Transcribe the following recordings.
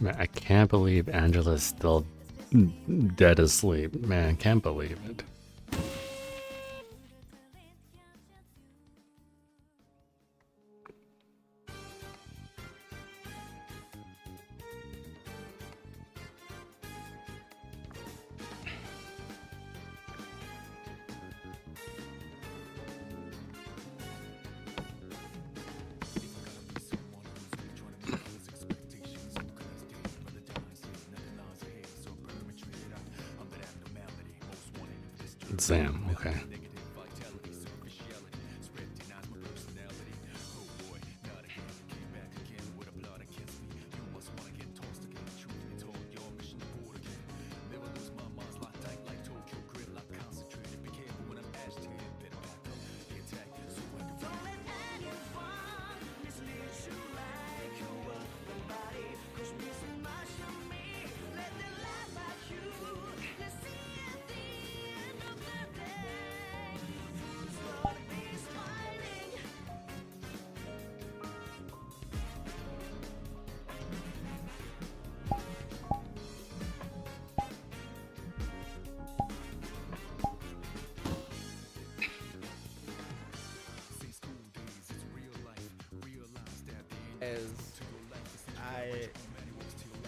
Man, I can't believe Angela's still dead asleep. Man, can't believe it. Zam, okay.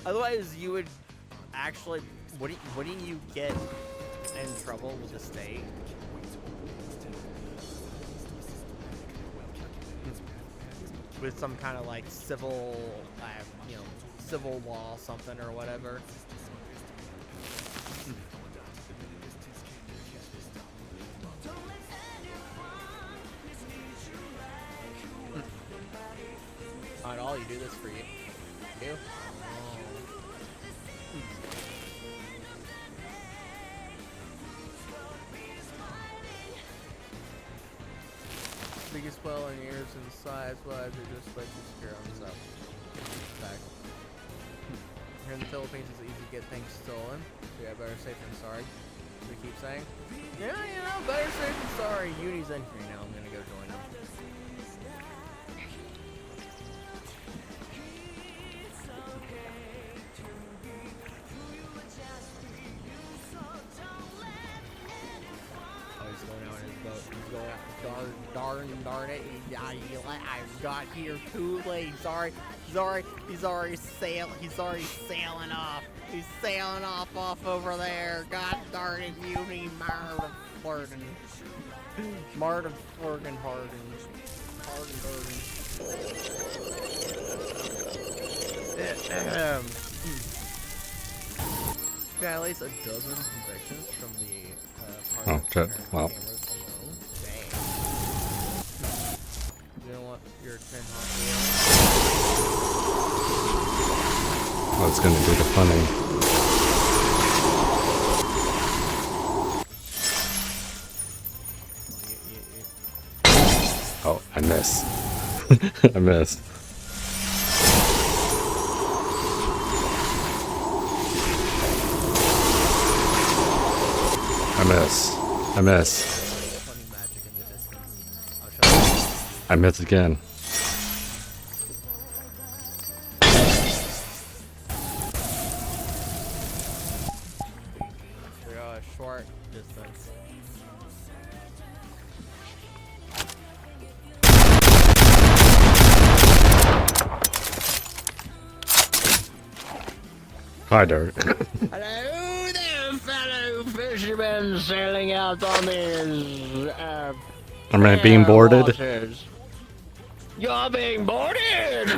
Otherwise, you would actually wouldn't you get in trouble with the state? With some kind of like civil, civil law something or whatever. Not all you do this for you. You? Biggest swell in ears and size wise or just like you scare on up. Back. Here in the Philippines it's easy to get things stolen. So yeah, better safe than sorry. We keep saying. Yeah, better safe than sorry. Uni's in here now. I'm gonna go join them. Darn it! I got here too late. Sorry. He's already sailing off. He's sailing off over there. God darn it, you need Martin Flirtin. Martin Flirtin Harden. Got at least a dozen convictions from the Oh, shit. Wow. You don't want your 10 hot Oh, it's gonna do the funny. Oh, I miss. I miss. I miss. I miss again. We're a short distance. Hi, Dirt. Hello there, fellow fishermen sailing out on these Am I being boarded? waters. You're being boarded!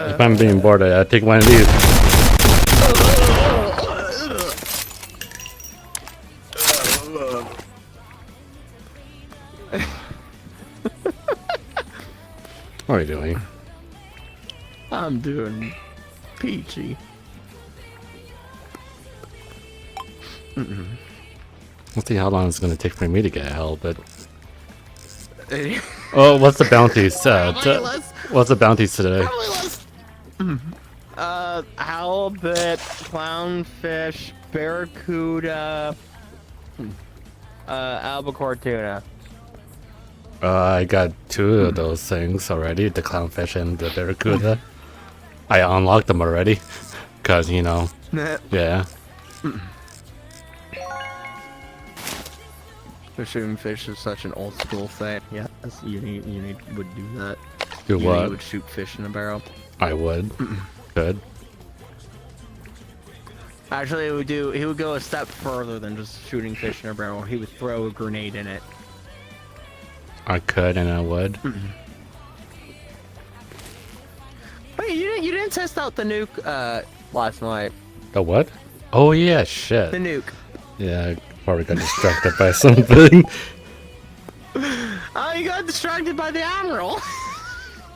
If I'm being boarded, I take one of these. What are you doing? I'm doing peachy. Let's see how long it's going to take for me to get held, but... Oh, what's the bounty set? What's the bounties today? Probably less. Halibut, clownfish, barracuda, albacore tuna. I got 2 of those things already, the clownfish and the barracuda. I unlocked them already, cause you know, yeah. Shooting fish is such an old school thing. Yes, you would do that. Do You what? would shoot fish in a barrel. I would. Good. Actually, he would go a step further than just shooting fish in a barrel. He would throw a grenade in it. I could and I would. Wait, you didn't test out the nuke last night. The what? Oh yeah, shit. The nuke. Yeah, I probably got distracted by something. Oh, you got distracted by the admiral.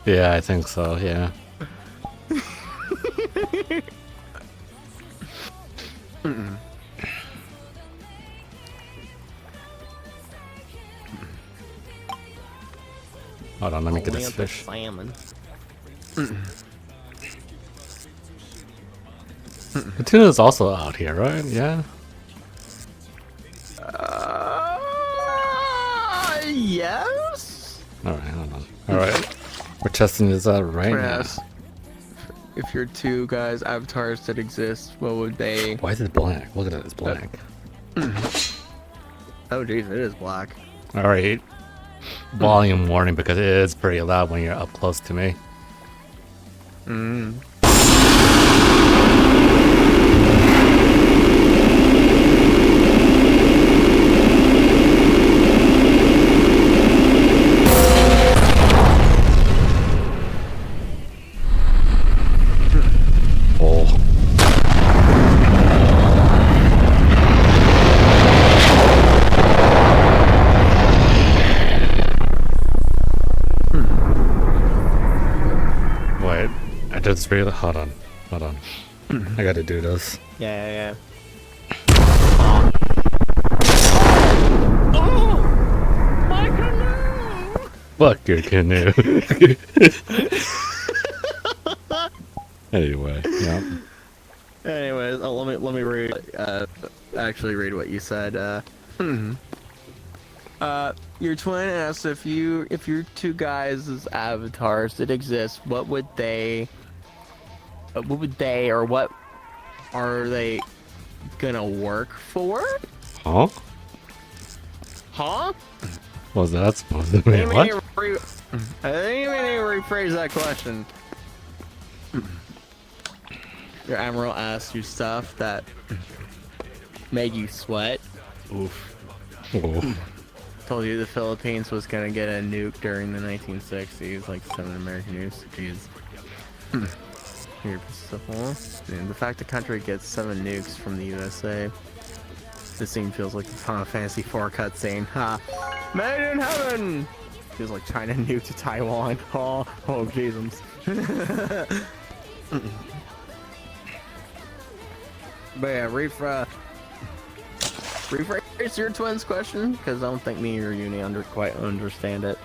Yeah, I think so, yeah. Hold on, let me get this fish. Salmon. The tuna is also out here, right? Yeah. Yes. Alright, hold on. Alright. We're testing this out right Yes. If you're 2 guys avatars that exist, what would they? now. Why is it black? Look at it, it's black. Oh jeez, it is black. Alright. Volume warning because it is pretty loud when you're up close to me. Oh. Wait, I just really hold on. I gotta do this. Yeah. Oh, my canoe! Fuck your canoe. Anyway, yeah. Anyways, let me read. Actually read what you said. Your twin asked if your 2 guys' avatars that exist, what would they or what are they gonna work for? Huh? Huh? Was that supposed to mean what? I think you may need to rephrase that question. Your admiral asked you stuff that made you sweat. Oof. Oh. Told you the Philippines was gonna get a nuke during the 1960s, like 7 American nukes. Jeez. Here, the fact the country gets 7 nukes from the USA. This scene feels like the Final Fantasy IV cutscene. Ha! Made in heaven! Feels like China nuke to Taiwan. Oh Jesus. But yeah, rephrase your twins question, because I don't think me or Uni quite understand it.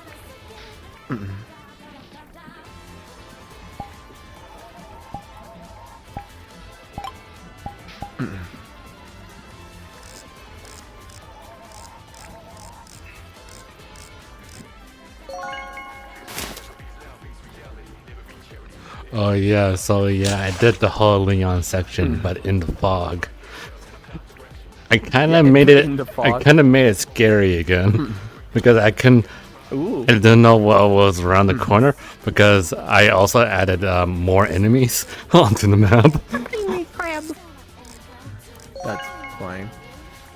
Oh yeah, so yeah, I did the whole Leon section, but in the fog. I kind of made it. I kind of made it scary again because I couldn't. Ooh. I didn't know what was around the corner because I also added more enemies onto the map. Tiny crab. That's fine.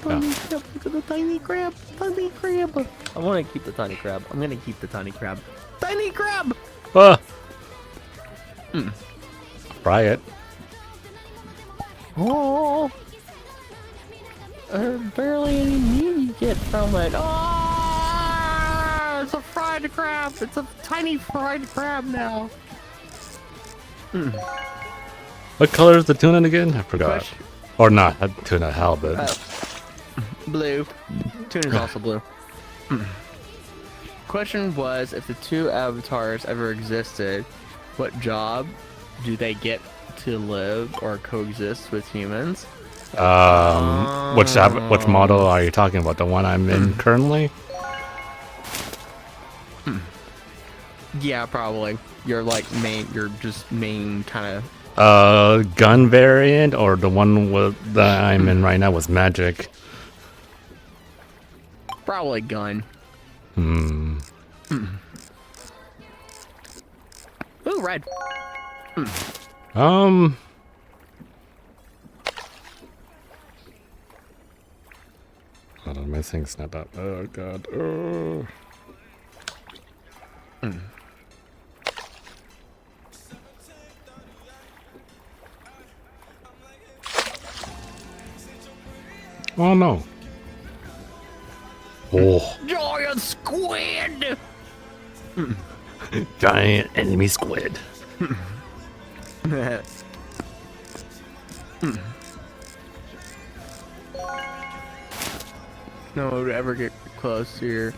Tiny crab, look at the tiny crab. Tiny crab. I want to keep the tiny crab. I'm gonna keep the tiny crab. Tiny crab. Ah! Fry it. Oh. Barely any meat you get from it. Oh, it's a fried crab. It's a tiny fried crab now. What color is the tuna again? I forgot. Fish. Or not, tuna, halibut. Blue. Tuna's also blue. Question was, if the two avatars ever existed, what job do they get to live or coexist with humans? Which model are you talking about? The one I'm in currently? Yeah, probably. You're just main kind of. Gun variant, or the one that I'm in right now was magic. Probably gun. Hmm. Ooh, red. Oh, my thing's not up. Oh god. Oh. Oh no. Oh. Giant squid! Giant enemy squid. No one would ever get close to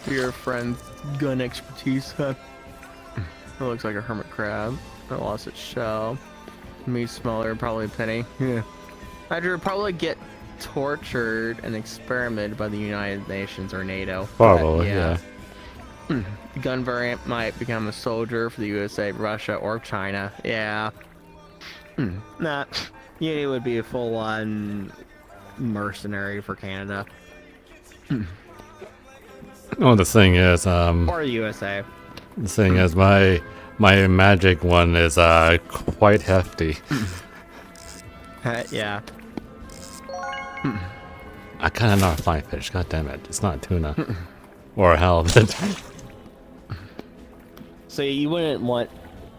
your friend's gun expertise. Huh? It looks like a hermit crab. It lost its shell. Me smaller, probably a penny. Yeah. I'd probably get tortured and experimented by the United Nations or NATO. Probably, yeah. Gun variant might become a soldier for the USA, Russia, or China. Yeah. Nah. It would be a full-on mercenary for Canada. Oh, the thing is, Or the USA. the thing is, my magic one is quite hefty. Yeah. I kind of not a flying fish. God damn it! It's not a tuna or a halibut. So you wouldn't want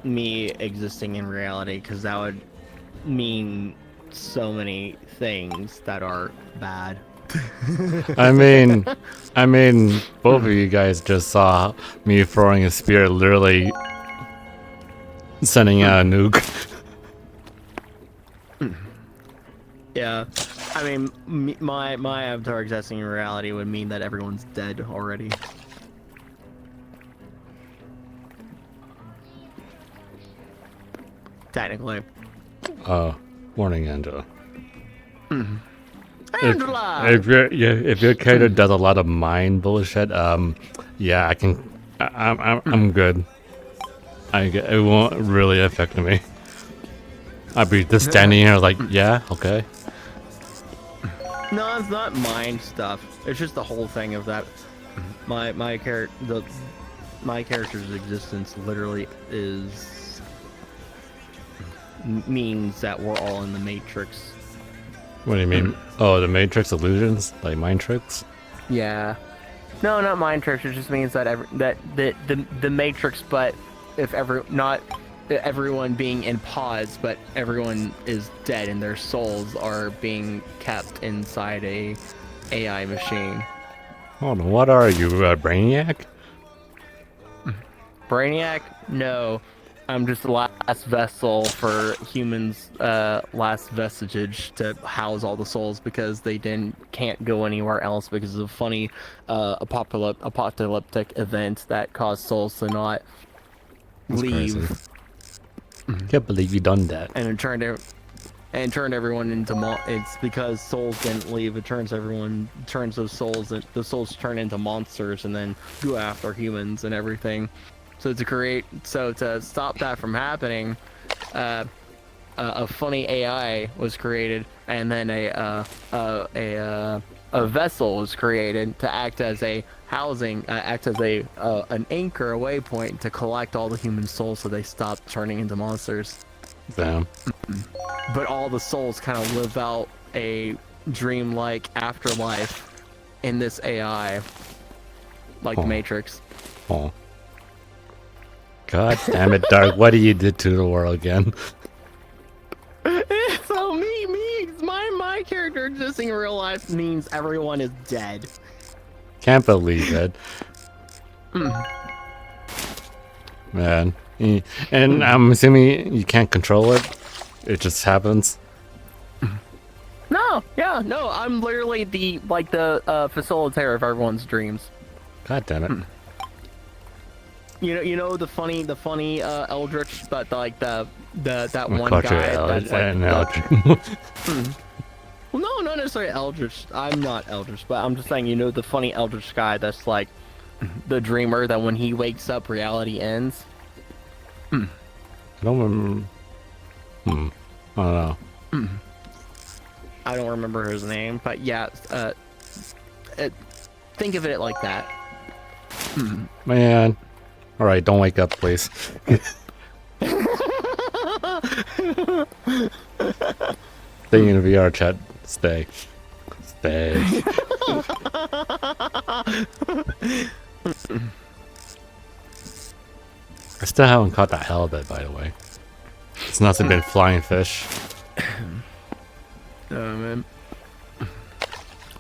me existing in reality, because that would mean so many things that are bad. I mean, both of you guys just saw me throwing a spear, literally sending out a nuke. Yeah. I mean, my avatar existing in reality would mean that everyone's dead already. Technically. Morning, Angela. Angela! If your character does a lot of mind bullshit, yeah, I'm good. It won't really affect me. I'd be just standing here like, yeah, okay. No, it's not mind stuff. It's just the whole thing of that. My character's existence literally means that we're all in the Matrix. What do you mean? Oh, the Matrix illusions, like mind tricks. Yeah. No, not mind tricks. It just means that the Matrix, but not everyone being in pods, but everyone is dead and their souls are being kept inside a AI machine. Hold on, what are you, a Brainiac? Brainiac? No. I'm just the last vessel for humans, last vestige to house all the souls, because they can't go anywhere else because of a funny apocalyptic event that caused souls to not leave. Crazy. Can't believe you done that. And it turned everyone into it's because souls didn't leave. It turns those souls, the souls turn into monsters and then go after humans and everything. So to stop that from happening, a funny AI was created, and then a vessel was created to act as a an anchor, a waypoint to collect all the human souls so they stop turning into monsters. Damn. But all the souls kind of live out a dreamlike afterlife in this AI, like the Matrix. Oh. God damn it, Dark. What you did to the world again? So my character existing in real life means everyone is dead. Can't believe it. Man. And I'm assuming you can't control it? It just happens? No, I'm literally the facilitator of everyone's dreams. God damn it. you know the funny Eldritch, but like that I'm one culture guy that's like and well, no, not necessarily Eldritch. I'm not Eldritch, but I'm just saying, you know, the funny Eldritch guy that's like the dreamer that when he wakes up, reality ends. I don't remember. I don't know. I don't remember his name, but yeah, think of it like that. Man. Alright, don't wake up, please. Stay in VRChat. Stay. Stay. I still haven't caught that halibut, by the way. It's nothing been flying fish. Man.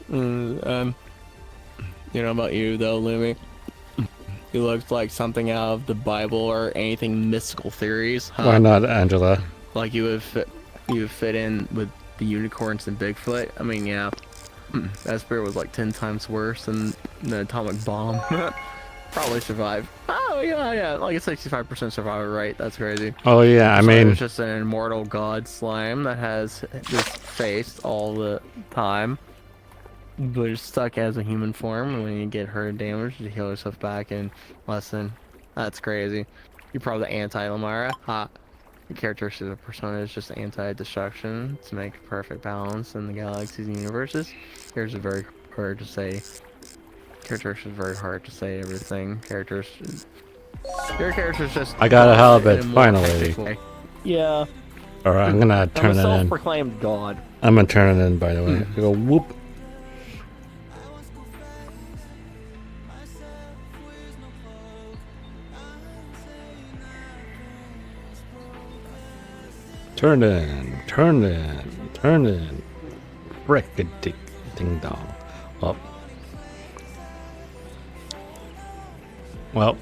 You know about you though, Louie? He looks like something out of the Bible or anything mystical theories. Huh? Why not, Angela? Like you would fit in with the unicorns and Bigfoot. I mean, yeah, that spirit was like 10 times worse than the atomic bomb. Probably survived. Oh yeah, like a 65% survival rate. That's crazy. Oh yeah, I mean, it's just an immortal god slime that has this face all the time. But it's stuck as a human form, and when you get hurt and damaged, you heal yourself back in less than... That's crazy. You're probably anti-Lamara. Ha. Your characteristic of persona is just anti-destruction to make a perfect balance in the galaxies and universes. Here's a very hard to say. Characteristic is very hard to say everything. Your character's just... I got a halibut, finally. Yeah. Alright, I'm gonna turn I'm a it in. self-proclaimed god. I'm gonna turn it in, by the way. I go whoop. Turn in, turn in, turn in. Brick a dick ding dong. Well,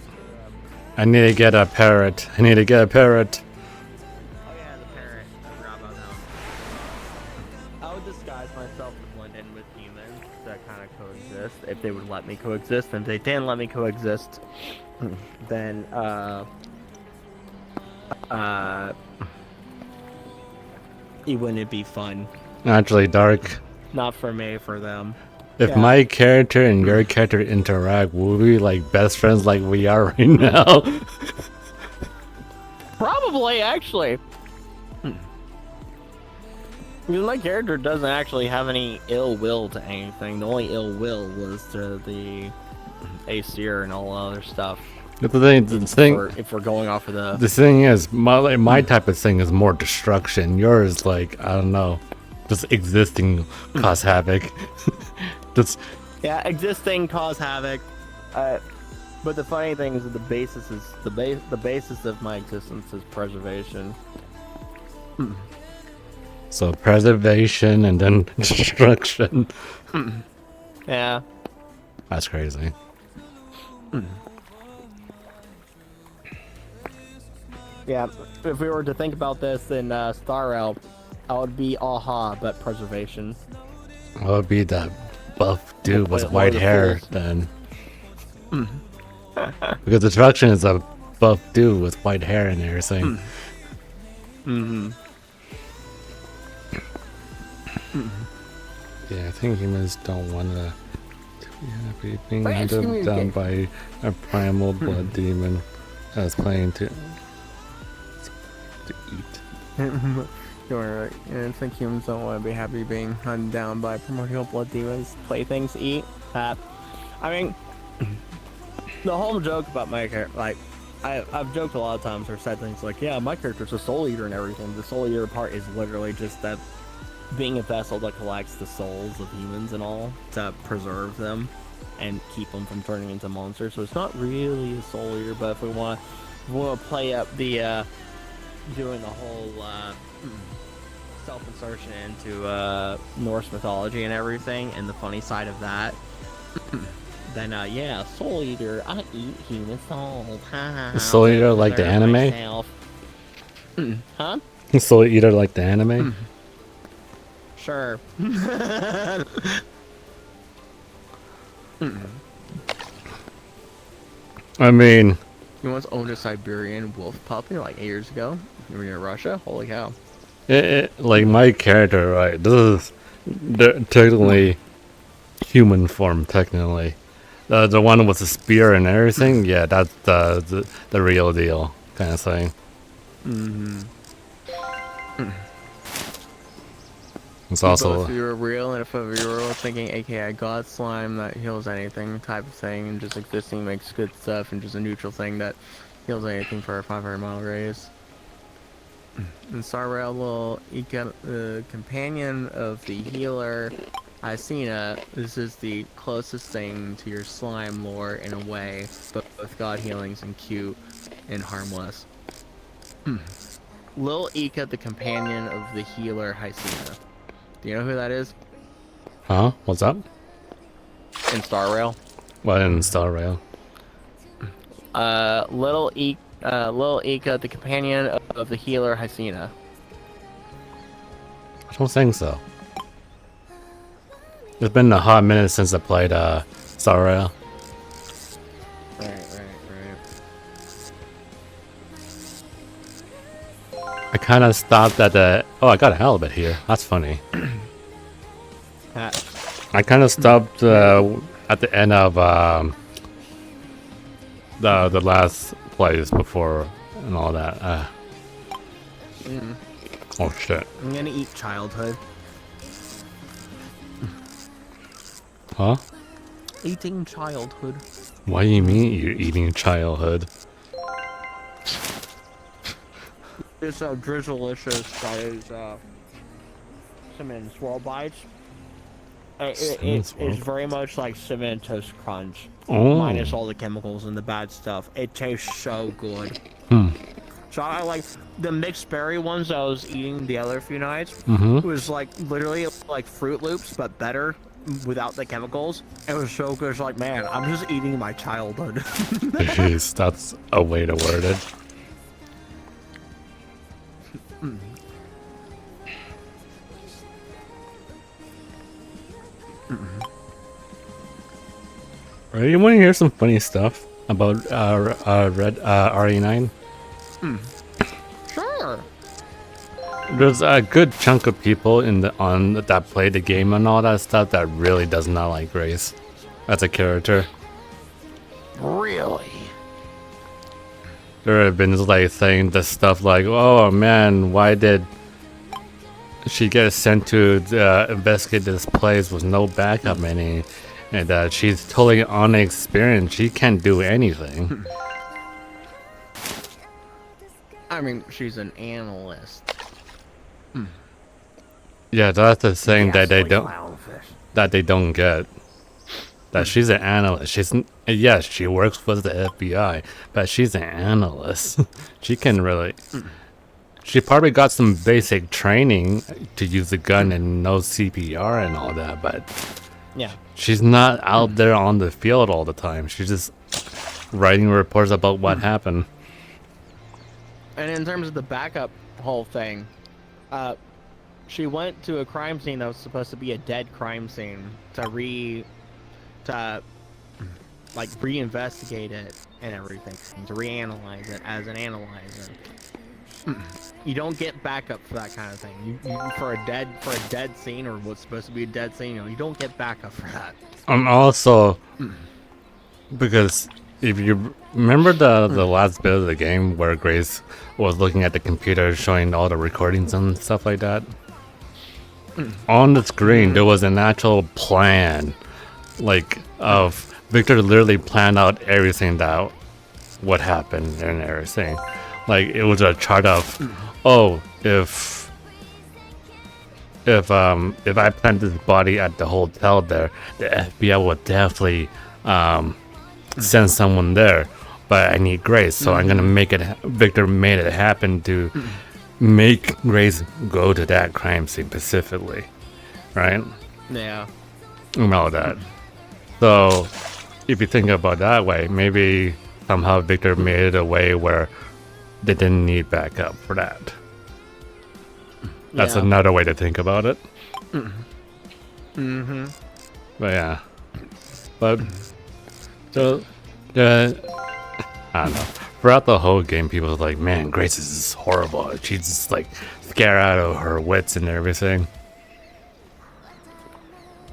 I need to get a parrot. I need to get a parrot. Oh yeah, the parrot. I forgot about that one. I would disguise myself and blend in with humans that kind of coexist, if they would let me coexist. And if they didn't let me coexist, then it wouldn't be fun. Actually, Dark. Not for me, for them. If my character and your character interact, will we be like best friends like we are right now? Probably, actually. Because my character doesn't actually have any ill will to anything. The only ill will was to the Aesir and all other stuff. The thing, if we're going off of the thing is, my type of thing is more destruction. Yours, like, I don't know, just existing cause havoc. Just yeah, existing cause havoc. But the funny thing is that the basis of my existence is preservation. So preservation and then destruction. Yeah. That's crazy. Yeah, if we were to think about this in Star Realm, I would be aha, but preservation. I would be the buff dude with white hair then. Because destruction is a buff dude with white hair and everything. Yeah, I think humans don't want to be happy being hunted down by a primal blood demon that's planning to eat. You're right. Yeah, I think humans don't want to be happy being hunted down by primordial blood demons. Playthings to eat. I mean, the whole joke about my character, like, I've joked a lot of times or said things like, yeah, my character's a soul eater and everything. The soul eater part is literally just that being a vessel that collects the souls of humans and all to preserve them and keep them from turning into monsters. So it's not really a soul eater, but if we want to play up the doing the whole self-insertion into Norse mythology and everything, and the funny side of that, then yeah, soul eater. I eat human souls. Soul eater like the anime? Huh? Soul eater like the anime? Sure. I mean, He once owned a Siberian wolf puppy like 8 years ago. You were in Russia? Holy cow. Like my character, right? This is technically human form, technically. The one with the spear and everything, yeah, that's the real deal kind of thing. Mm-hmm. It's also Both of you are real, and if of you were thinking, aka God slime that heals anything type of thing, and just existing makes good stuff, and just a neutral thing that heals anything for a 500-mile radius. And Sarrail will companion of the healer Hysina. This is the closest thing to your slime lore in a way, but both God healings and cute and harmless. Lil Ika, the companion of the healer Hysina. Do you know who that is? huh? What's up? In Star Rail? What in Star Rail? Lil Ika, the companion of the healer Hysina. I don't think so. It's been a hot minute since I played Star Rail. Right. I kind of stopped at the. Oh, I got a halibut here. That's funny. I kind of stopped at the end of the last plays before and all that. Oh shit. I'm gonna eat childhood. Huh? Eating childhood. What do you mean you're eating childhood? This drizzleicious that is cinnamon swirl bites. It's very much like cinnamon toast crunch, minus all the chemicals and the bad stuff. It tastes so good. So I like the mixed berry ones that I was eating the other few nights. It was like literally like Fruit Loops, but better without the chemicals. It was so good. It's like, man, I'm just eating my childhood. Jeez, that's a way to word it. Right, you want to hear some funny stuff about Red RE9? Sure. There's a good chunk of people that play the game and all that stuff that really does not like Grace as a character. Really? There have been like saying this stuff like, "Oh man, why did she get sent to investigate this place with no backup any?" And she's totally unexperienced. She can't do anything. I mean, she's an analyst. Yeah, that's the thing that they don't get. That she's an analyst. Yes, she works for the FBI, but she's an analyst. She can really. She probably got some basic training to use a gun and know CPR and all that, but Yeah. she's not out there on the field all the time. She's just writing reports about what happened. And in terms of the backup whole thing, she went to a crime scene that was supposed to be a dead crime scene to reinvestigate it and everything, and to reanalyze it as an analyzer. You don't get backup for that kind of thing. You for a dead scene, or what's supposed to be a dead scene, you don't get backup for that. Also, because if you remember the last bit of the game where Grace was looking at the computer showing all the recordings and stuff like that, on the screen there was an actual plan, like of Victor literally planned out everything that would happen and everything. Like it was a chart of, oh, if I plant this body at the hotel there, the FBI will definitely send someone there. But I need Grace, so I'm gonna make it. Victor made it happen to make Grace go to that crime scene specifically, right? Yeah. And all that. So if you think about it that way, maybe somehow Victor made it a way where they didn't need backup for that. That's another way to think about it. Mm-hmm. But yeah. But so I don't know. throughout the whole game, people were like, man, Grace is horrible. She's just like scared out of her wits and everything.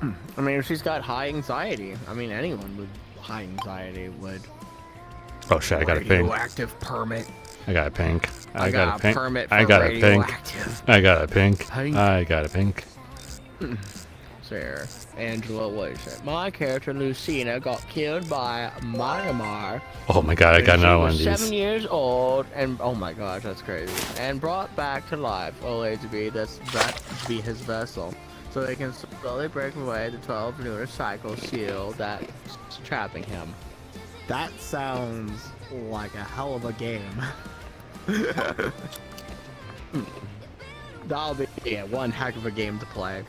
I mean, if she's got high anxiety, I mean, anyone with high anxiety would. Oh shit, I got a pink. Radioactive permit. I got a pink. I got a pink. permit for I got a pink. radioactive. I got a pink. Pink. I got a pink. There. Angela, what is it? My character Lucina got killed by Myanmar. Oh my god, I got another one of She these. was 7 years old, and oh my gosh, that's crazy. And brought back to life, only to be be his vessel, so he can slowly break away the 12 lunar cycle seal that's trapping him. That sounds like a hell of a game. That'll be one heck of a game to play,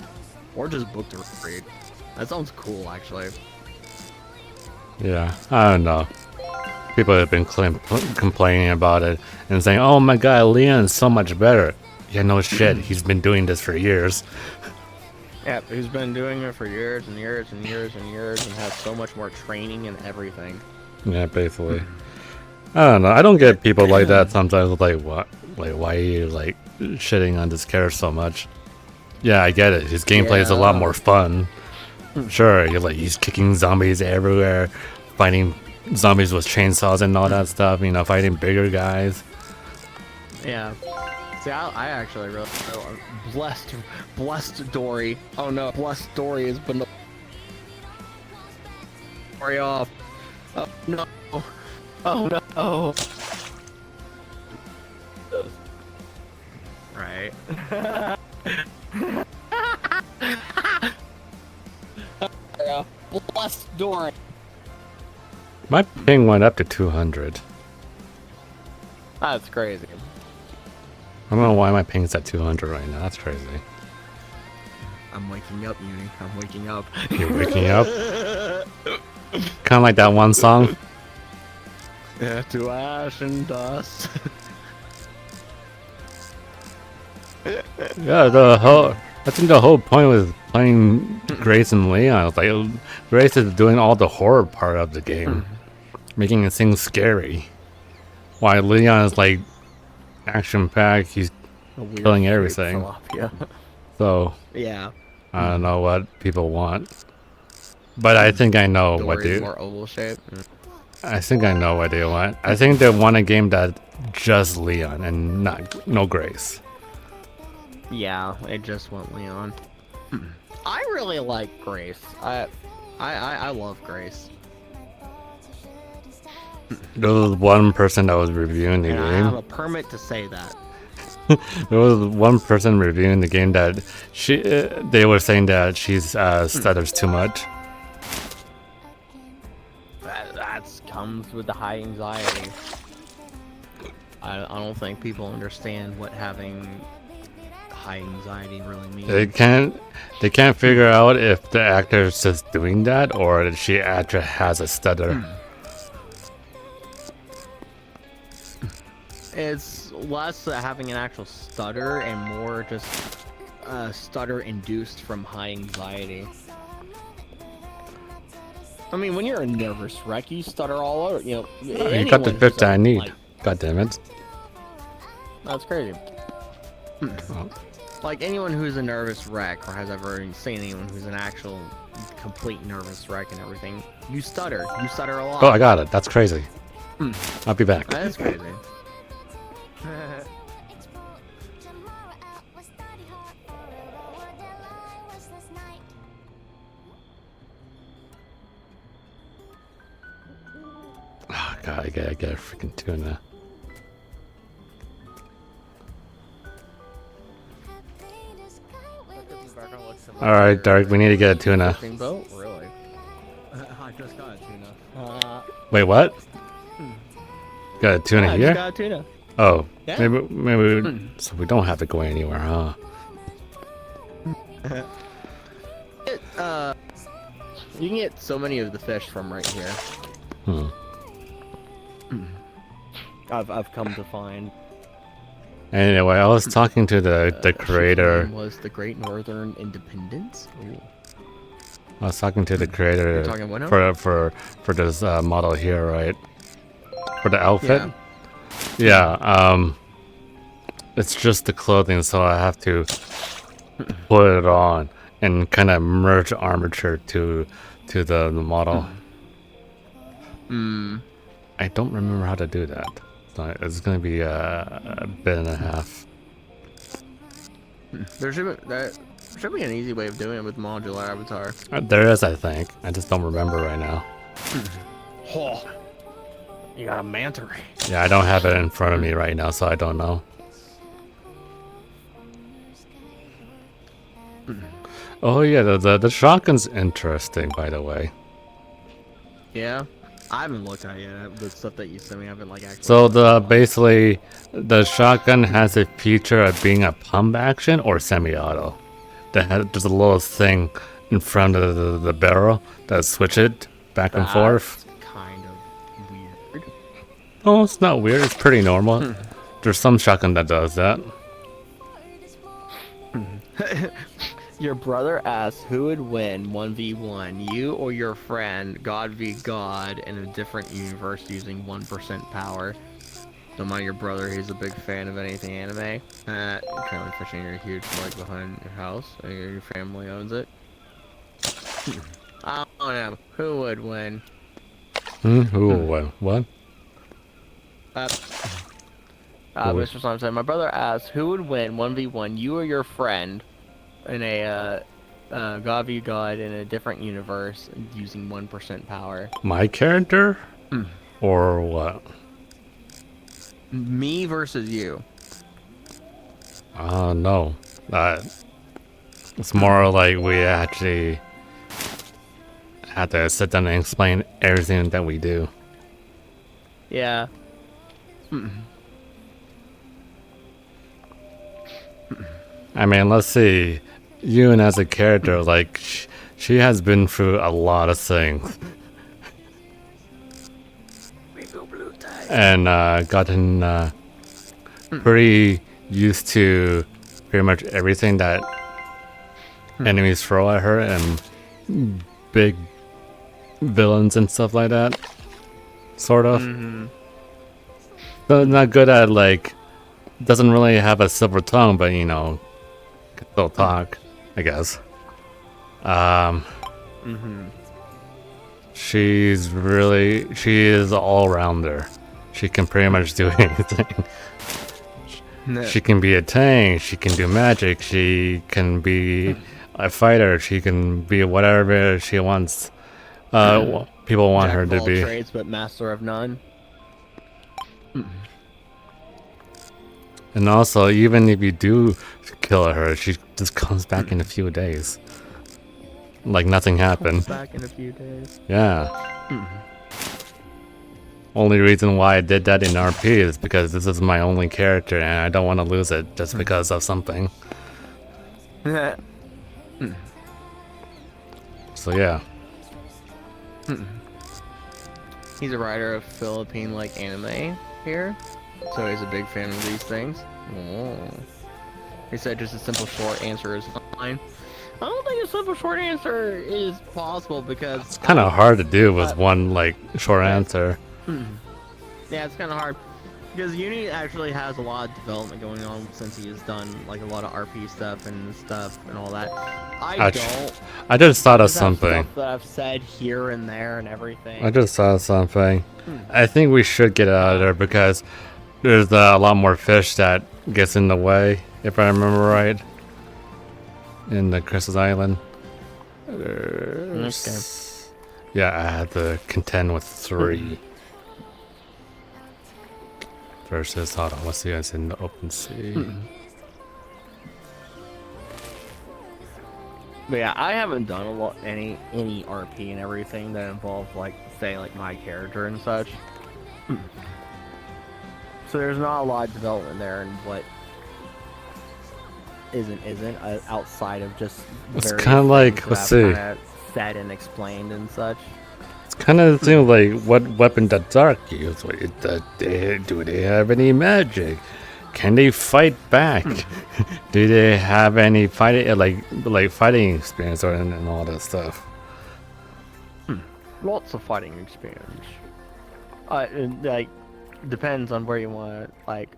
or just book to read. That sounds cool, actually. Yeah, I don't know. People have been complaining about it and saying, "Oh my god, Leon's so much better." Yeah, no shit. He's been doing this for years. Yeah, he's been doing it for years and years and years and years, and has so much more training and everything. Yeah, basically. I don't know. I don't get people like that sometimes. Like, what? Like, why are you like shitting on this character so much? Yeah, I get it. His gameplay is a lot more fun. Sure, you're like he's kicking zombies everywhere, fighting zombies with chainsaws and all that stuff. You know, fighting bigger guys. Yeah. See, I actually really blessed Dory. Oh no, blessed Dory has been Dory off. Oh no. Oh no. Right. Yeah, blessed Dory. My ping went up to 200. That's crazy. I don't know why my ping's at 200 right now. That's crazy. I'm waking up, Uni. I'm waking up. You're waking up? Kind of like that one song. Yeah, to ash and dust. Yeah, I think the whole point was playing Grace and Leon. It's like Grace is doing all the horror part of the game, making it seem scary, while Leon is like action-packed. He's killing everything. So yeah, I don't know what people want, but I think I know what they. More oval shape. I think I know what they want. I think they want a game that just Leon and no Grace. Yeah, I just want Leon. I really like Grace. I love Grace. There was one person that was reviewing the And I game. have a permit to say that. There was one person reviewing the game that they were saying that she's stutters too much. That comes with the high anxiety. I don't think people understand what having high anxiety really means. They can't figure out if the actor is just doing that or if she actually has a stutter. It's less having an actual stutter and more just stutter induced from high anxiety. I mean, when you're a nervous wreck, you stutter all over. You know, You got the fifth I need. Like, God damn it. that's crazy. Like anyone who's a nervous wreck or has ever seen anyone who's an actual complete nervous wreck and everything, you stutter. You stutter a lot. Oh, I got it. That's crazy. I'll be back. That is crazy. Oh god, I gotta get a freaking tuna. Alright, Dark, we need to get a tuna. Fishing boat? Really? I just got a tuna. Wait, what? Got a tuna I here? just got a tuna. Oh, Yeah. maybe so we don't have to go anywhere, huh? You can get so many of the fish from right here. I've come to find. Anyway, I was talking to the creator. Was the Great Northern Independence? Ooh. I was talking to the creator You're talking what now? for this model here, right? For the outfit. Yeah. Yeah, it's just the clothing, so I have to put it on and kind of merge armature to the model. I don't remember how to do that. So it's gonna be a bit and a half. There should be an easy way of doing it with modular avatar. There is, I think. I just don't remember right now. Oh, you got a manta ray. Yeah, I don't have it in front of me right now, so I don't know. Oh yeah, the shotgun's interesting, by the way. Yeah, I haven't looked at it yet. The stuff that you sent me, I haven't like actually. So basically the shotgun has a feature of being a pump action or semi-auto. There's a little thing in front of the barrel that switch it back and forth. Kind of weird. Oh, it's not weird. It's pretty normal. There's some shotgun that does that. Your brother asks who would win 1v1, you or your friend, God v God, in a different universe using 1% power. Don't mind your brother, he's a big fan of anything anime. Currently fishing your huge lake behind your house. Your family owns it. I don't know. Who would win? Who will win? What? Mr. Slime said, my brother asks who would win 1v1, you or your friend, in a God v God in a different universe using 1% power. My character? Or what? Me versus you. No. It's more like we actually have to sit down and explain everything that we do. Yeah. I mean, let's see. Yoon as a character, like, she has been through a lot of things. And gotten pretty used to pretty much everything that enemies throw at her and big villains and stuff like that. Sort of. But not good at, like, doesn't really have a silver tongue, but you know, can still talk, I guess. She is all-rounder. She can pretty much do anything. She can be a tank, she can do magic, she can be a fighter, she can be whatever she wants. People want her to be. Trades, but master of none. And also, even if you do kill her, she just comes back in a few days. Like nothing happened. Back in a few days. Yeah. Only reason why I did that in RP is because this is my only character and I don't want to lose it just because of something. So yeah. He's a writer of Philippine-like anime here, so he's a big fan of these things. Oh. He said just a simple short answer is fine. I don't think a simple short answer is possible because It's kind of hard to do with one like short answer. Yeah, it's kind of hard because Uni actually has a lot of development going on since he has done like a lot of RP stuff and all that. I just thought of have something. stuff that I've said here and there and everything. I just thought of something. I think we should get out of there because there's a lot more fish that gets in the way, if I remember right. In the Chris's Island. Yeah, I had to contend with 3. Versus, hold on, what's the guys in the open sea? But yeah, I haven't done a lot any RP and everything that involves like say like my character and such. So there's not a lot of development there and what isn't outside of just It's kind of like, let's see, said and explained and such. it's kind of the thing like what weapon does Dark use? Do they have any magic? Can they fight back? Do they have any fighting like fighting experience or and all that stuff? Lots of fighting experience. And, like depends on where you want to like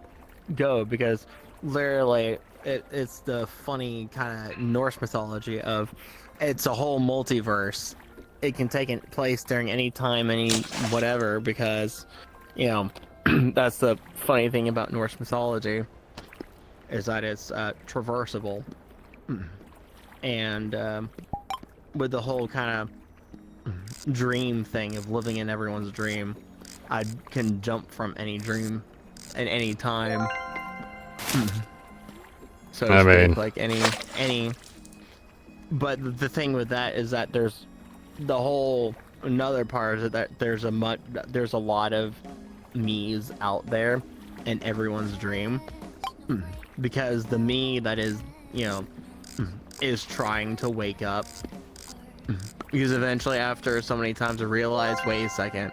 go, because literally it's the funny kind of Norse mythology of it's a whole multiverse. It can take place during any time, any whatever, because you know that's the funny thing about Norse mythology is that it's traversable, and with the whole kind of dream thing of living in everyone's dream, I can jump from any dream at any time. So to I speak, mean, like any. But the thing with that is that there's the whole another part is that there's a lot of me's out there in everyone's dream, because the me that is is trying to wake up, because eventually after so many times I realize, wait a second,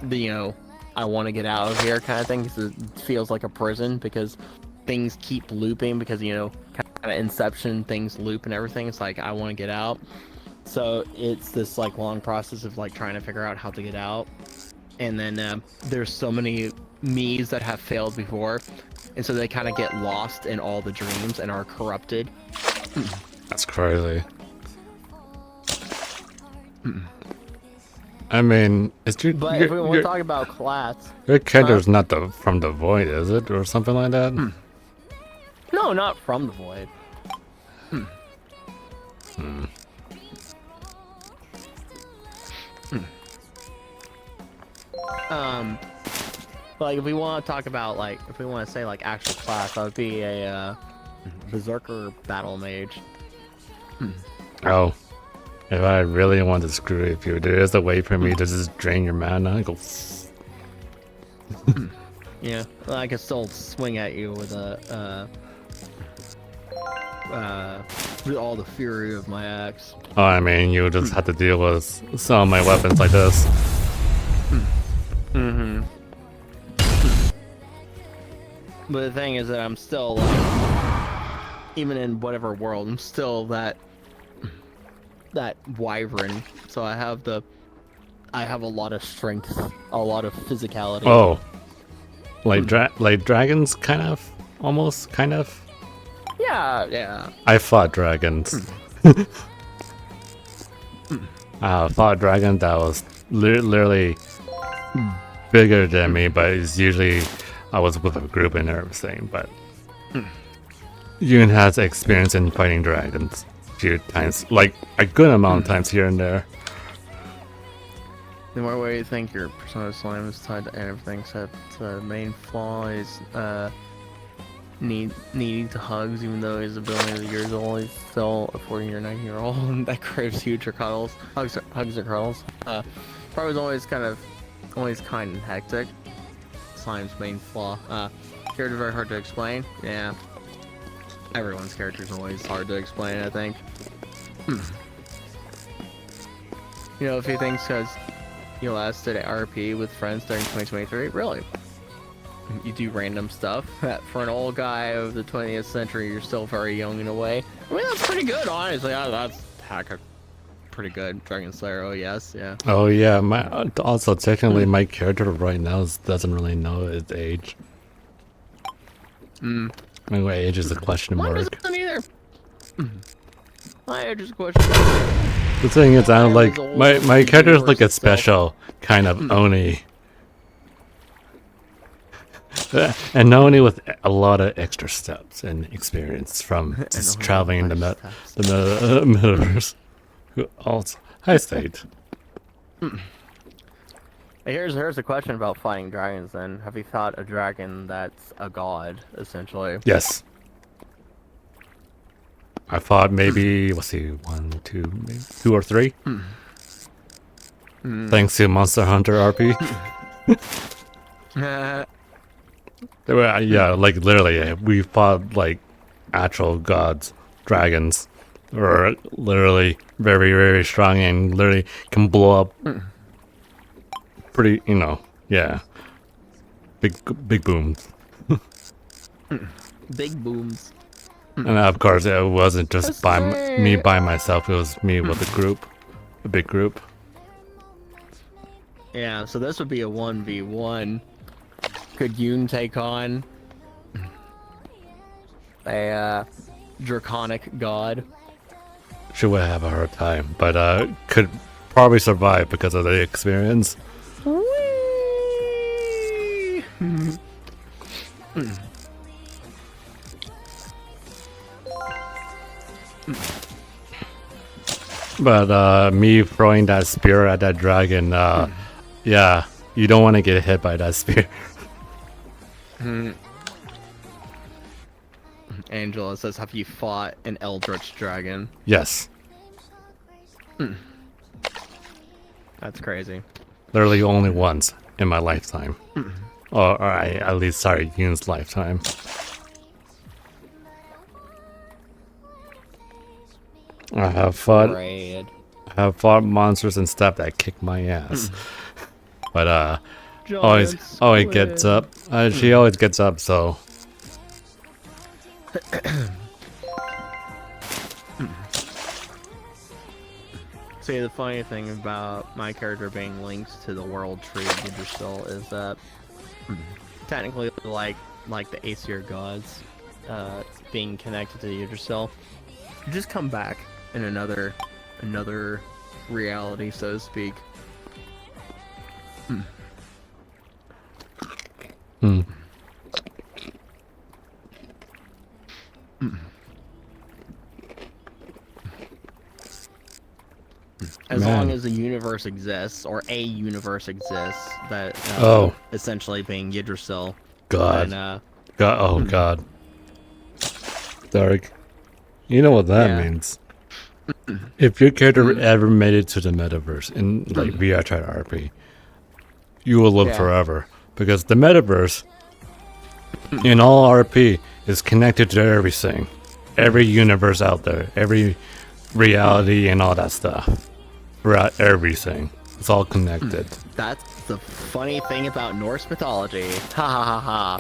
I want to get out of here kind of thing, because it feels like a prison, because things keep looping, because kind of Inception, things loop and everything. It's like I want to get out, so it's this like long process of like trying to figure out how to get out. And then there's so many me's that have failed before, and so they kind of get lost in all the dreams and are corrupted. that's crazy. I mean, But if we want to talk about class, your character's not from the void, is it, or something like that? no, not from the void. Like if we want to talk about if we want to say like actual class, that would be a berserker battle mage. Oh, if I really want to screw with you, there is a way for me to just drain your mana and go. Yeah, well, I can still swing at you with with all the fury of my axe. Oh, I mean, you just have to deal with some of my weapons like this. But the thing is that I'm still even in whatever world, I'm still that wyvern. So I have a lot of strength, a lot of physicality. Oh, like dragons, kind of, almost, kind of. Yeah. I fought dragons. I fought a dragon that was literally bigger than me, but it's usually I was with a group and everything. But Yoon has experience in fighting dragons a few times, like a good amount of times here and there. In what way do you think your Persona Slime is tied to everything except the main flaw is needing to hugs, even though he's a billion of years old, he's still a 14 or 19-year-old that craves huge cuddles. Hugs and cuddles. Probably was always kind and hectic. Slime's main flaw. Character very hard to explain. Yeah. Everyone's character is always hard to explain, I think. A few things because you last did RP with friends during 2023. Really? You do random stuff. For an old guy of the 20th century, you're still very young in a way. I mean, that's pretty good, honestly. That's pretty good. Dragon Slayer, oh yes, yeah. Oh yeah, also technically my character right now doesn't really know his age. My age is a question Mine mark. doesn't either. My age is a question mark. The thing is, I don't like my character is like a special kind of Oni. And Oni with a lot of extra steps and experience from just traveling in the metaverse. Also, hi State. Here's a question about fighting dragons then. Have you fought a dragon that's a god, essentially? Yes. I thought maybe, let's see, 1, 2, maybe 2 or 3. Thanks to Monster Hunter RP. They were, yeah, like literally, we fought like actual gods, dragons, or literally very, very strong and literally can blow up pretty, yeah. Big booms. Big booms. And of course, it wasn't just me by myself, it was me with a group, a big group. Yeah, so this would be a 1v1. Could Yoon take on a draconic god? She would have a hard time, but could probably survive because of the experience. Whee! But me throwing that spear at that dragon, yeah, you don't want to get hit by that spear. Angela says, have you fought an eldritch dragon? Yes, That's crazy. literally only once in my lifetime. Or at least, sorry, Yoon's lifetime. I have fought Raid. monsters and stuff that kick my ass. But always Giant gets squid. up. She always gets up, so See, the funny thing about my character being linked to the world tree of Yggdrasil is that technically, like the Aesir gods, being connected to Yggdrasil, you just come back in another reality, so to speak. As Man. long as the universe exists, or a universe exists, that essentially being Yggdrasil. God, And, God, oh God, Dark. You know what that Yeah. means. If your character ever made it to the metaverse in like VRChat RP, you will live Yeah. forever because the metaverse in all RP is connected to everything, every universe out there, every reality and all that stuff. Throughout everything, it's all connected. that's the funny thing about Norse mythology. Ha ha ha ha.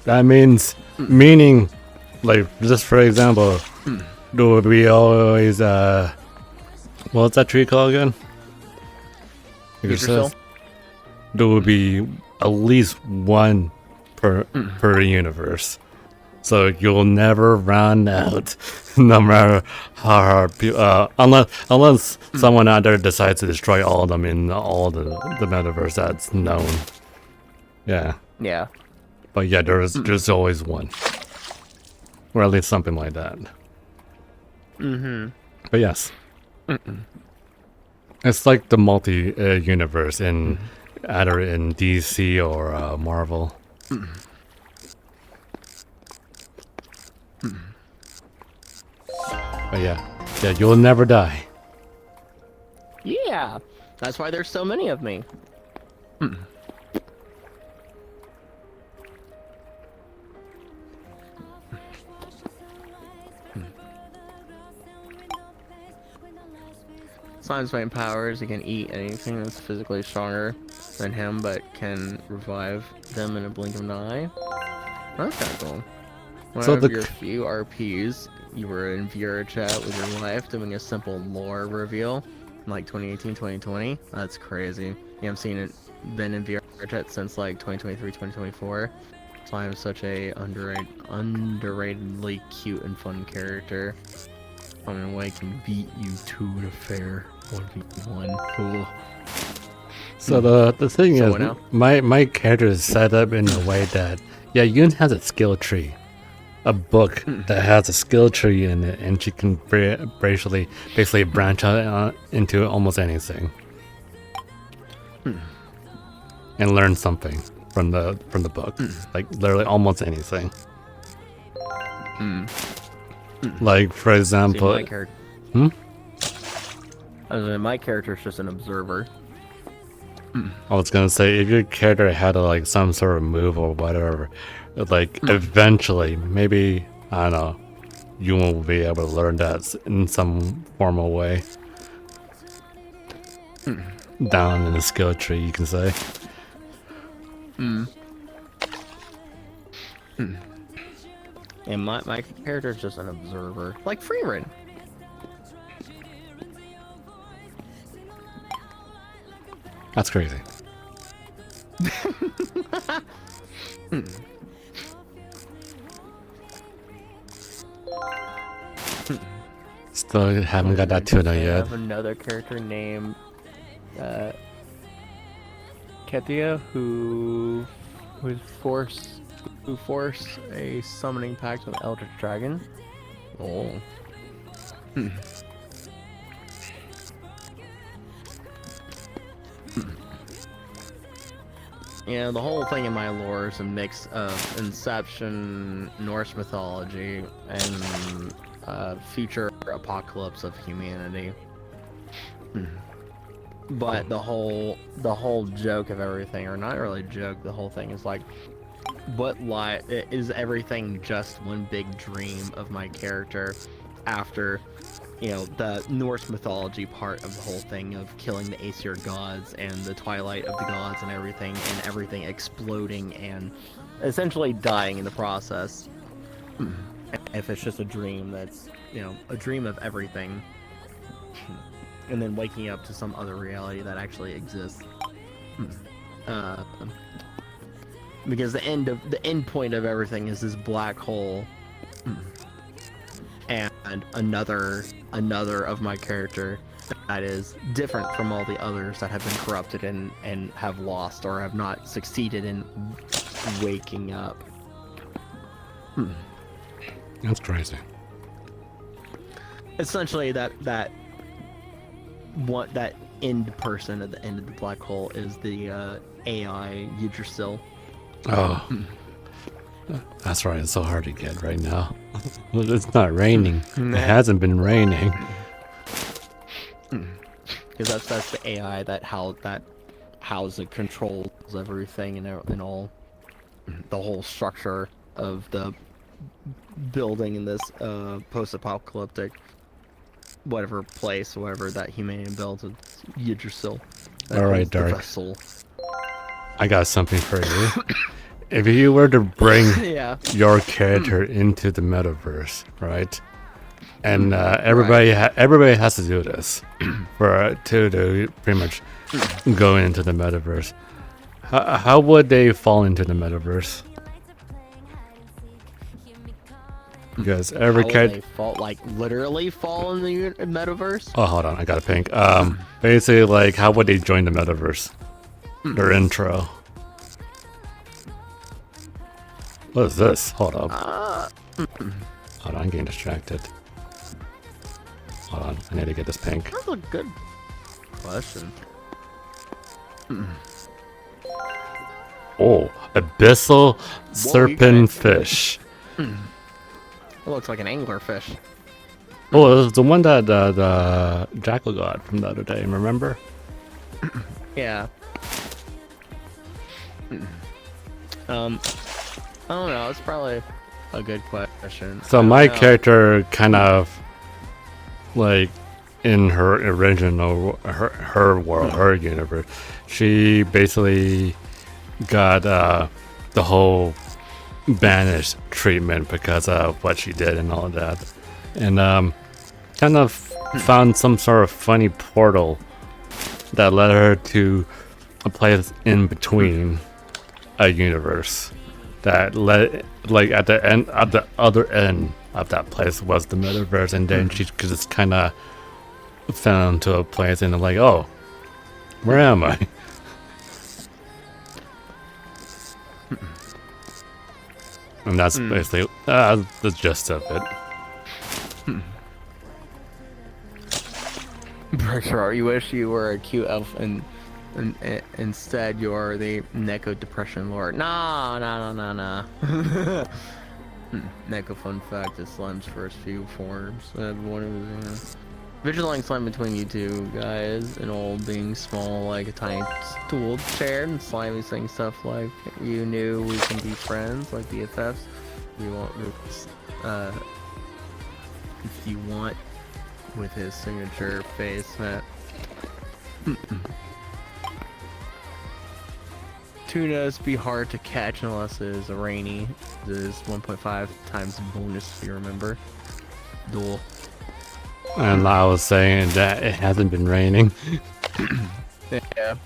That means meaning, like just for example, there would be always what's that tree called again? Yggdrasil? There would be at least one per universe, so you'll never run out, no matter how hard people. Unless someone out there decides to destroy all of them in all the metaverse that's known. Yeah. Yeah. But yeah, there's always one, or at least something like that. But yes, it's like the multi universe in either in DC or Marvel. But yeah, you'll never die. Yeah. That's why there's so many of me. Slime's main powers, he can eat anything that's physically stronger than him, but can revive them in a blink of an eye. That's kind of cool. One So of the your few RPs, you were in VRChat with your wife doing a simple lore reveal in like 2018, 2020. That's crazy. You haven't seen it, been in VRChat since like 2023, 2024. Slime is such a underratedly cute and fun character. On a way can beat you to the fair 1v1. Cool. So the thing So is, what now? my character is set up in a way that Yoon has a skill tree, a book that has a skill tree in it, and she can basically branch out into almost anything and learn something from the book, like literally almost anything. Like for See, example, my character. My character's just an observer. I was gonna say if your character had like some sort of move or whatever, like eventually, maybe I don't know, you will be able to learn that in some formal way. Down in the skill tree, you can say. And my character's just an observer. Like Freeman. That's crazy. Still haven't got that tuna I yet. have another character named Ketia who force a summoning pact with Eldritch Dragon. Oh. Yeah, the whole thing in my lore is a mix of Inception, Norse mythology, and future apocalypse of humanity. But the whole joke of everything, or not really joke, the whole thing is like, is everything just one big dream of my character after, you know, the Norse mythology part of the whole thing of killing the Aesir gods and the twilight of the gods and everything exploding and essentially dying in the process. If it's just a dream that's, you know, a dream of everything, and then waking up to some other reality that actually exists. Because the end point of everything is this black hole, and another of my character that is different from all the others that have been corrupted and have lost or have not succeeded in waking up. That's crazy. Essentially, that end person at the end of the black hole is the AI Yggdrasil. Oh, that's right. It's so hard to get right now. It's not raining. It hasn't been raining. Because that's the AI that houses and controls everything and all the whole structure of the building in this post-apocalyptic whatever place, whatever that humanity builds, it's Yggdrasil. All right, Dark. Vessel. I got something for you. If you were to bring your character into the metaverse, right? And everybody has to do this for to pretty much go into the metaverse. How would they fall into the metaverse? Because every character literally fall in the metaverse. Oh, hold on, I got a pink. Basically, like, how would they join the metaverse? Their intro. What is this? Hold up. Hold on, I'm getting distracted. Hold on, I need to get this pink. That's a good question. Oh, abyssal serpent fish. It looks like an anglerfish. Oh, it was the one that the Jackal got from the other day, remember? Yeah. I don't know, it's probably a good question. So my character kind of, like, in her original, her world, her universe, she basically got the whole banished treatment because of what she did and all that, and kind of found some sort of funny portal that led her to a place in between a universe that led, like, at the other end of that place was the metaverse, and then she just kind of fell into a place and like, oh, where am I? And that's basically the gist of it. Berkshire, you wish you were a cute elf and instead you're the Neko Depression Lord. No. Neko, fun fact, is Slime's first few forms. One of visualizing Slime between you two guys, and all being small like a tiny stool chair, and Slime is saying stuff like, "You knew we can be friends, like BFFs. You want if you want," with his signature face. Tunas be hard to catch unless it is a rainy. It is 1.5 times bonus if you remember. Duel. And I was saying that it hasn't been raining. Yeah.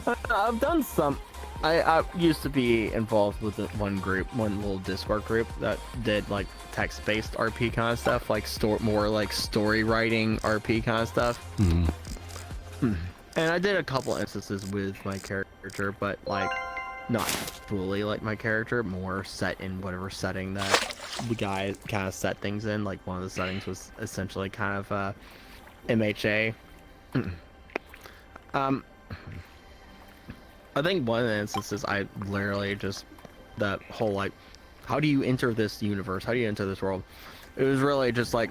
I've done some. I used to be involved with one little Discord group that did like text-based RP kind of stuff, like more like story writing RP kind of stuff. And I did a couple instances with my character, but like not fully like my character, more set in whatever setting that the guy kind of set things in. Like one of the settings was essentially kind of MHA. I think one of the instances I literally just that whole like, how do you enter this universe? How do you enter this world? It was really just like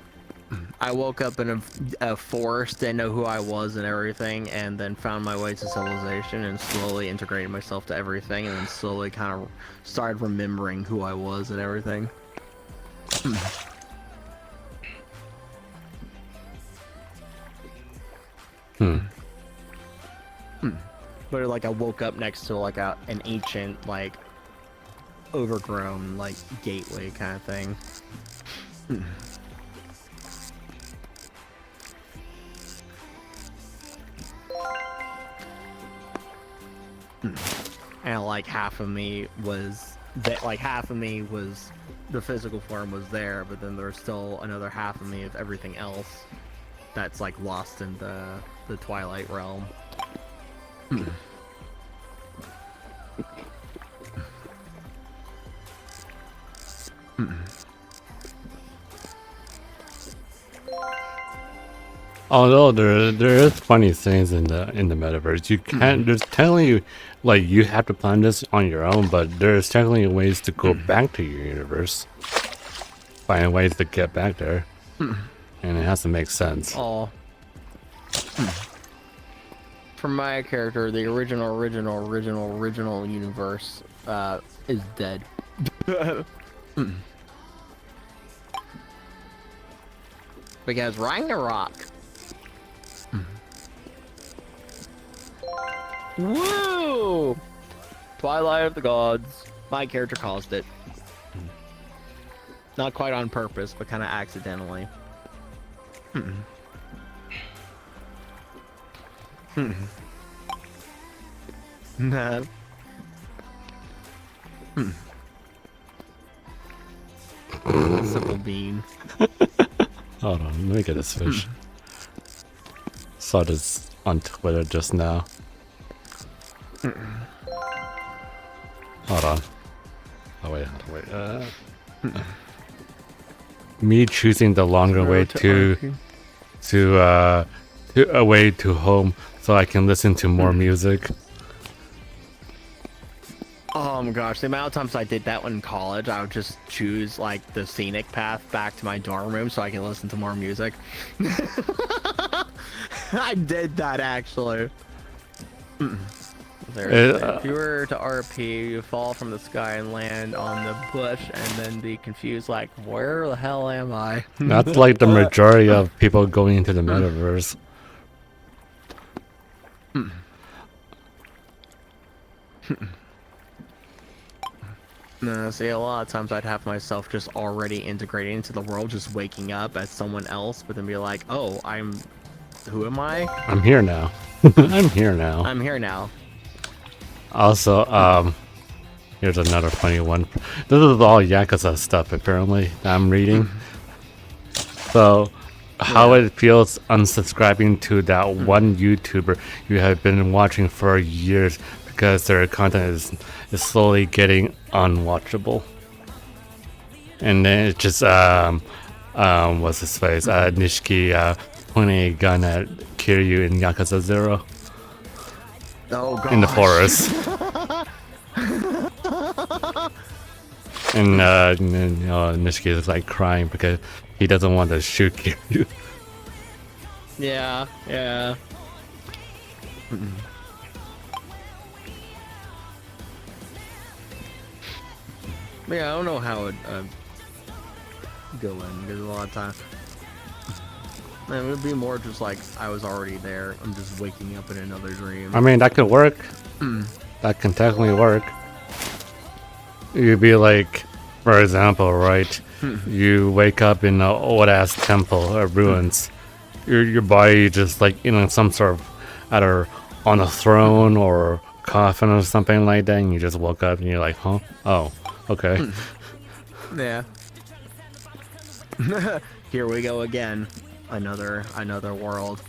I woke up in a forest, didn't know who I was and everything, and then found my way to civilization and slowly integrated myself to everything, and then slowly kind of started remembering who I was and everything. But like I woke up next to like an ancient, like overgrown, like gateway kind of thing. And like half of me was that, like half of me was the physical form was there, but then there's still another half of me of everything else that's like lost in the Twilight realm. Although there is funny things in the metaverse, you can't. There's technically like you have to plan this on your own, but there's technically ways to go back to your universe, find ways to get back there, and it has to make sense. Oh. For my character, the original universe is dead. Because Ragnarok. Woo! Twilight of the Gods. My character caused it. Not quite on purpose, but kind of accidentally. Nah. Simple bean. Hold on, let me get this fish. Saw this on Twitter just now. Hold on. Oh wait. Me choosing the longer way to away to home so I can listen to more music. Oh my gosh, the amount of times I did that in college, I would just choose like the scenic path back to my dorm room so I can listen to more music. I did that actually. If you were to RP, you fall from the sky and land on the bush and then be confused like, where the hell am I? That's like the majority of people going into the metaverse. No, see, a lot of times I'd have myself just already integrated into the world, just waking up as someone else, but then be like, oh, who am I? I'm here now. I'm here now. I'm here now. Also, here's another funny one. This is all Yakuza stuff, apparently, that I'm reading. So, how it feels unsubscribing to that one YouTuber you have been watching for years because their content is slowly getting unwatchable. And then it just, what's his face? Nishiki pointing a gun at Kiryu in Yakuza 0. Oh, gosh. In the forest. And Nishiki is like crying because he doesn't want to shoot Kiryu. Yeah. Yeah, I don't know how it go in, because a lot of times it would be more just like I was already there. I'm just waking up in another dream. I mean, that could work. That can technically work. You'd be like, for example, right? You wake up in an old ass temple or ruins. Your body just like some sort of either on a throne or coffin or something like that, and you just woke up and you're like, huh? Oh, okay. Yeah. Here we go again. Another world.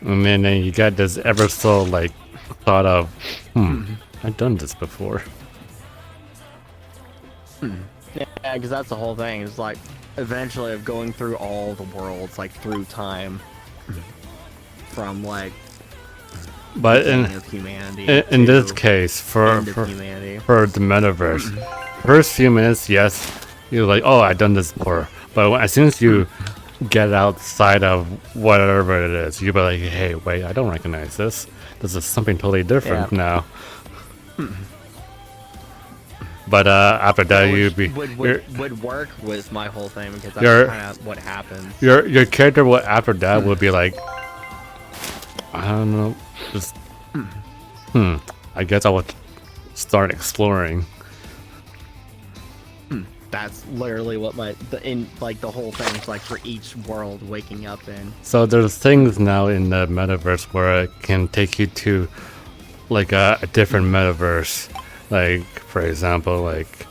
And then you got this ever so like thought of, I've done this before. Yeah, because that's the whole thing. It's like eventually of going through all the worlds, like through time, from like. But Of humanity in this case, for the metaverse, first few minutes, yes, you're like, oh, I've done this before. But as soon as you get outside of whatever it is, you'll be like, hey, wait, I don't recognize this. This is something totally different now. But after that, you'd be would work with my whole thing because that's kind of what happens. Your character would after that would be like, I don't know, just I guess I would start exploring. That's literally what the whole thing is like for each world waking up in. So there's things now in the metaverse where it can take you to like a different metaverse. Like for example, like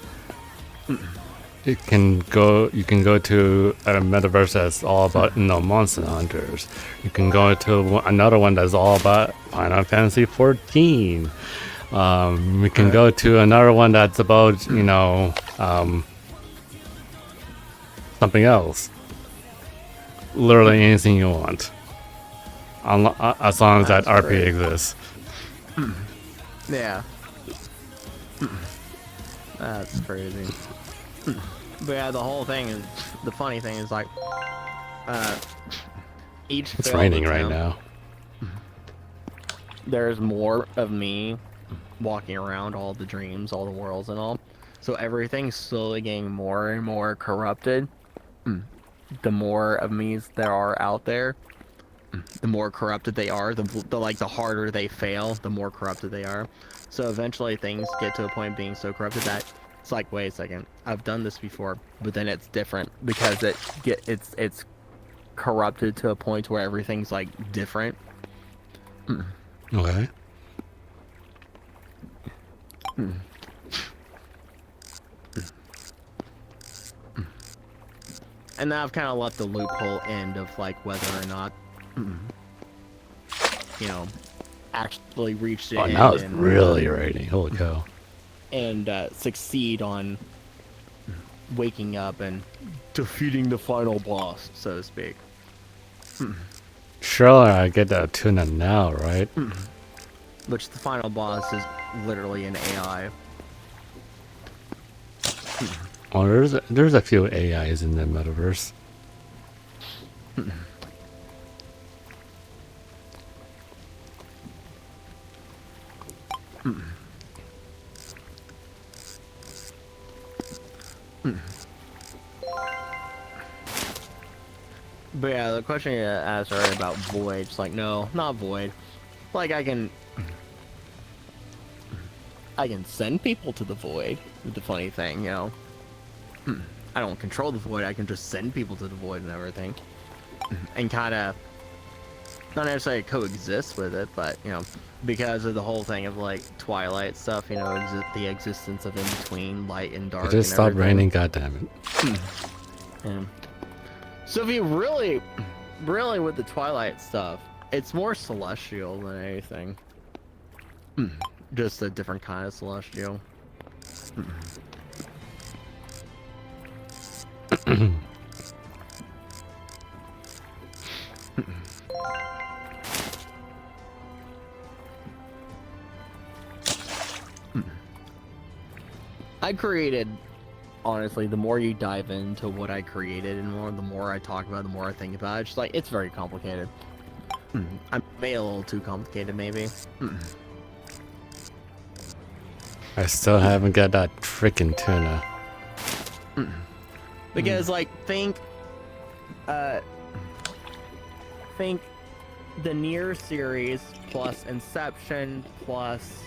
you can go to a metaverse that's all about monster hunters. You can go to another one that's all about Final Fantasy 14. We can go to another one that's about something else. Literally anything you want, as long as that RP exists. Yeah. That's crazy. But yeah, the whole thing is, the funny thing is like, each It's raining right now. There's more of me walking around all the dreams, all the worlds and all. So everything's slowly getting more and more corrupted. The more of me's there are out there, the more corrupted they are. The harder they fail, the more corrupted they are. So eventually things get to a point of being so corrupted that it's like, wait a second, I've done this before, but then it's different because it's corrupted to a point where everything's like different. Okay. And now I've kind of left the loophole end of like whether or not, actually reach the end. Oh, now it's really raining. Holy cow. And succeed on waking up and defeating the final boss, so to speak. Surely I get that tuna now, right? Which the final boss is literally an AI. Oh, there's a few AIs in the metaverse. But yeah, the question you asked earlier about void, it's like, no, not void. Like I can send people to the void. The funny thing, I don't control the void. I can just send people to the void and everything, and kind of not necessarily coexist with it, but because of the whole thing of like Twilight stuff, the existence of in between light and dark. It just stopped raining, goddammit. So if you really with the Twilight stuff, it's more celestial than anything. Just a different kind of celestial. I created, honestly, the more you dive into what I created and the more I talk about it, the more I think about it, it's just like, it's very complicated. I made it a little too complicated, maybe. I still haven't got that freaking tuna. Because, like, think the Nier series plus Inception plus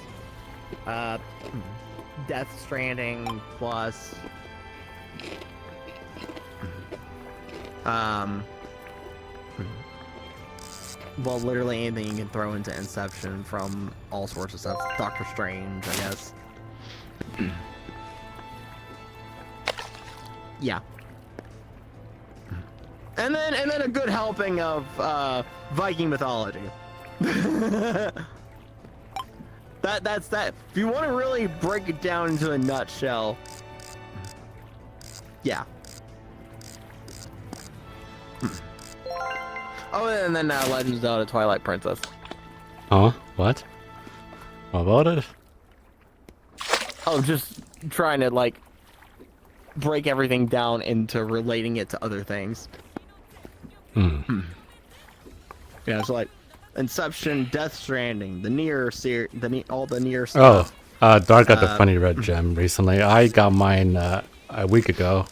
Death Stranding plus well, literally anything you can throw into Inception from all sorts of stuff. Doctor Strange, I guess. Yeah. And then a good helping of Viking mythology. That's that. If you want to really break it down into a nutshell, yeah. Oh, and then Legend of Zelda Twilight Princess. Huh? What? What about it? Oh, just trying to like break everything down into relating it to other things. Yeah, it's like Inception, Death Stranding, the Nier series, all the Nier stuff. Dark got the funny red gem recently. I got mine a week ago.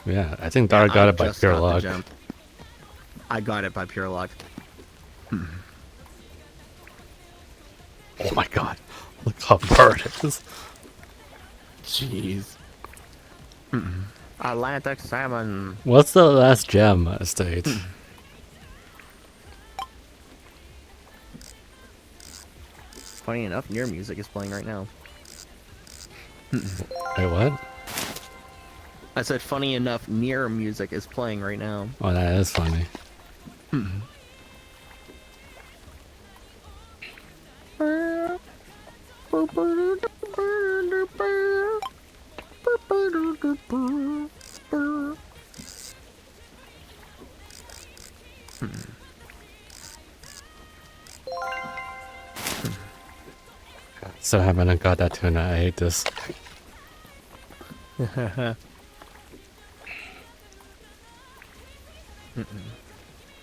Yeah, I think Dark got it by pure luck. I got it by pure luck. Oh my god, look how far it is. Jeez. Atlantic salmon. What's the last gem state? Funny enough, Nier music is playing right now. Wait, what? I said, funny enough, Nier music is playing right now. Oh, that is funny. So haven't got that tuna. I hate this.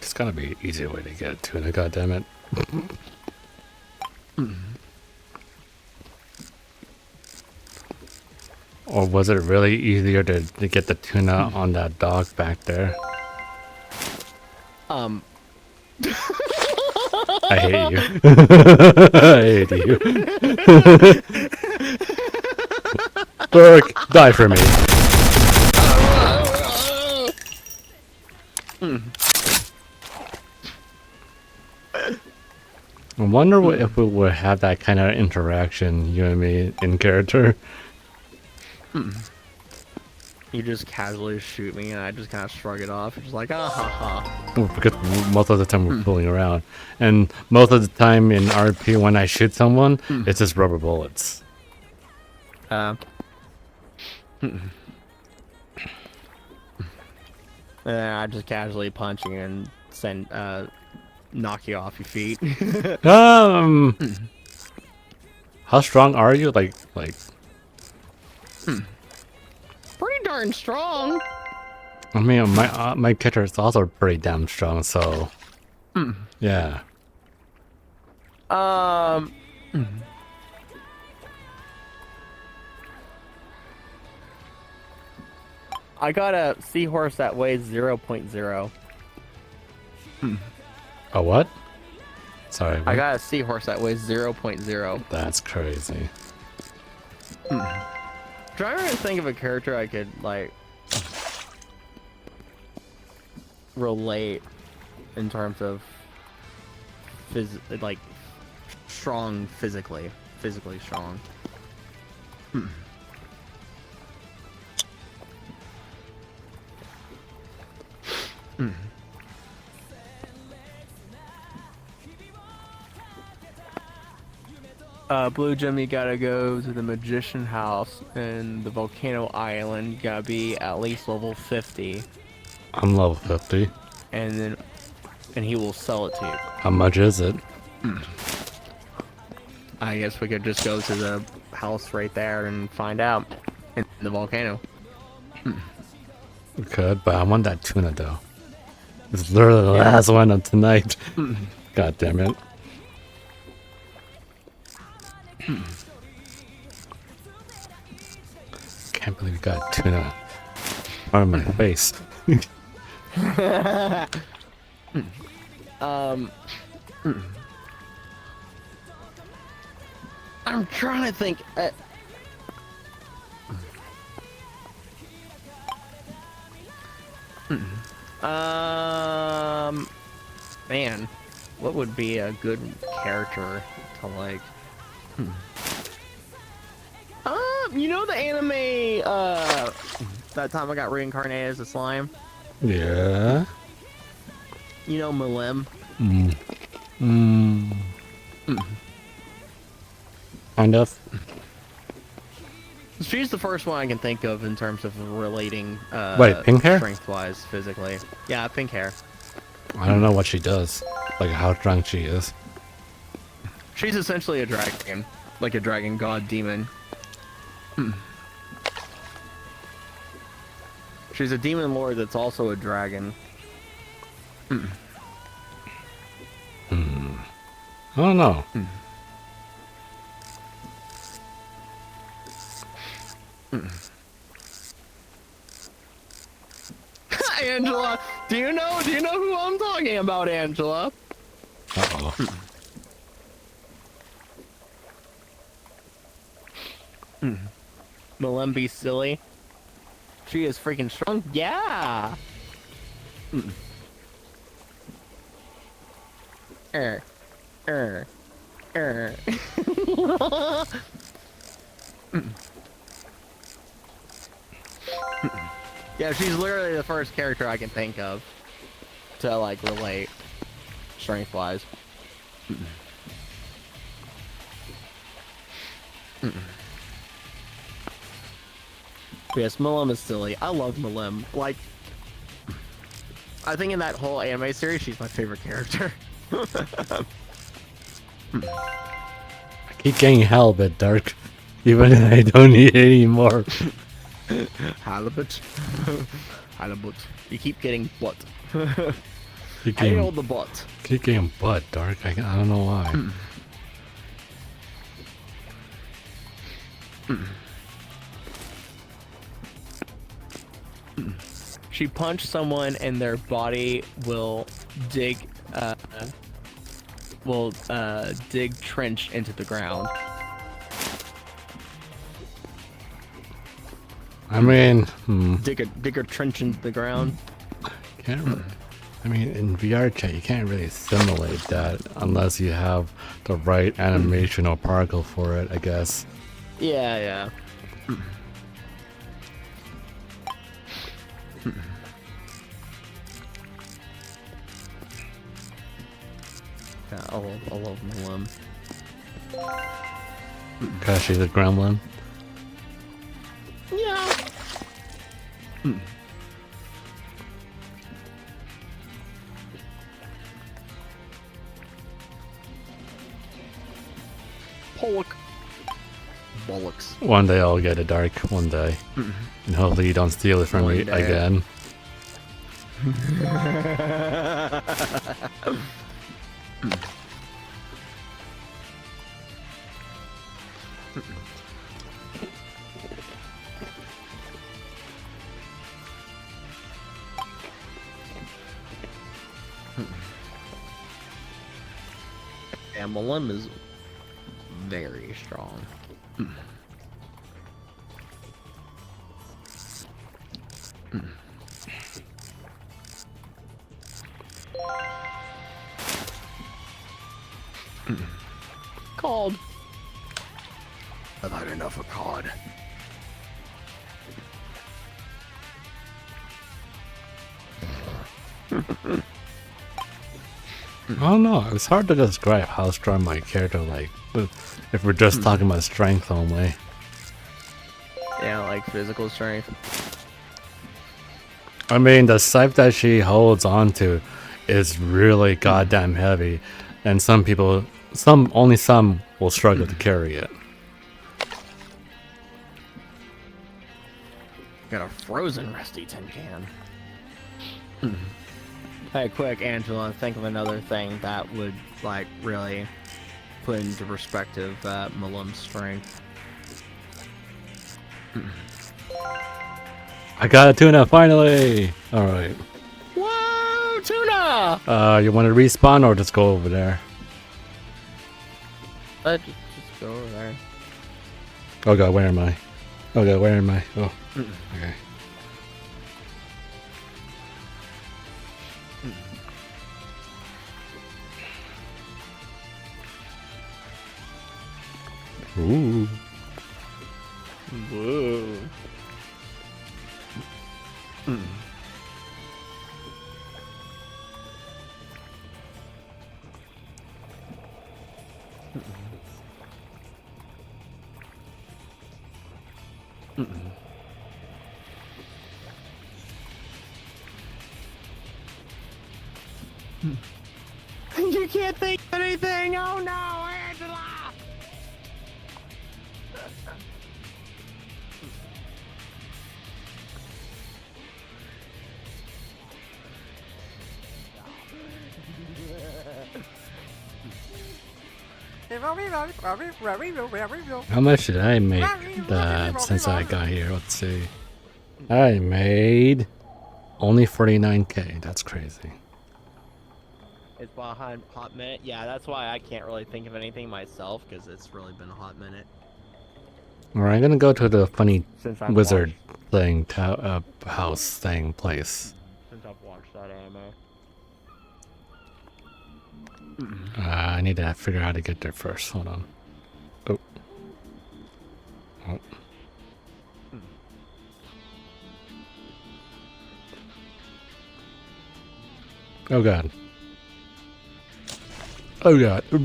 It's gotta be an easier way to get a tuna, goddammit. Or was it really easier to get the tuna on that dock back there? I hate you. I hate you. Burke, die for me. I wonder if we would have that kind of interaction, you and me, in character. You just casually shoot me and I just kind of shrug it off. It's just like, ah ha ha. Well, because most of the time we're fooling around. And most of the time in RP when I shoot someone, it's just rubber bullets. And I just casually punch you and send knock you off your feet. How strong are you? Like Pretty darn strong. I mean, my character is also pretty damn strong, so yeah. I got a seahorse that weighs 0.0. A what? Sorry. What? I got a seahorse that weighs 0.0. That's crazy. Trying to think of a character I could like relate in terms of like strong physically strong. Blue Gem, you gotta go to the Magician House and the Volcano Island. You gotta be at least level 50. I'm level 50. And he will sell it to you. How much is it? I guess we could just go to the house right there and find out in the volcano. We could, but I want that tuna though. It's literally the last one of tonight. God damn it. Can't believe we got tuna on my face. I'm trying to think. Man, what would be a good character to like? You know the anime, that time I got reincarnated as a slime? Yeah. You know Malem? Mm. Mm. Kind of. She's the first one I can think of in terms of relating, Wait, pink hair? strength-wise, physically. Yeah, pink hair. I don't know what she does. Like how drunk she is. She's essentially a dragon. Like a dragon god demon. She's a demon lord that's also a dragon. I don't know. Angela, do you know who I'm talking about, Angela? Uh-oh. Malembe silly. She is freaking strong. Yeah. Er. Yeah, she's literally the first character I can think of to like relate strength-wise. Yes, Malem is silly. I love Malem. Like, I think in that whole anime series, she's my favorite character. I keep getting halibut, Dark. Even if I don't need it anymore. Halibut. Halibut. You keep getting butt. Keep Hail getting, the butt. keep getting butt, Dark. I don't know why. She punched someone and their body will dig trench into the ground. I mean, Dig a trench into the ground. can't really, I mean, in VRChat, you can't really simulate that unless you have the right animation or particle for it, I guess. Yeah. Yeah, I love Malem. Cause she's a gremlin. Yeah. Pollock. Bollocks. One day I'll get a Dark, one day. And hopefully you don't steal it from One me day. again. Yeah, Malem is very strong. Called. I've had enough of COD. I don't know. It's hard to describe how strong my character like if we're just talking about strength only. Yeah, like physical strength. I mean, the scythe that she holds onto is really goddamn heavy, and some people, only some will struggle to carry it. Got a frozen rusty tin can. Hey, quick, Angela, think of another thing that would, like, really put into perspective Malem's strength. I got a tuna finally. All right. Whoa, tuna! You want to respawn or just go over there? Just go over there. Oh god, where am I? Oh god, where am I? Oh, okay. Ooh. Whoa. You can't think of anything! Oh no, Angela! How much did I make since I got here? Let's see. I made only 49K. That's crazy. It's behind hot minute. Yeah, that's why I can't really think of anything myself, because it's really been a hot minute. Alright, I'm gonna go to the funny Since I've wizard thing, house thing, place. Since I've watched that anime. I need to figure out how to get there first. Hold on. Oh. Oh. Oh god. Oh god. Oh.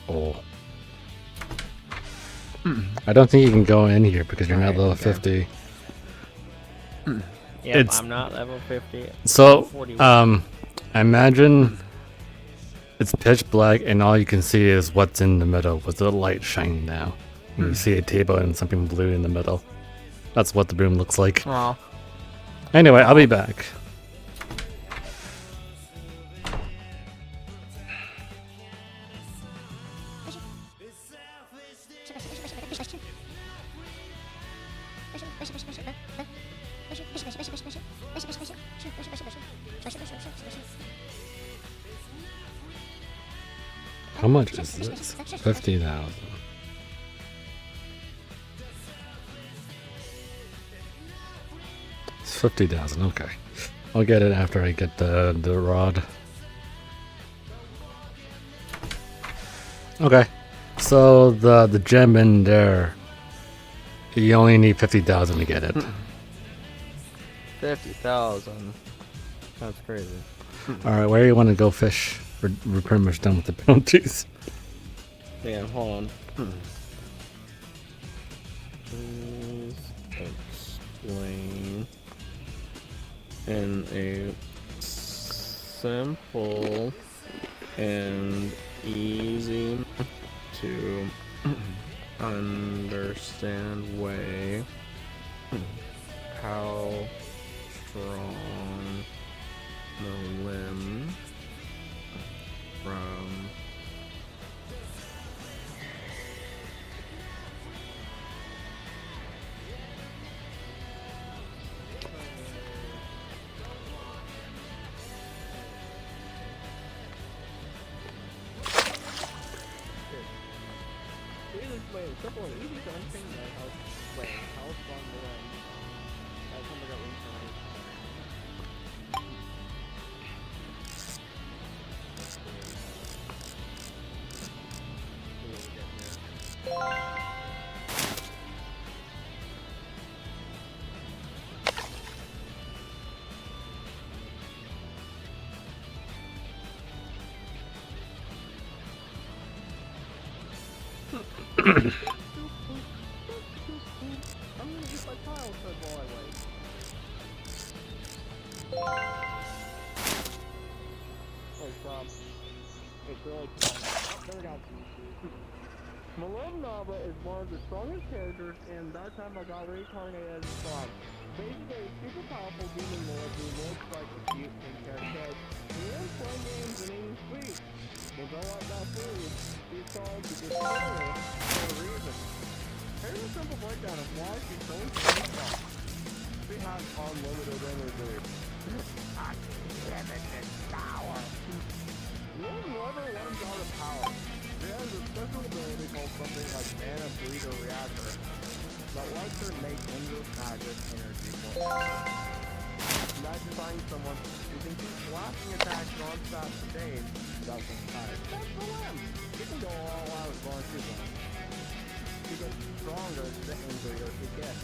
Oh. I don't think you can go in here because you're not level 50. Yep, I'm not level 50. So, 41. imagine it's pitch black and all you can see is what's in the middle with the light shining now. And you see a table and something blue in the middle. That's what the room looks like. Aw. Anyway, I'll be back. How much is this? 50,000. It's 50,000. Okay, I'll get it after I get the rod. Okay, so the gem in there, you only need 50,000 to get it. 50,000. That's crazy. All right, where do you want to go fish? We're pretty much done with the penalties. Yeah, hold on. Please explain in a simple and easy to understand way how strong the limb from simple and easy to understand how strong the limb. I'm gonna get my tile fed while I wait. Oh, stop. It's really fun. Oh, there we go. Nova is one of the strongest characters, and that time I got reincarnated as a frog. Basically, a super powerful demon lord who looks like a cute pink haircut. He loves playing games and eating sweets. But unlike that food, he's called to get better for a reason. Here's a simple breakdown of why she's so strong. She has unlimited energy. Unlimited power. Whoever runs out of power, it has a special ability called something like Mana Breeder Reactor that lets her make endless magic energy for Imagine finding someone who can keep blasting attacks non-stop for days without getting tired. That's the limb! She can go all out as long as she wants. She gets stronger the angrier she gets.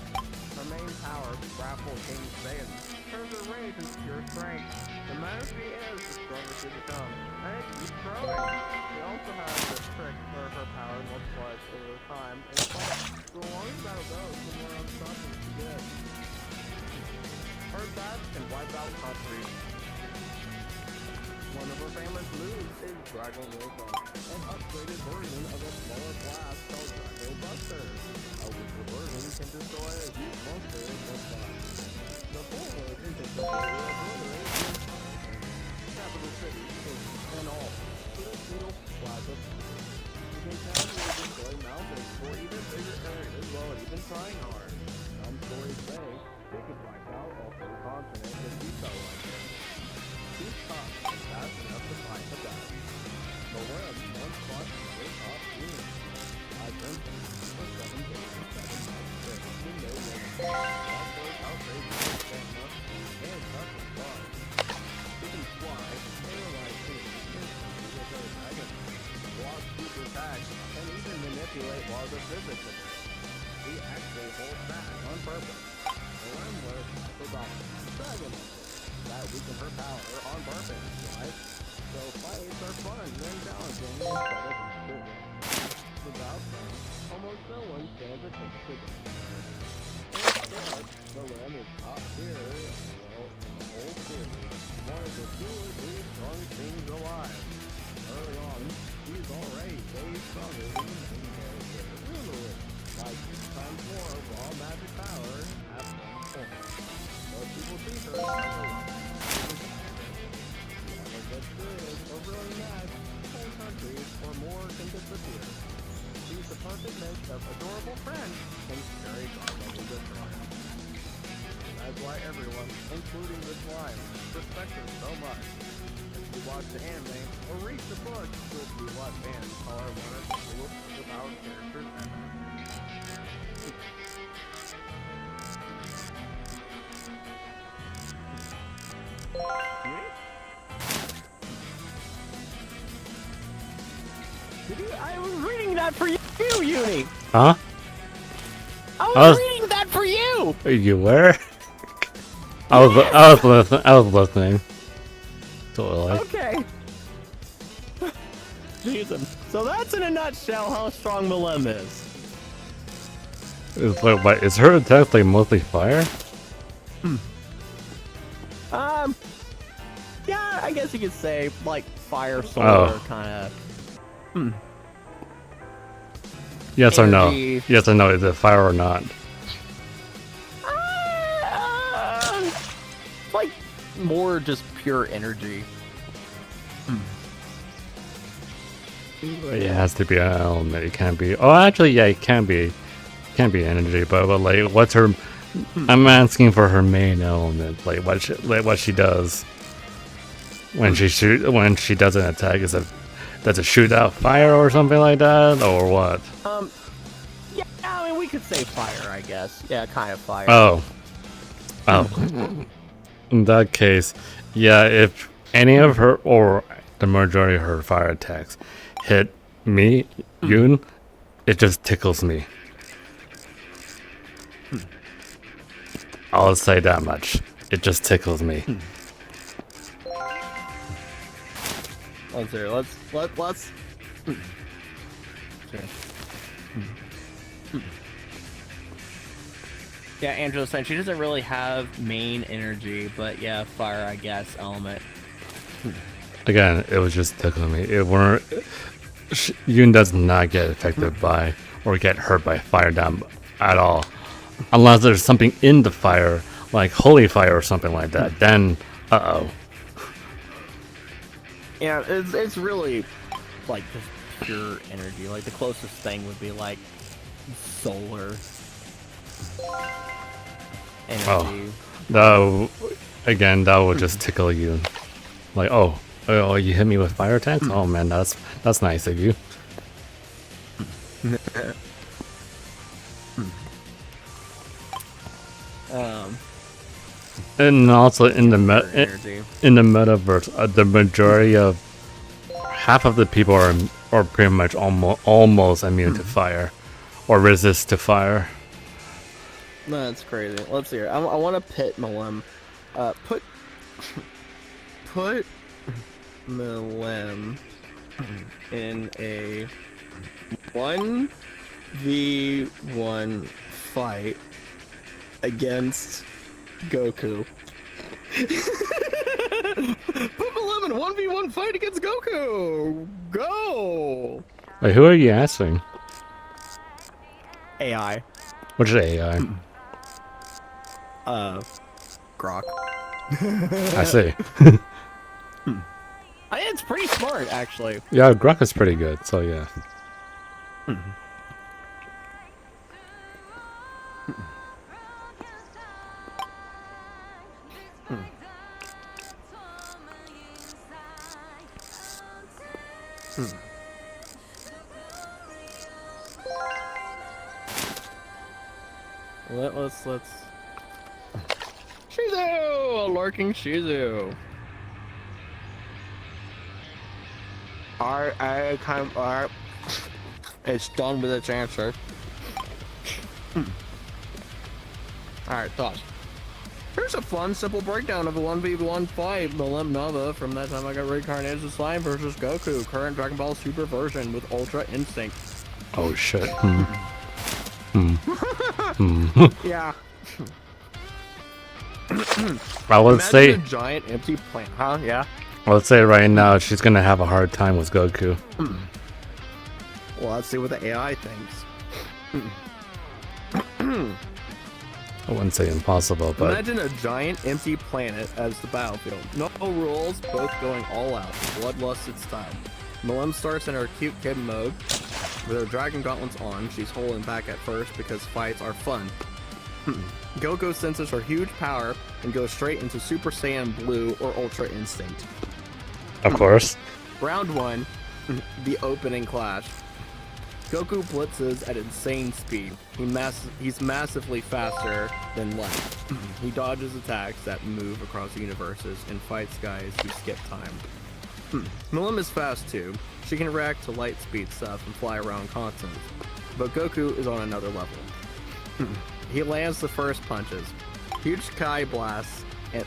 Her main power, Grapple King Saiyan, turns her rage into pure strength. The madder she is, the stronger she becomes. And it keeps growing. She also has this trick where her power multiplies over time and fight. The longer the battle goes, the more unstoppable she gets. Her attacks can wipe out countries. One of her famous moves is Dragon Wisdom, an upgraded version of a smaller blast called Dragon Buster. A weaker version can destroy a huge monster in one shot. The full version can completely obliterate capital cities and all, with a single blast of you can casually destroy mountains or even bigger areas while even trying hard. Some stories say they could wipe out all 4 continents if you felt like it. She's tough and fast enough to fight the best. The web once fought the top team. I've been for 7 days and 7 months to no limit. That shows how crazy her stamina and tough as far. She can fly, paralyze enemies instantly with her dragon, block super attacks, and even manipulate laws of physics a bit. She actually holds back on purpose. The Wemler forgot dragon that weaken her power on purpose, right? So fights are fun and challenging instead of important. Without them, almost no one stands a chance to get there. Instead, the Lamb is top tier, well, in the whole series, one of the 2 or 3 strong things alive. Early on, he's already way stronger than the main character, really, like 6 times more raw magic power at one point. Most people see her as a that's good, or really mad, whole countries or more can disappear. She's the perfect mix of adorable friend and scary god-level destroyer. That's why everyone, including the slime, respects her so much. If you watch the anime or read the book, you'll see why fans call her one of the coolest superpowered characters ever. I was reading that for you, Uni. Huh? I was reading that for you. You were? I was listening. Totally. Okay. Jesus. So that's in a nutshell how strong Milem is. It's like, what, is her attack like mostly fire? Yeah, I guess you could say like fire, solar, kind of. Yes Energy. or no? Yes or no? Is it fire or not? Like more just pure energy. It has to be an element. It can't be. Oh, actually, yeah, it can be. Can be energy, but like, what's her? I'm asking for her main element. Like what she does when she does an attack. Does it shoot out fire or something like that, or what? Yeah, I mean we could say fire, I guess. Yeah, kind of fire. Oh. In that case, yeah, if any of her or the majority of her fire attacks hit me, Yoon, it just tickles me. I'll say that much. It just tickles me. Let's hear. Let's. Yeah, Angela's saying she doesn't really have main energy, but yeah, fire, I guess, element. Again, it was just tickling me. It weren't. Yoon does not get affected by or get hurt by fire down at all, unless there's something in the fire, like holy fire or something like that. Then, Yeah, it's really like just pure energy. Like the closest thing would be like solar energy. No, again, that will just tickle you. Like, oh, you hit me with fire attacks? Oh man, that's nice of you. And also in the metaverse, the majority of half of the people are pretty much almost immune to fire, or resist to fire. That's crazy. Let's see here. I want to pit Malem. Put Malem in a 1v1 fight against Goku. Put Malem in a 1v1 fight against Goku. Go. Wait, who are you asking? AI. Which AI? Grok. I see. It's pretty smart, actually. Yeah, Grok is pretty good, so yeah. Let's Shizu! A lurking Shizu. Alright. It's done with its answer. Alright, thoughts. Here's a fun, simple breakdown of the 1v1 fight. Malem Nova from that time I got reincarnated as Slime versus Goku. Current Dragon Ball Super version with Ultra Instinct. Oh shit. Yeah. I would say a giant empty plant, huh? Yeah. I would say right now she's gonna have a hard time with Goku. Well, let's see what the AI thinks. I wouldn't say impossible, but Imagine a giant empty planet as the battlefield. No rules, both going all out. Bloodlusted style. Malem starts in her cute kid mode. With her dragon gauntlets on, she's holding back at first because fights are fun. Goku senses her huge power and goes straight into Super Saiyan Blue or Ultra Instinct. of course. Round 1, the opening clash. Goku blitzes at insane speed. He's massively faster than light. He dodges attacks that move across universes and fights guys who skip time. Malem is fast too. She can react to light speed stuff and fly around continents. But Goku is on another level. He lands the first punches. Huge Kai blasts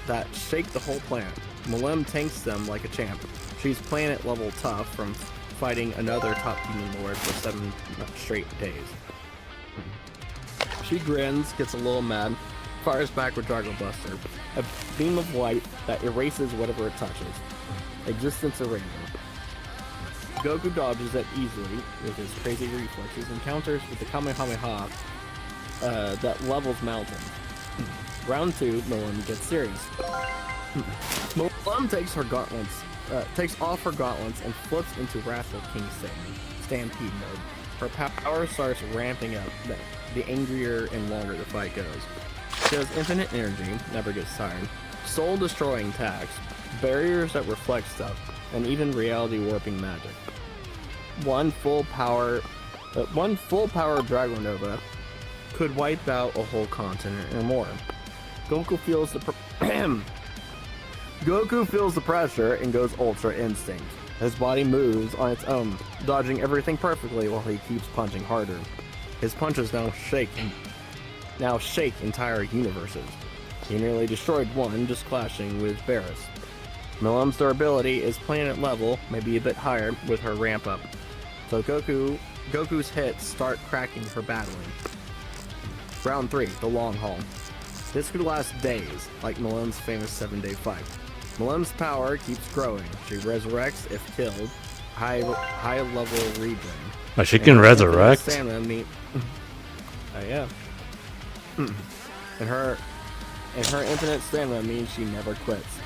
that shake the whole planet. Malem tanks them like a champ. She's planet level tough from fighting another top demon lord for 7 straight days. She grins, gets a little mad, fires back with Dragon Buster, a beam of light that erases whatever it touches. Existence eraser. Goku dodges it easily with his crazy reflexes and counters with the Kamehameha that levels mountains. Round 2, Malem gets serious. Malem takes off her gauntlets and flips into Wrathful King Stampede mode. Her power starts ramping up, the angrier and longer the fight goes. She has infinite energy, never gets tired, soul-destroying attacks, barriers that reflect stuff, and even reality-warping magic. One full power Dragon Nova could wipe out a whole continent or more. Goku feels the pressure and goes Ultra Instinct. His body moves on its own, dodging everything perfectly while he keeps punching harder. His punches now shake entire universes. He nearly destroyed one just clashing with Barris. Malem's durability is planet level, maybe a bit higher with her ramp up. So Goku's hits start cracking her battling. Round 3, the long haul. This could last days, like Malem's famous 7-day fight. Malem's power keeps growing. She resurrects if killed. High level regen. Oh, she can resurrect? Yeah. And her infinite stamina means she never quits.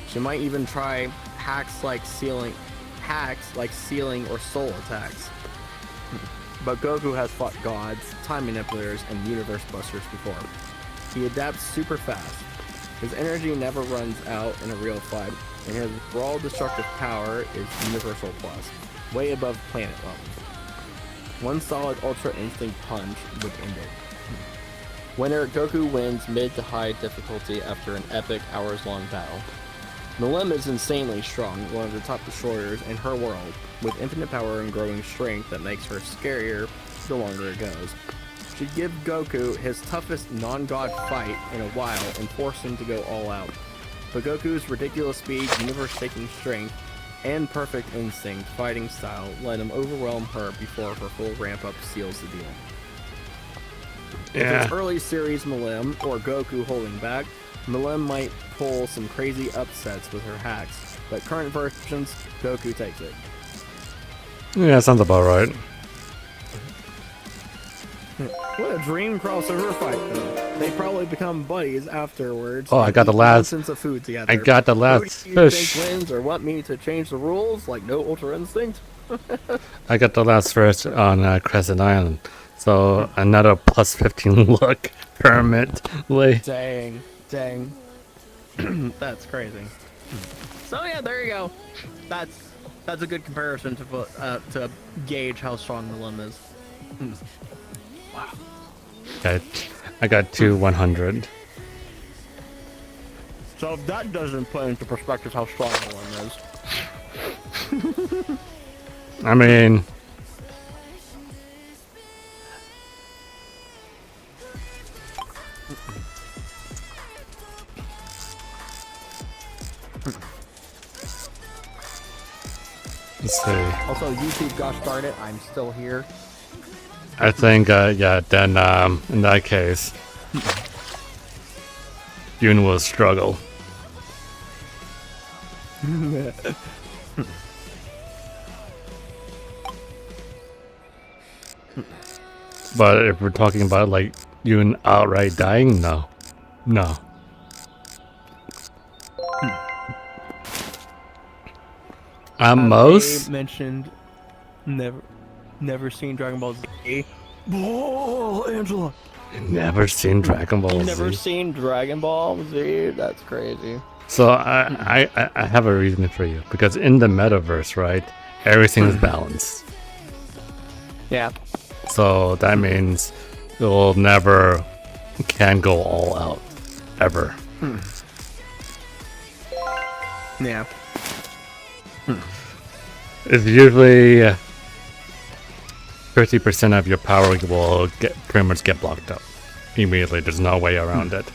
She might even try hacks like sealing or soul attacks. But Goku has fought gods, time manipulators, and universe busters before. He adapts super fast. His energy never runs out in a real fight, and his raw destructive power is Universal Plus, way above planet levels. One solid Ultra Instinct punch would end it. Winner, Goku wins mid to high difficulty after an epic hours-long battle. Milim is insanely strong, one of the top destroyers in her world, with infinite power and growing strength that makes her scarier the longer it goes. She'd give Goku his toughest non-god fight in a while and force him to go all out. But Goku's ridiculous speed, universe-taking strength, and perfect instinct fighting style let him overwhelm her before her full ramp-up seals the deal. If it's early series Milim or Goku holding back, Milim might pull some crazy upsets with her hacks, but current versions, Goku takes it. Yeah, sounds about right. What a dream crossover fight, though. They probably become buddies afterwards. Oh, I got the last. Of food together. I got the last Who do you fish. think wins, or want me to change the rules like no Ultra Instinct? I got the last fish on Crescent Island. So another plus 15 look permanently. Dang. That's crazy. So yeah, there you go. That's a good comparison to gauge how strong the limb is. Wow. I got 100. So that doesn't put into perspective how strong the limb is. I mean, let's see. Also, YouTube, gosh darn it, I'm still here. I think, yeah, then, in that case, Yoon will struggle. But if we're talking about, like, Yoon outright dying, no. No. At most... Abe mentioned never seen Dragon Ball Z. Oh, Angela! Never seen Dragon Ball Z. Never seen Dragon Ball Z? That's crazy. So I have a reason for you. Because in the metaverse, right, everything is balanced. Yeah. So that means it will never can go all out. Ever. Yeah. It's usually 50% of your power will pretty much get blocked up immediately. There's no way around it.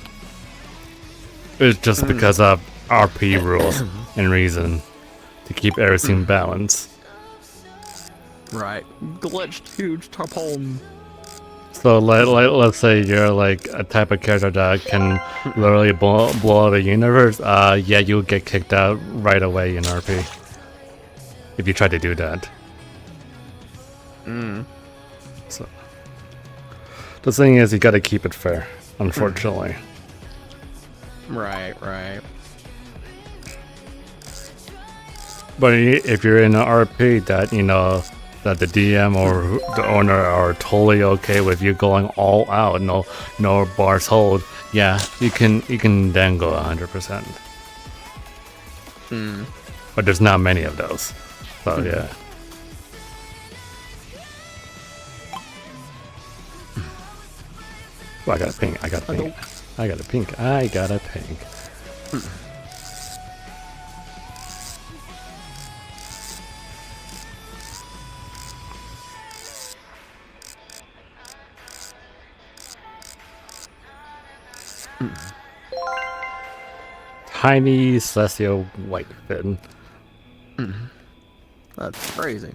It's just because of RP rules and reason to keep everything balanced. Right. Glitched huge tarpon. So let's say you're like a type of character that can literally blow out the universe. Yeah, you'll get kicked out right away in RP if you try to do that. So the thing is, you got to keep it fair, unfortunately. Right. But if you're in an RP that that the DM or the owner are totally okay with you going all out, no bars hold, yeah, you can then go 100%. But there's not many of those, so yeah. Oh, I got a pink. I got a pink. Tiny celestial white fin. That's crazy.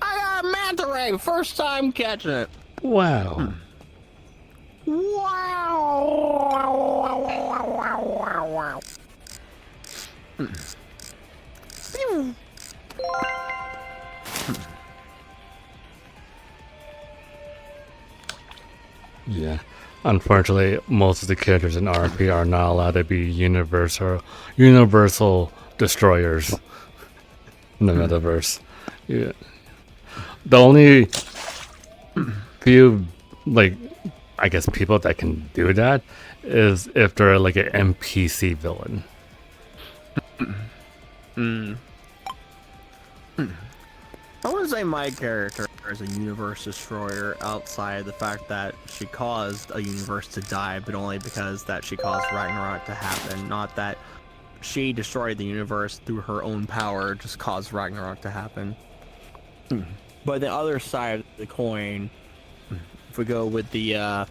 I got a manta ray, first time catching it. Wow. Wow. Yeah. Unfortunately, most of the characters in RP are not allowed to be universal destroyers in the metaverse. Yeah. the only few, like, I guess people that can do that is if they're like an NPC villain. I wouldn't say my character is a universe destroyer outside the fact that she caused a universe to die, but only because that she caused Ragnarok to happen, not that she destroyed the universe through her own power, just caused Ragnarok to happen. But the other side of the coin, if we go with the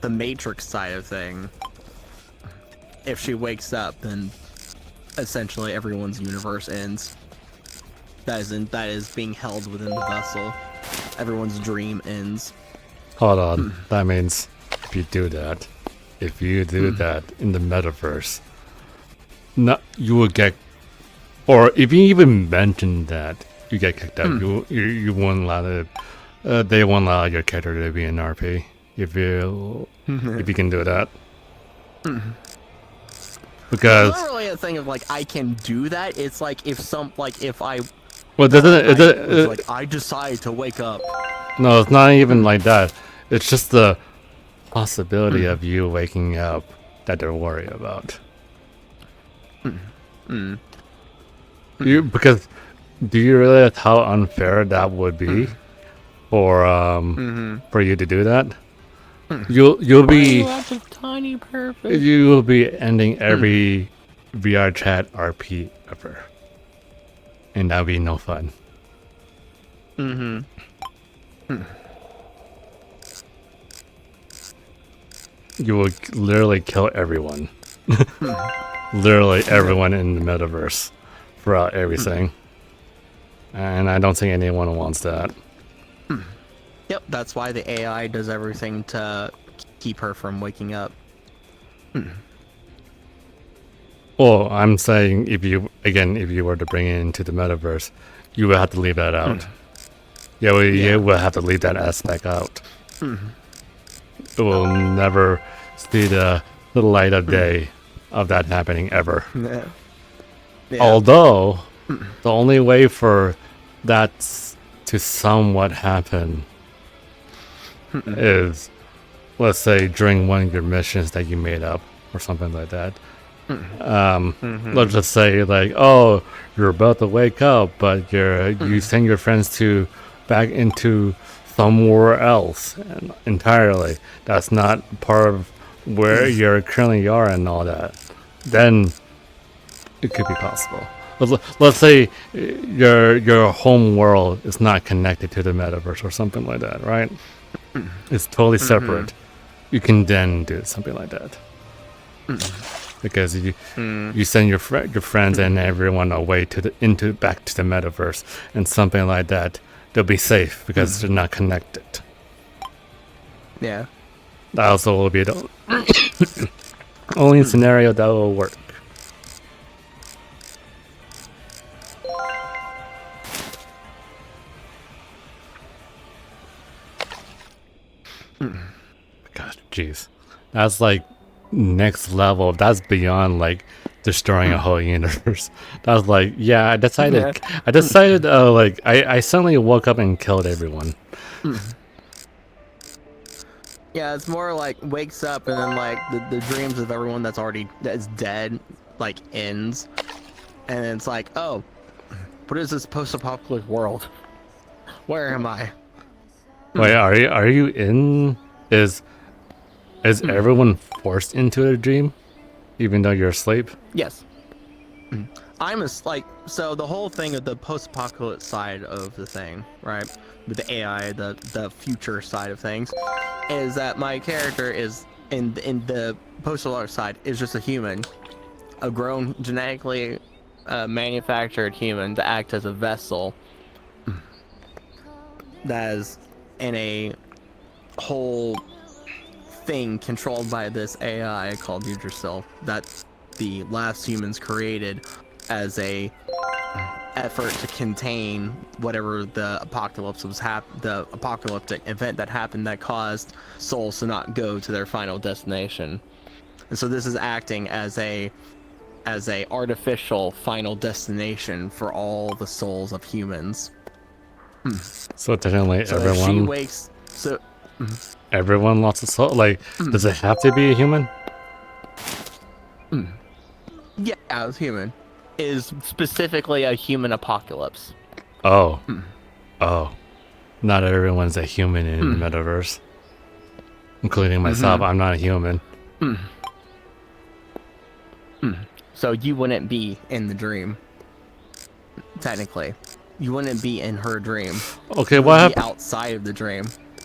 Matrix side of thing, if she wakes up, then essentially everyone's universe ends. That is being held within the vessel. Everyone's dream ends. Hold on, that means if you do that in the metaverse, you will get, or if you even mention that, you get kicked out. You won't allow it. They won't allow your character to be an RP if you can do that. Because it's not really a thing of like I can do that. It's like if I well, like I decide to wake up. No, it's not even like that. It's just the possibility of you waking up that they're worried about. Because do you realize how unfair that would be for you to do that? You'll be a tiny purpose. you will be ending every VRChat RP ever, and that'd be no fun. You will literally kill everyone. Literally everyone in the metaverse throughout everything. And I don't think anyone wants that. Yep, that's why the AI does everything to keep her from waking up. Well, I'm saying if you were to bring it into the metaverse, you would have to leave that out. You will have to leave that aspect out. It will never see the light of day of that happening ever. Yeah. Although, the only way for that to somewhat happen is, let's say, during one of your missions that you made up or something like that. Let's just say, like, oh, you're about to wake up, but you send your friends back into somewhere else entirely. That's not part of where you currently are and all that. Then it could be possible. Let's say your home world is not connected to the metaverse or something like that, right? It's totally separate. You can then do something like that. Because you send your friends and everyone away back to the metaverse and something like that. They'll be safe because they're not connected. Yeah. That also will be the only scenario that will work. God, jeez, that's like next level. That's beyond like destroying a whole universe. That's like, yeah, I decided, like, I suddenly woke up and killed everyone. Yeah, it's more like wakes up and then like the dreams of everyone that's dead like ends, and it's like, oh, what is this post-apocalyptic world? Where am I? Wait, are you in? Is everyone forced into a dream, even though you're asleep? Yes. So the whole thing of the post-apocalypse side of the thing, right, with the AI, the future side of things, is that my character is in the post-apocalypse side is just a human, a grown genetically manufactured human to act as a vessel that is in a whole thing controlled by this AI called Yourself that the last humans created as a effort to contain whatever the apocalypse was the apocalyptic event that happened that caused souls to not go to their final destination. And so this is acting as a artificial final destination for all the souls of humans. So technically, So if she everyone, wakes, so everyone lost a soul. Like, does it have to be a human? yeah, it's human. Is specifically a human apocalypse. Oh, oh, not everyone's a human in the metaverse, including myself. I'm not a human. So you wouldn't be in the dream. Technically, you wouldn't be in her dream. Okay, You what would be happened? outside of the dream.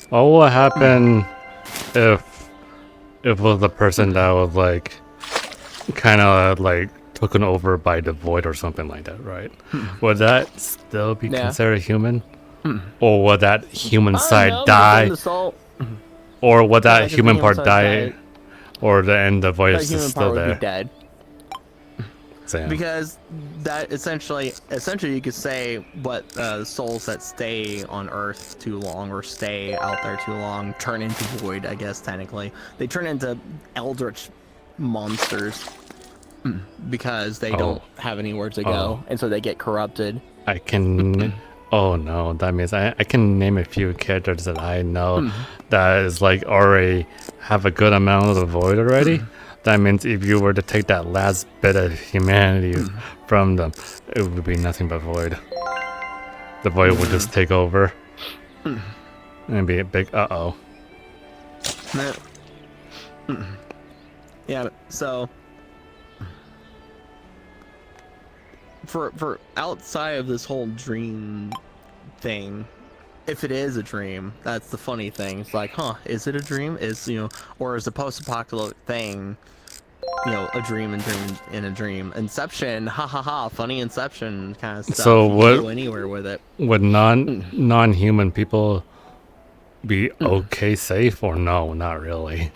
What will happen if it was the person that was like kind of like taken over by the void or something like that, right? Would that still be Yeah. considered human, or would that human I side don't know, because then die, the soul, or would Yeah, that 'cause the human human part side die, died. or the void the is human just part still would there? be dead. Damn. Because that essentially you could say what souls that stay on Earth too long or stay out there too long turn into void. I guess technically they turn into eldritch monsters because they don't have anywhere to go, and so they get corrupted. I can. Oh no, that means I can name a few characters that I know that is like already have a good amount of the void already. That means if you were to take that last bit of humanity from them, it would be nothing but void. The void would just take over and be a big uh-oh. Yeah, so for outside of this whole dream thing, if it is a dream, that's the funny thing. It's like, huh, is it a dream? Is, you know, or is the post-apocalyptic thing, you know, a dream and dream in a dream? Inception, ha ha ha, funny Inception kind of stuff. So You can what- go anywhere with it. Would non-human people be okay safe or no? Not really.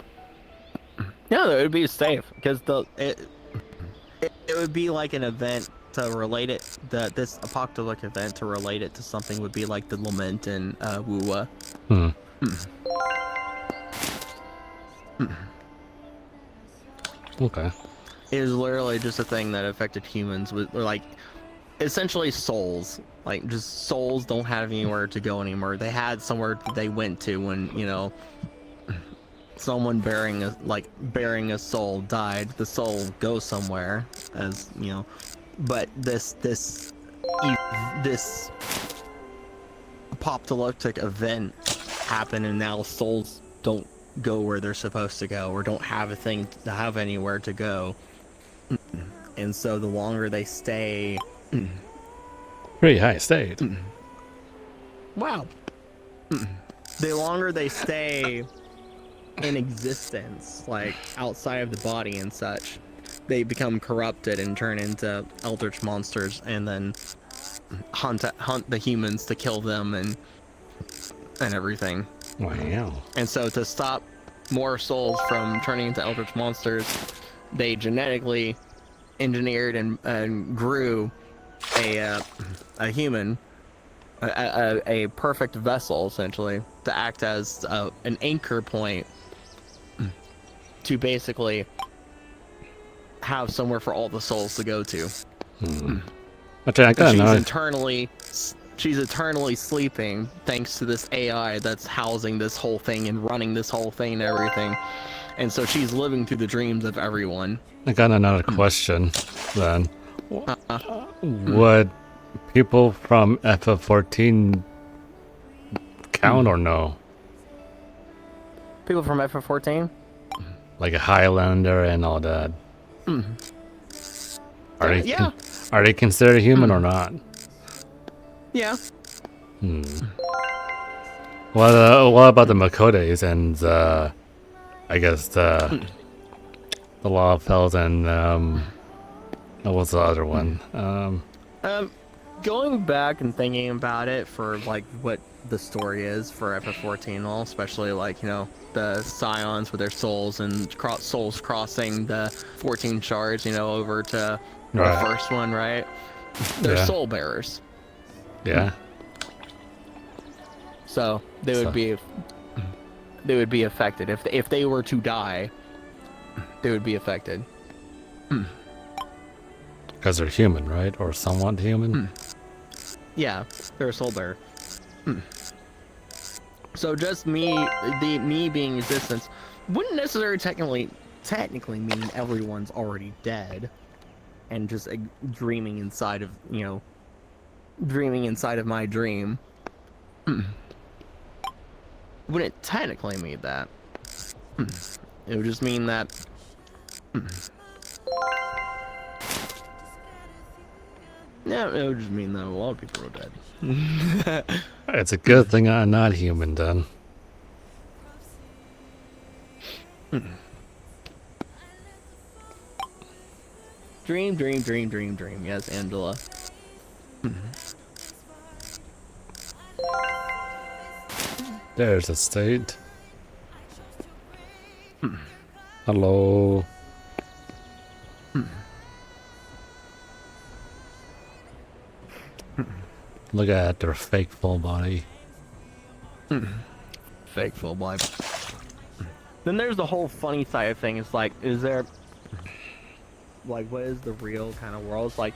Yeah, it would be safe because it would be like an event to relate it. This apocalyptic event to relate it to something would be like the Lament in Wuwa. Okay. It was literally just a thing that affected humans with like essentially souls. Like just souls don't have anywhere to go anymore. They had somewhere that they went to when, you know, someone bearing a soul died. The soul goes somewhere, as you know. But this apocalyptic event happened, and now souls don't go where they're supposed to go, or don't have a thing to have anywhere to go. And so the longer they stay, Pretty high state. wow, the longer they stay in existence, like outside of the body and such, they become corrupted and turn into eldritch monsters, and then hunt the humans to kill them and everything. Wow. And so to stop more souls from turning into eldritch monsters, they genetically engineered and grew a human, a perfect vessel, essentially, to act as an anchor point to basically have somewhere for all the souls to go to. Actually, I gotta know. She's eternally sleeping thanks to this AI that's housing this whole thing and running this whole thing and everything. And so she's living through the dreams of everyone. I got another question then. Would people from FF14 count or no? People from FF14? Like a Highlander and all that. Are they Yeah. are they considered human or not? Yeah. What about the Makotes and I guess the Lawfells and what was the other one? Going back and thinking about it for like what the story is for FF14, well, especially like, you know, the Scions with their souls and souls crossing the 14 shards, you know, over to Right. the first one, right? They're Yeah. soul bearers. Yeah. So they would be affected if they were to die. They would be affected. Because they're human, right? Or somewhat human? Yeah, they're a soul bearer. So just me being existence wouldn't necessarily technically mean everyone's already dead, and just dreaming inside of dreaming inside of my dream. Wouldn't technically mean that. It would just mean that. Yeah, it would just mean that a lot of people are dead. It's a good thing I'm not human then. Dream, dream, dream, dream, dream. Yes, Angela. There's a state. Hello. Look at their fake full body. Fake full body. Then there's the whole funny side of things. Like, is there, like, what is the real kind of world? It's like,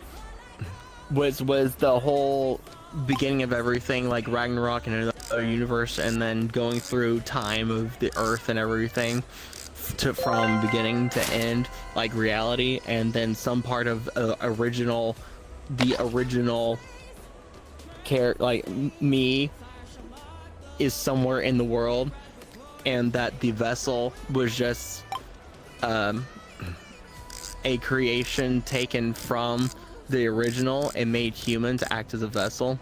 was the whole beginning of everything like Ragnarok and another universe, and then going through time of the Earth and everything, from beginning to end, like reality, and then some part of the original like me is somewhere in the world, and that the vessel was just a creation taken from the original and made human to act as a vessel.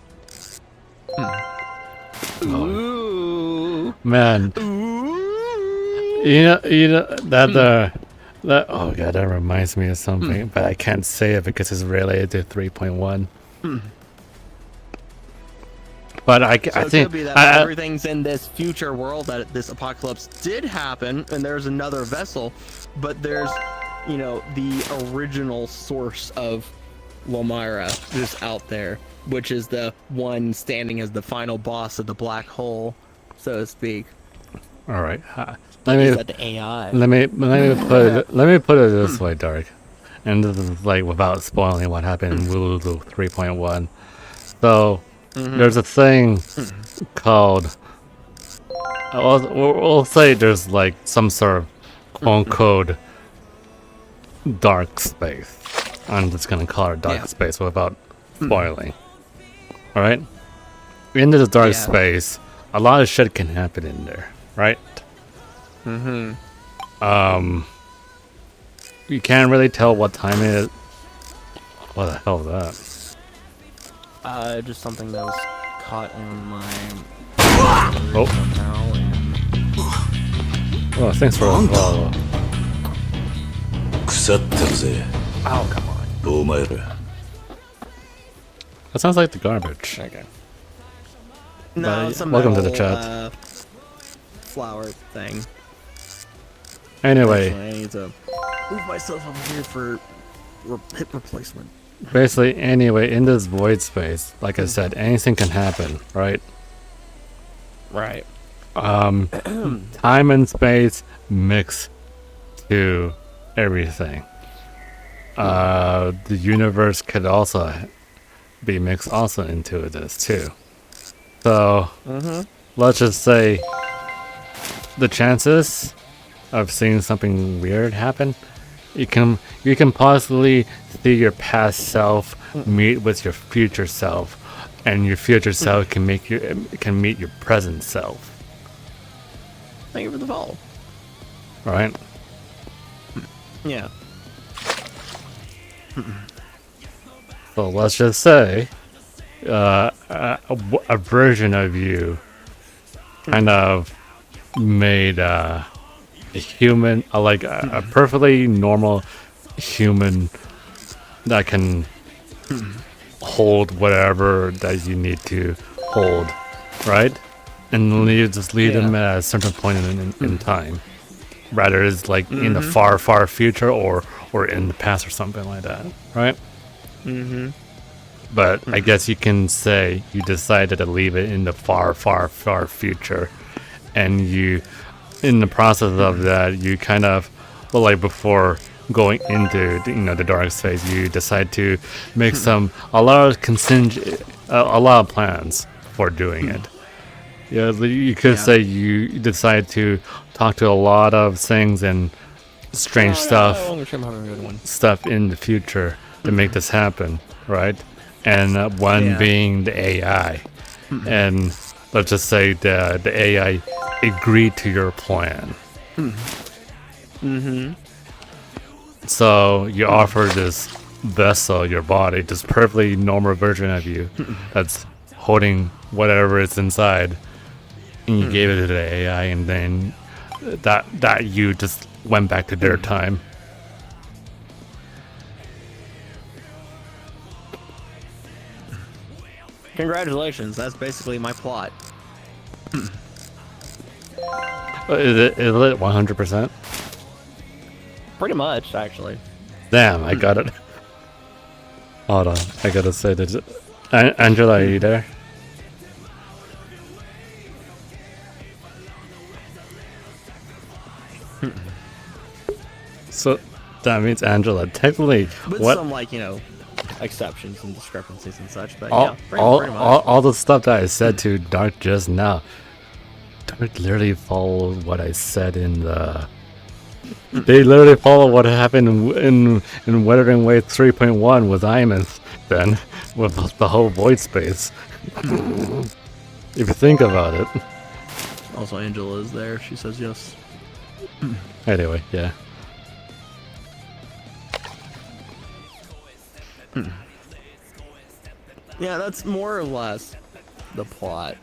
Ooh. Man. Ooh. You know that oh god, that reminds me of something, but I can't say it because it's related to 3.1. But I So it think could be that everything's in this future world, that this apocalypse did happen, and there's another vessel, but there's, the original source of Lomira just out there, which is the one standing as the final boss of the black hole, so to speak. all right. Is that the AI? Let me put it this way, Dark, and this is like without spoiling what happened in Wulu 3.1. So there's a thing called we'll say there's like some sort of quote dark space. I'm just gonna call it dark space without spoiling. All right, in this dark space, a lot of shit can happen in there, right? You can't really tell what time it is. What the hell is that? Just something that was caught in my Oh, somehow, and... oh, thanks for the follow. 腐ってるぜ Oh, come on. お前ら That sounds like the garbage. Okay. No, it's a welcome to the metal, chat. Flower thing. Anyway, Actually, I need to move myself over here for hip replacement. basically, anyway, in this void space, like I said, anything can happen, right? Right. Time and space mix to everything. The universe could also be mixed also into this too. So let's just say the chances of seeing something weird happen, you can possibly see your past self meet with your future self, and your future self can meet your present self. Thank you for the follow. Right? Yeah. So let's just say a version of you kind of made a human, like a perfectly normal human that can hold whatever that you need to hold, right? And just lead them at a certain point in time. Rather it's like in the far, far future or in the past or something like that, right? But I guess you can say you decided to leave it in the far, far, far future, and you, in the process of that, you kind of, well, like before going into the dark space, you decide to make a lot of plans for doing it. Yeah, you could say you decide to talk to a lot of things and strange stuff in the future to make this happen, right? And one being the AI. And let's just say the AI agreed to your plan. So you offer this vessel, your body, this perfectly normal version of you that's holding whatever is inside, and you gave it to the AI, and then that you just went back to their time. Congratulations, that's basically my plot. Is it 100%? Pretty much, actually. Damn, I got it. Hold on, I gotta say this. Angela, are you there? So that means Angela, technically, With what some, like, exceptions and discrepancies and such, but all, yeah, pretty much. all the stuff that I said to Dark just now, Dark literally followed what I said in the. They literally follow what happened in Weathering Wave 3.1 with Imans, then, with the whole void space. If you think about it. Also, Angela is there. She says yes. Anyway, yeah. Yeah, that's more or less the plot.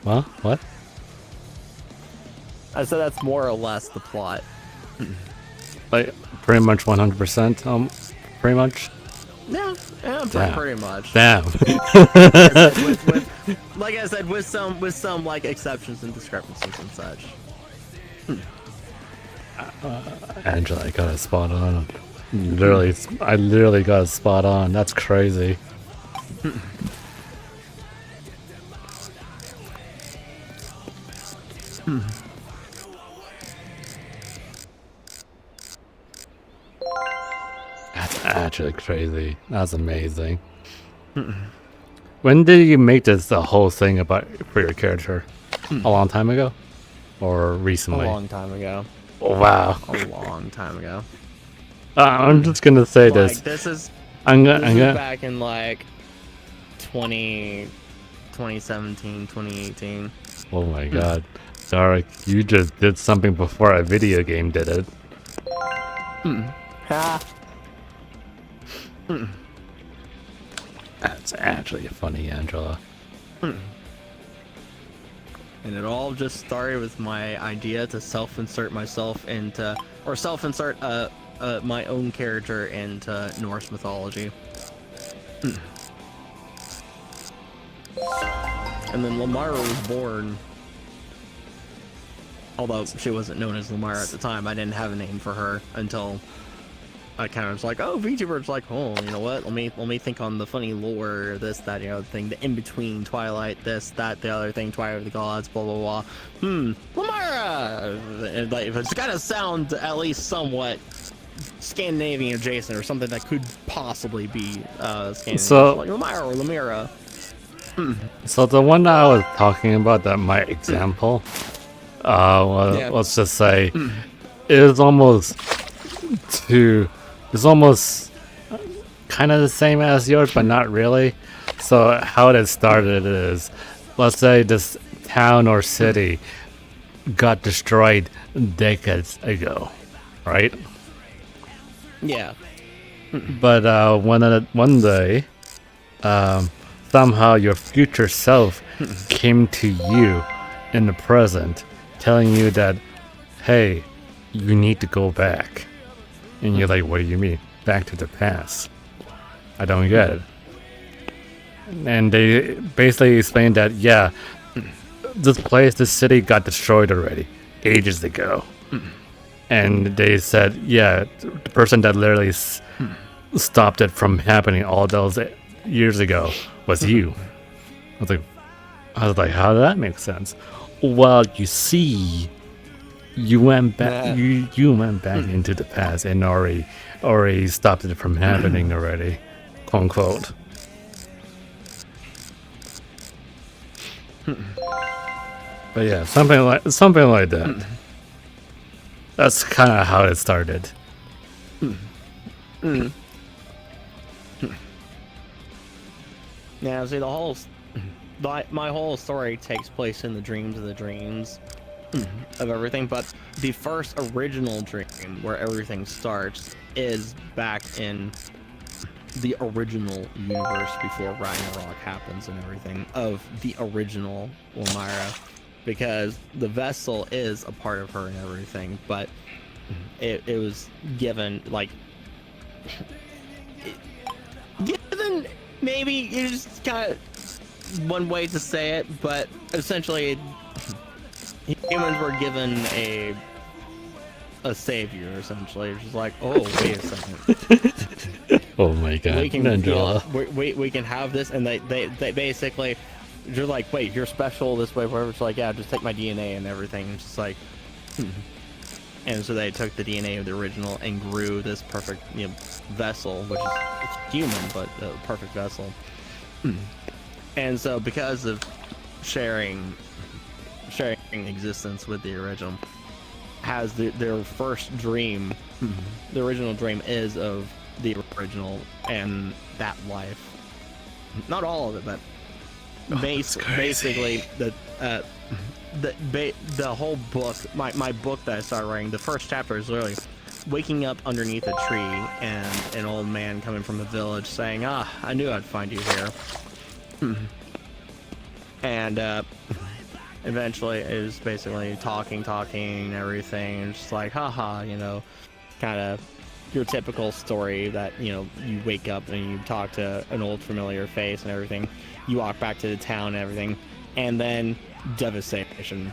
Well, what? I said that's more or less the plot. Like, pretty much 100%, pretty much? Yeah, Damn. pretty much. Damn. Like I said, with some like exceptions and discrepancies and such. Angela, I got it spot on. Literally, I literally got it spot on. That's crazy. That's actually crazy. That's amazing. When did you make this the whole thing about for your character? A long time ago, or recently? A long time ago. Oh, wow. A long time ago. I'm just gonna say this. This is I'm this gonna. is back in like 2017, 2018. Oh my god. Sorry, you just did something before a video game did it. Ha. That's actually funny, Angela. And it all just started with my idea to self-insert myself into, or self-insert my own character into Norse mythology. And then Lamara was born. Although she wasn't known as Lamara at the time, I didn't have a name for her until I kind of was like, oh, VTuber's like, oh, you know what? Let me think on the funny lore, this, that, thing, the in between Twilight, this, that, the other thing, Twilight of the Gods, blah blah blah. Lamara. And, like, it's gotta sound at least somewhat Scandinavian adjacent or something that could possibly be Scandinavian. So, like Lamara or Lamira. So the one that I was talking about, that my example, let's just say, it's almost kind of the same as yours, but not really. So how it started is, let's say this town or city got destroyed decades ago, right? Yeah. But one day, somehow your future self came to you in the present, telling you that, hey, you need to go back. And you're like, what do you mean? Back to the past? I don't get it. And they basically explained that, yeah, this city got destroyed already, ages ago. And they said, yeah, the person that literally stopped it from happening all those years ago was you. I was like, how does that make sense? Well, you see, you went back. You went back into the past and already stopped it from happening already, quote unquote. But yeah, something like that. That's kind of how it started. Yeah, see, my whole story takes place in the dreams of the dreams of everything, but the first original dream where everything starts is back in the original universe before Ragnarok happens and everything of the original Elmira, because the vessel is a part of her and everything, but it was given like given, maybe it's kind of one way to say it, but essentially humans were given a savior, essentially. It's just like, oh, wait a second. Oh my god, We can, Angela. we can have this, and they basically, you're like, wait, you're special this way, whatever. It's like, yeah, just take my DNA and everything. It's just like, and so they took the DNA of the original and grew this perfect, vessel, which is it's human, but a perfect vessel. And so because of sharing existence with the original, has their first dream, the original dream is of the original and that life. Not all of it, but basically the whole book, my book that I started writing, the first chapter is literally waking up underneath a tree and an old man coming from a village saying, I knew I'd find you here. And eventually it was basically talking and everything, and just like, haha, kind of your typical story that, you wake up and you talk to an old familiar face and everything. You walk back to the town and everything, and then devastation.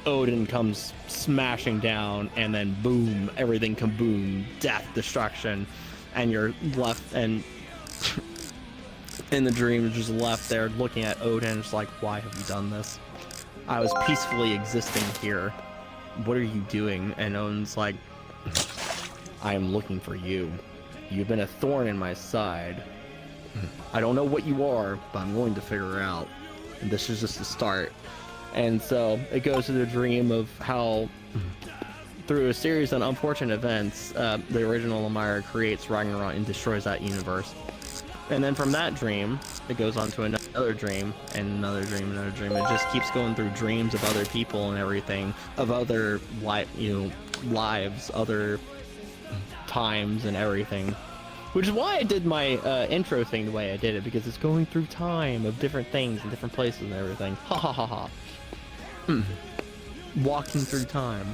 Odin comes smashing down, and then boom, everything kaboom, death, destruction, and you're left, and in the dream, you're just left there looking at Odin, just like, why have you done this? I was peacefully existing here. What are you doing? And Odin's like, I am looking for you. You've been a thorn in my side. I don't know what you are, but I'm willing to figure it out. And this is just the start. And so it goes to the dream of how, through a series of unfortunate events, the original Elmira creates Ragnarok and destroys that universe. And then from that dream, it goes on to another dream, and another dream, another dream. It just keeps going through dreams of other people and everything, of other lives, other times and everything. Which is why I did my intro thing the way I did it, because it's going through time of different things and different places and everything. Ha ha ha ha. Walking through time.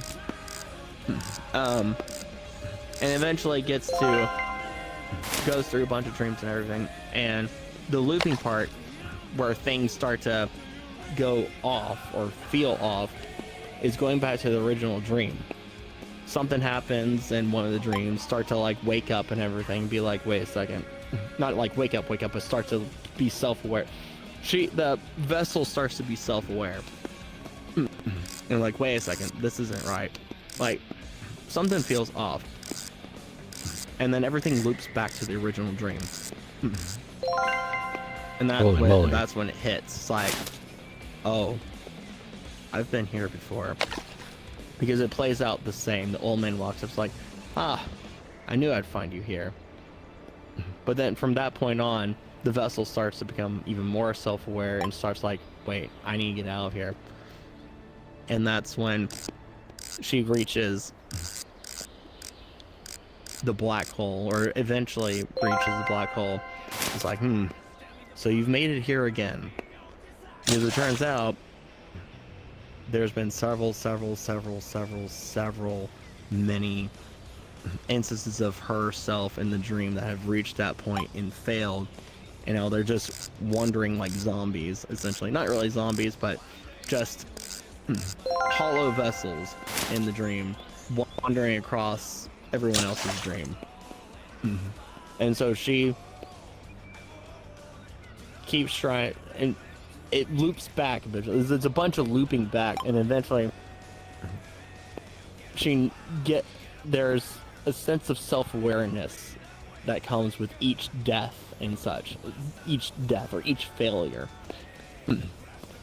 And eventually goes through a bunch of dreams and everything, and the looping part where things start to go off or feel off is going back to the original dream. Something happens in one of the dreams, start to like wake up and everything, be like, wait a second, not like wake up, but start to be self-aware. The vessel starts to be self-aware, and like, wait a second, this isn't right, like something feels off. And then everything loops back to the original dream. And that's when it hits. It's like, oh, I've been here before. Because it plays out the same. The old man walks up, it's like, I knew I'd find you here. But then from that point on, the vessel starts to become even more self-aware and starts like, wait, I need to get out of here. And that's when she reaches the black hole, or eventually reaches the black hole. It's like, so you've made it here again. As it turns out, there's been several many instances of herself in the dream that have reached that point and failed. You know, they're just wandering like zombies, essentially. Not really zombies, but just hollow vessels in the dream, wandering across everyone else's dream. And so she keeps trying, and it loops back eventually. There's a bunch of looping back, and eventually there's a sense of self-awareness that comes with each death and such, each death or each failure.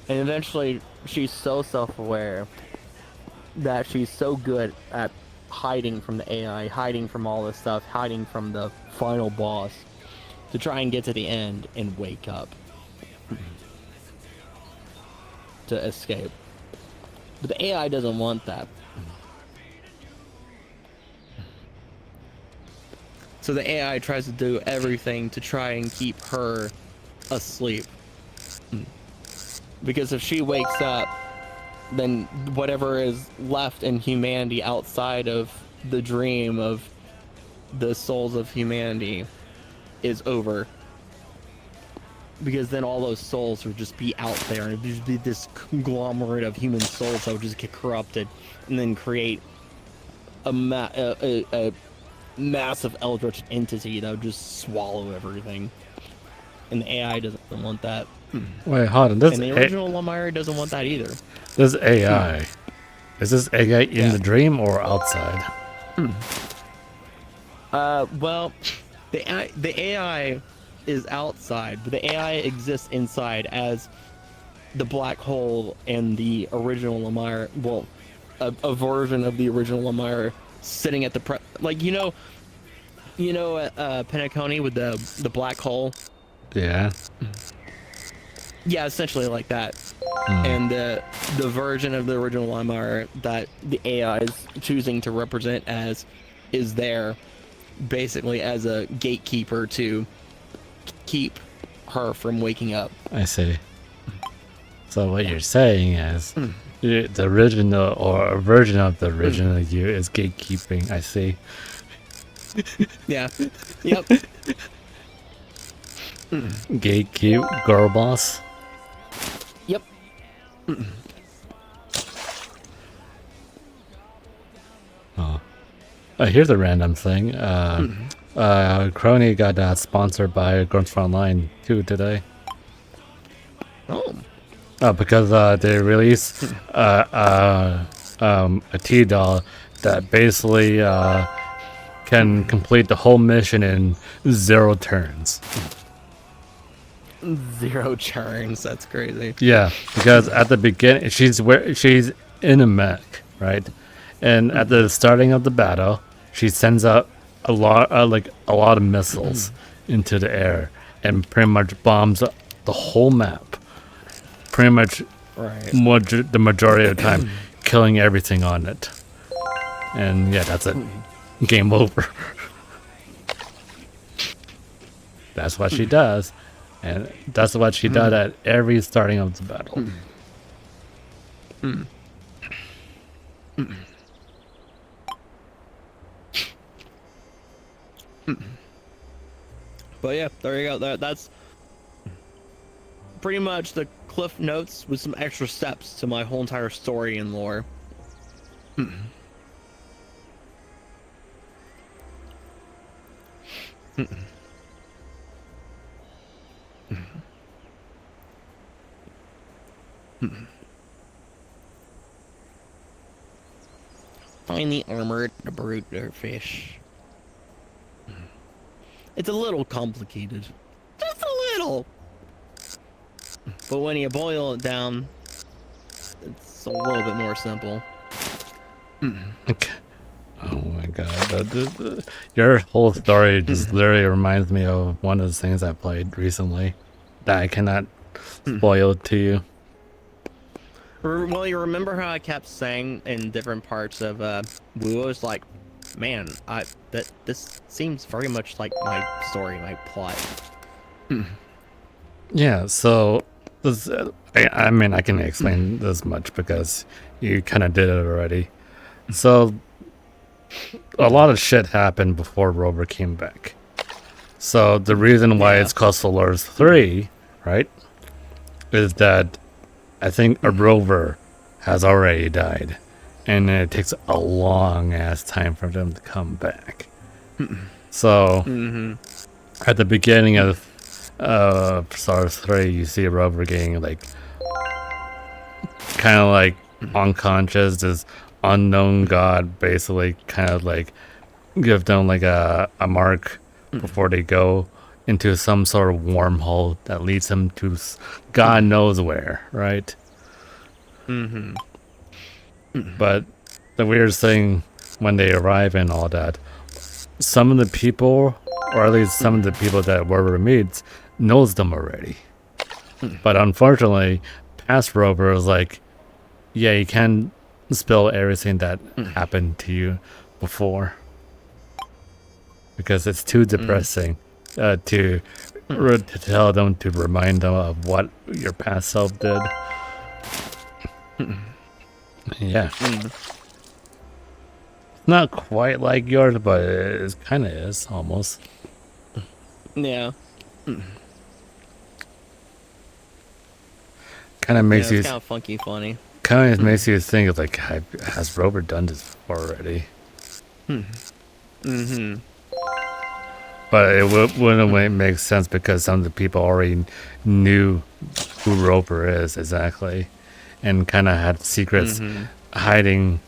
And eventually, she's so self-aware that she's so good at hiding from the AI, hiding from all this stuff, hiding from the final boss, to try and get to the end and wake up to escape. But the AI doesn't want that. So the AI tries to do everything to try and keep her asleep. Because if she wakes up, then whatever is left in humanity outside of the dream of the souls of humanity is over. Because then all those souls would just be out there, and it'd just be this conglomerate of human souls that would just get corrupted and then create a massive eldritch entity that would just swallow everything. And the AI doesn't want that. Wait, hold on. This And the original Lamire doesn't want that either. this AI. Is this AI in the dream or outside? Well, the AI is outside, but the AI exists inside as the black hole and the original Lamire. Well, a version of the original Lamire sitting at the like Penacony with the black hole. Yeah. Yeah, essentially like that. And the version of the original Lamar that the AI is choosing to represent as is there basically as a gatekeeper to keep her from waking up. I see. So what you're saying is the original or a version of the original you is gatekeeping. I see. Yeah. Yep. Gatekeep girl boss. Yep. Oh, here's a random thing. Crony got sponsored by Grunts Online too today. Oh. Because they released a T-doll that basically can complete the whole mission in 0 turns. 0 turns. That's crazy. Yeah, because at the beginning she's in a mech, right? And at the starting of the battle, she sends out a lot of missiles into the air and pretty much bombs the whole map. Pretty much Right. the majority of the time, killing everything on it. And yeah, that's it. Game over. That's what she does. And that's what she does at every starting of the battle. But yeah, there you go. That's pretty much the cliff notes with some extra steps to my whole entire story and lore. Find the armored brute fish. It's a little complicated. Just a little. But when you boil it down, it's a little bit more simple. Okay. Oh my god. Your whole story just literally reminds me of one of the things I played recently that I cannot spoil to you. Well, you remember how I kept saying in different parts of Wuo's like, man, this seems very much like my story, my plot. Yeah, so this, I mean, I can explain this much because you kind of did it already. So a lot of shit happened before Rover came back. So the reason why it's called Solaris 3, right, is that I think a Rover has already died, and it takes a long ass time for them to come back. So at the beginning of Solaris 3, you see a Rover getting like kind of like unconscious. This unknown god basically kind of like give them like a mark before they go, into some sort of wormhole that leads him to God knows where, right? Mm-hmm. But the weird thing when they arrive and all that, some of the people, or at least some of the people that Rover meets, knows them already. But unfortunately, past Rover is like, yeah, you can't spill everything that happened to you before. Because it's too depressing to tell them, to remind them of what your past self did. Yeah. Not quite like yours, but it kind of is, almost. Yeah. Kind of makes It's you... kind of funky funny. Kind of makes you think of, like, has Robert done this before already? Mm-hmm. But it wouldn't make sense because some of the people already knew who Roper is exactly, and kind of had secrets hiding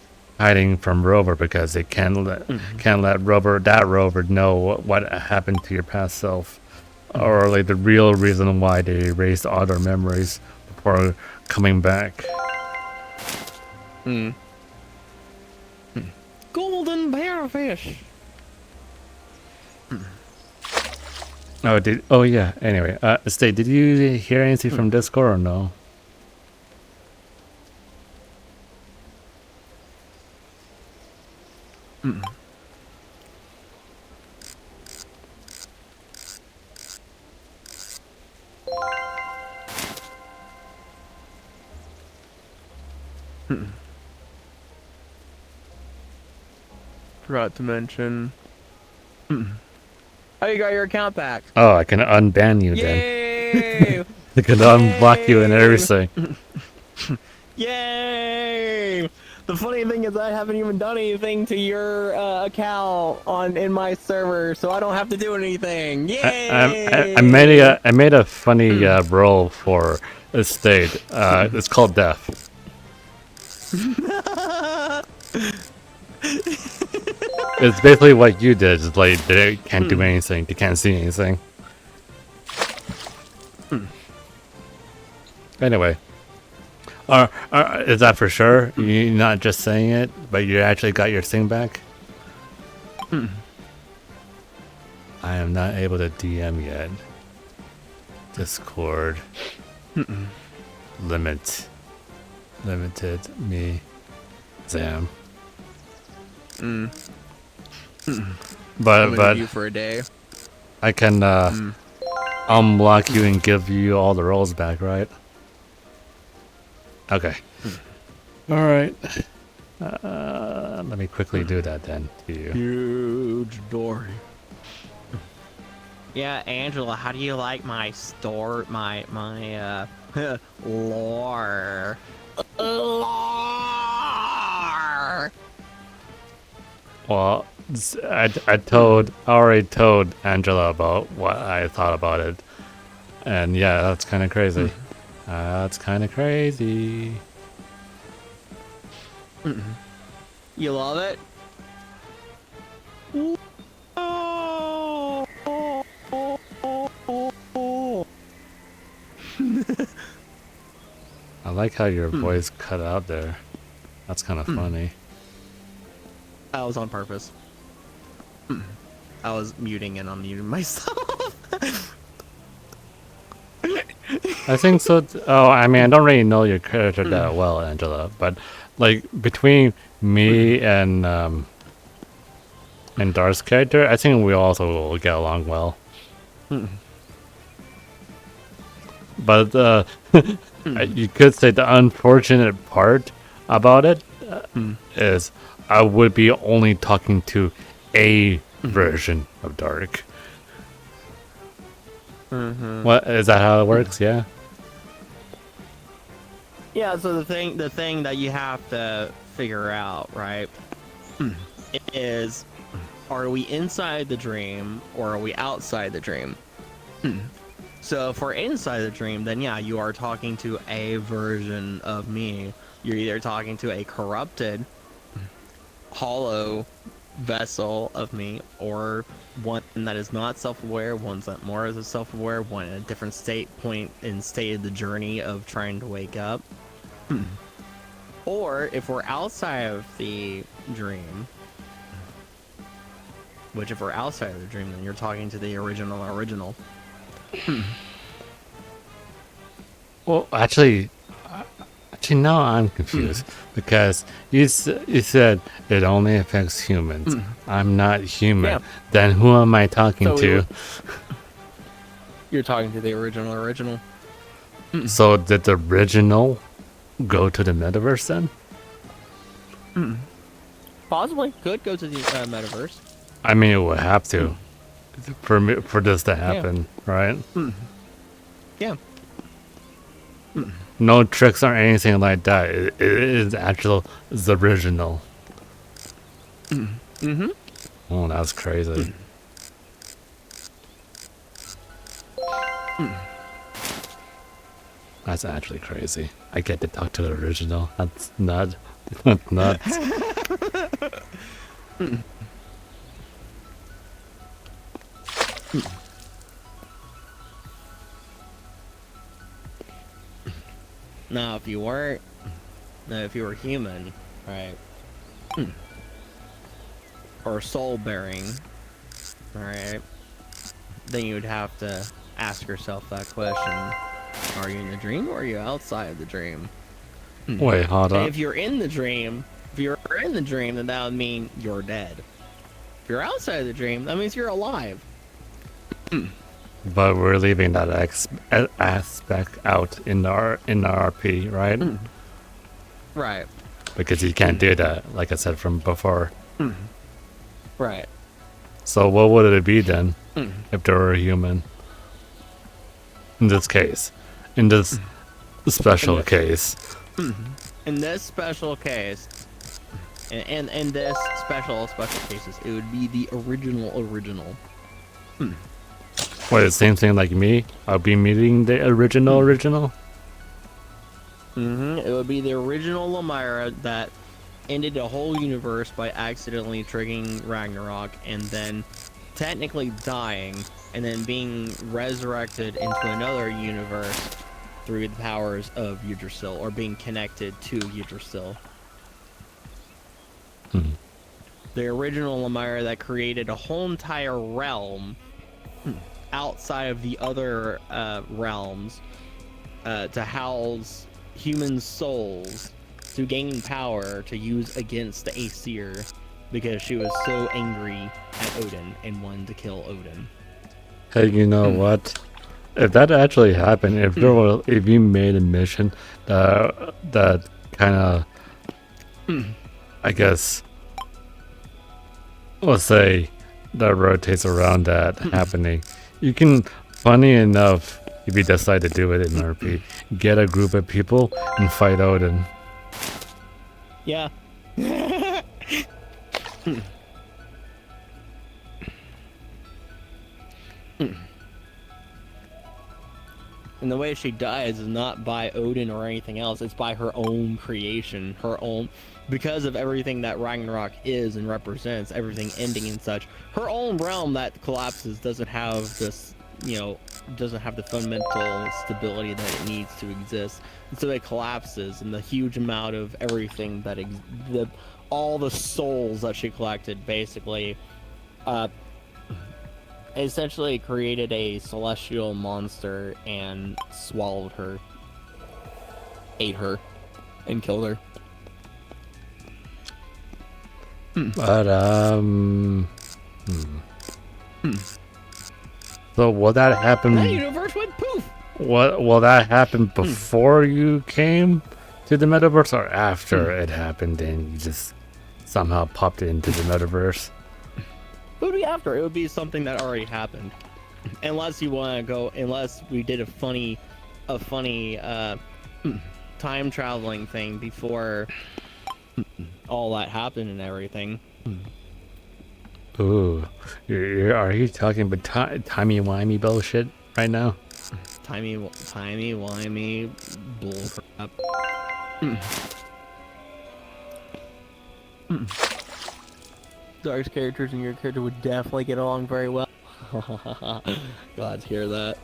from Rover because they can't let Rover know what happened to your past self, or like the real reason why they erased all their memories before coming back. Golden bearfish. Oh yeah. Anyway, Stay, did you hear anything from Discord or no? Forgot to mention. Oh, you got your account back. Oh, I can unban you then. Yay! I can unblock you and everything. Yay! The funny thing is, I haven't even done anything to your account in my server, so I don't have to do anything. Yay! I made a funny role for Estate. It's called Death. It's basically what you did. It's like they can't do anything. They can't see anything. Anyway, is that for sure? You're not just saying it, but you actually got your thing back? I am not able to DM yet. Discord. Limited me. Zam. But you for a day. I can unblock you and give you all the rolls back, right? Okay. All right. Let me quickly do that then to you. Huge Dory. Yeah, Angela, how do you like my store, my lore? Lore! Well, I already told Angela about what I thought about it, and yeah, that's kind of crazy. That's kind of crazy. You love it? I like how your voice cut out there. That's kind of funny. That was on purpose. I was muting and unmuting myself. I think so. Oh, I mean, I don't really know your character that well, Angela, but like between me and Darth's character, I think we also will get along well. But you could say the unfortunate part about it is I would be only talking to a version of Dark. What is that? How it works? Yeah. Yeah. So the thing that you have to figure out, right, is, are we inside the dream or are we outside the dream? So if we're inside the dream, then yeah, you are talking to a version of me. You're either talking to a corrupted, hollow vessel of me, or one that is not self-aware, one's that more is self-aware, one in a different state of the journey of trying to wake up. Or if we're outside of the dream, which if we're outside of the dream, then you're talking to the original. Well, actually, now I'm confused because you said it only affects humans. I'm not human. Yeah. Then who am I talking to? You're talking to the original. So did the original go to the metaverse then? Possibly could go to the metaverse. I mean, it would have to for this to happen, right? Yeah. No tricks or anything like that. It is the original. Oh, that's crazy. That's actually crazy. I get to talk to the original. That's nuts. Nuts. Now, if you were human, right, or soul-bearing, right, then you would have to ask yourself that question: are you in the dream or are you outside of the dream? Wait, hold on. If you're in the dream, then that would mean you're dead. If you're outside of the dream, that means you're alive. But we're leaving that aspect out in the RP, right? Right. Because you can't do that, like I said from before. Right. So what would it be then, if they were a human? In this case, in this special case. In this special case, and in this special cases, it would be the original. Wait, the same thing like me? I'll be meeting the original. It would be the original Lemira that ended a whole universe by accidentally triggering Ragnarok and then technically dying and then being resurrected into another universe through the powers of Yggdrasil, or being connected to Yggdrasil. The original Lemira that created a whole entire realm outside of the other realms to house human souls to gain power to use against the Aesir, because she was so angry at Odin and wanted to kill Odin. Hey, you know what? If that actually happened, if you made a mission that kind of, I guess, let's say that rotates around that happening, you can, funny enough, if you decide to do it in RP, get a group of people and fight Odin. Yeah. And the way she dies is not by Odin or anything else, it's by her own creation, her own, because of everything that Ragnarok is and represents, everything ending and such. Her own realm that collapses doesn't have this, doesn't have the fundamental stability that it needs to exist. And so it collapses, and the huge amount of everything that, all the souls that she collected basically, essentially created a celestial monster and swallowed her, ate her, and killed her. But so will that happen? That universe went poof. What will that happen before you came to the metaverse, or after it happened and you just somehow popped into the metaverse? It would be after. It would be something that already happened, unless you want to go. Unless we did a funny time traveling thing before all that happened and everything. Ooh, are you talking about timey-wimey bullshit right now? Timey-wimey bullcrap. Dark's characters and your character would definitely get along very well. Glad to hear that.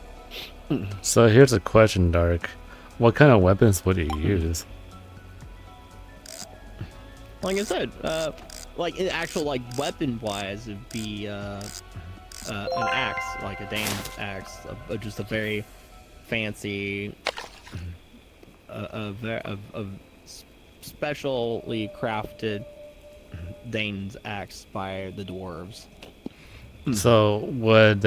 So here's a question, Dark. What kind of weapons would you use? Like I said, like in actual like weapon-wise, it'd be an axe, like a Dane's axe, just a very fancy, a specially crafted Dane's axe by the dwarves. So would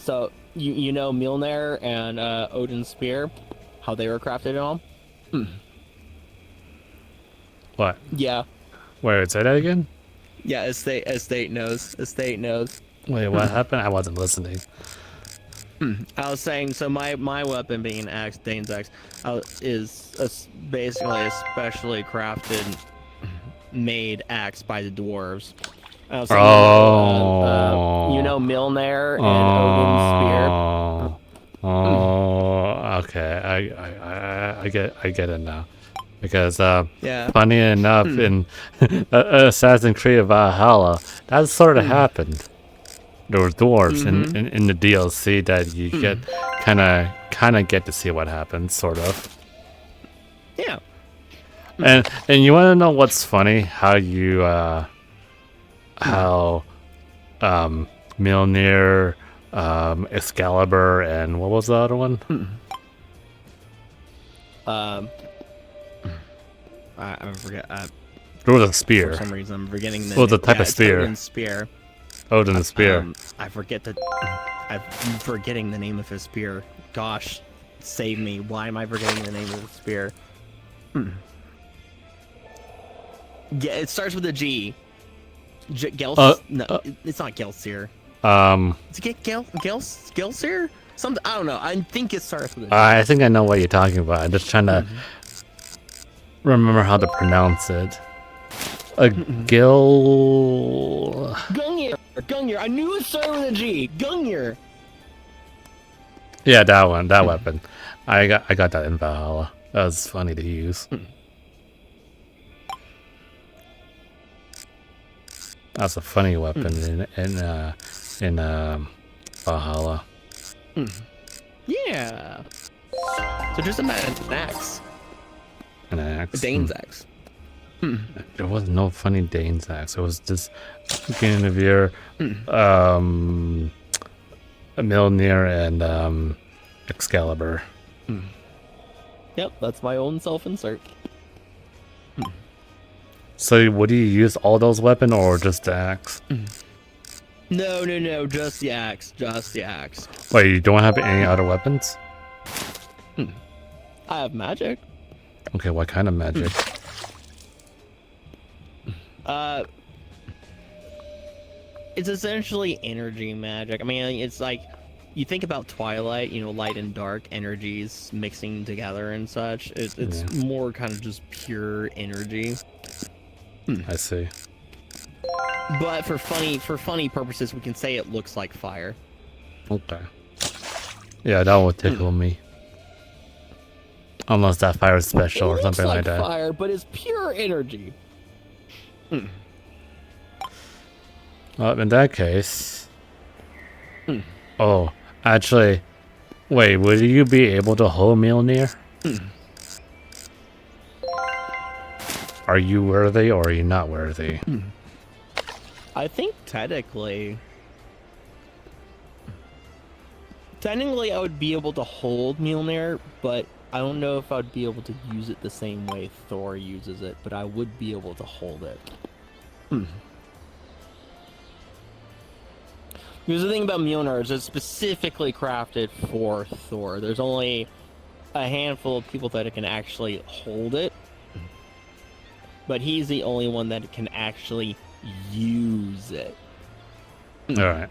So you know Mjolnir and Odin's spear, how they were crafted and all? what? Yeah. Wait, say that again? Yeah, estate knows. Estate knows. Wait, what happened? I wasn't listening. I was saying, so my weapon being an axe, Dane's axe, is basically a specially crafted, made axe by the dwarves. I was saying, you know Mjolnir and Odin's spear. Okay. I get it now. Because Yeah. funny enough, in Assassin's Creed Valhalla, that sort of happened. There were dwarves in the DLC that you get kind of get to see what happens, sort of. Yeah. And you want to know what's funny? How you Mjolnir, Excalibur, and what was the other one? I forget. There was a For spear. some reason, I'm forgetting the. What was the name. type of It's spear? Odin's spear. Odin's spear. I forget the. I'm forgetting the name of his spear. Gosh, save me. Why am I forgetting the name of the spear? Yeah, it starts with a G. No, it's not Gelseer. Is it Gelseer? Something, I don't know. I think it starts with a G. I think I know what you're talking about. I'm just trying to remember how to pronounce it. Gil. Gungnir. I knew it started with a G. Gungnir. Yeah, that one. That weapon. I got that in Valhalla. That was funny to use. That's a funny weapon in Valhalla. Yeah. So just imagine an axe. An axe. A Dane's axe. There was no funny Dane's axe. It was just Guinevere, Mjolnir, and Excalibur. Yep, that's my own self-insert. So would you use all those weapons or just the axe? No, just the axe. Just the axe. Wait, you don't have any other weapons? I have magic. Okay, what kind of magic? It's essentially energy magic. I mean, it's like, you think about Twilight, you know, light and dark energies mixing together and such. It's more kind of just pure energy. I see. But for funny purposes, we can say it looks like fire. Okay. Yeah, that would tickle me. Unless that fire is special or something like that. Fire, but it's pure energy. Well, in that case... Oh, actually... Wait, would you be able to hold Mjolnir? Are you worthy or are you not worthy? I think technically I would be able to hold Mjolnir, but I don't know if I'd be able to use it the same way Thor uses it, but I would be able to hold it. Because the thing about Mjolnir is it's specifically crafted for Thor. There's only a handful of people that can actually hold it, but he's the only one that can actually use it. Alright.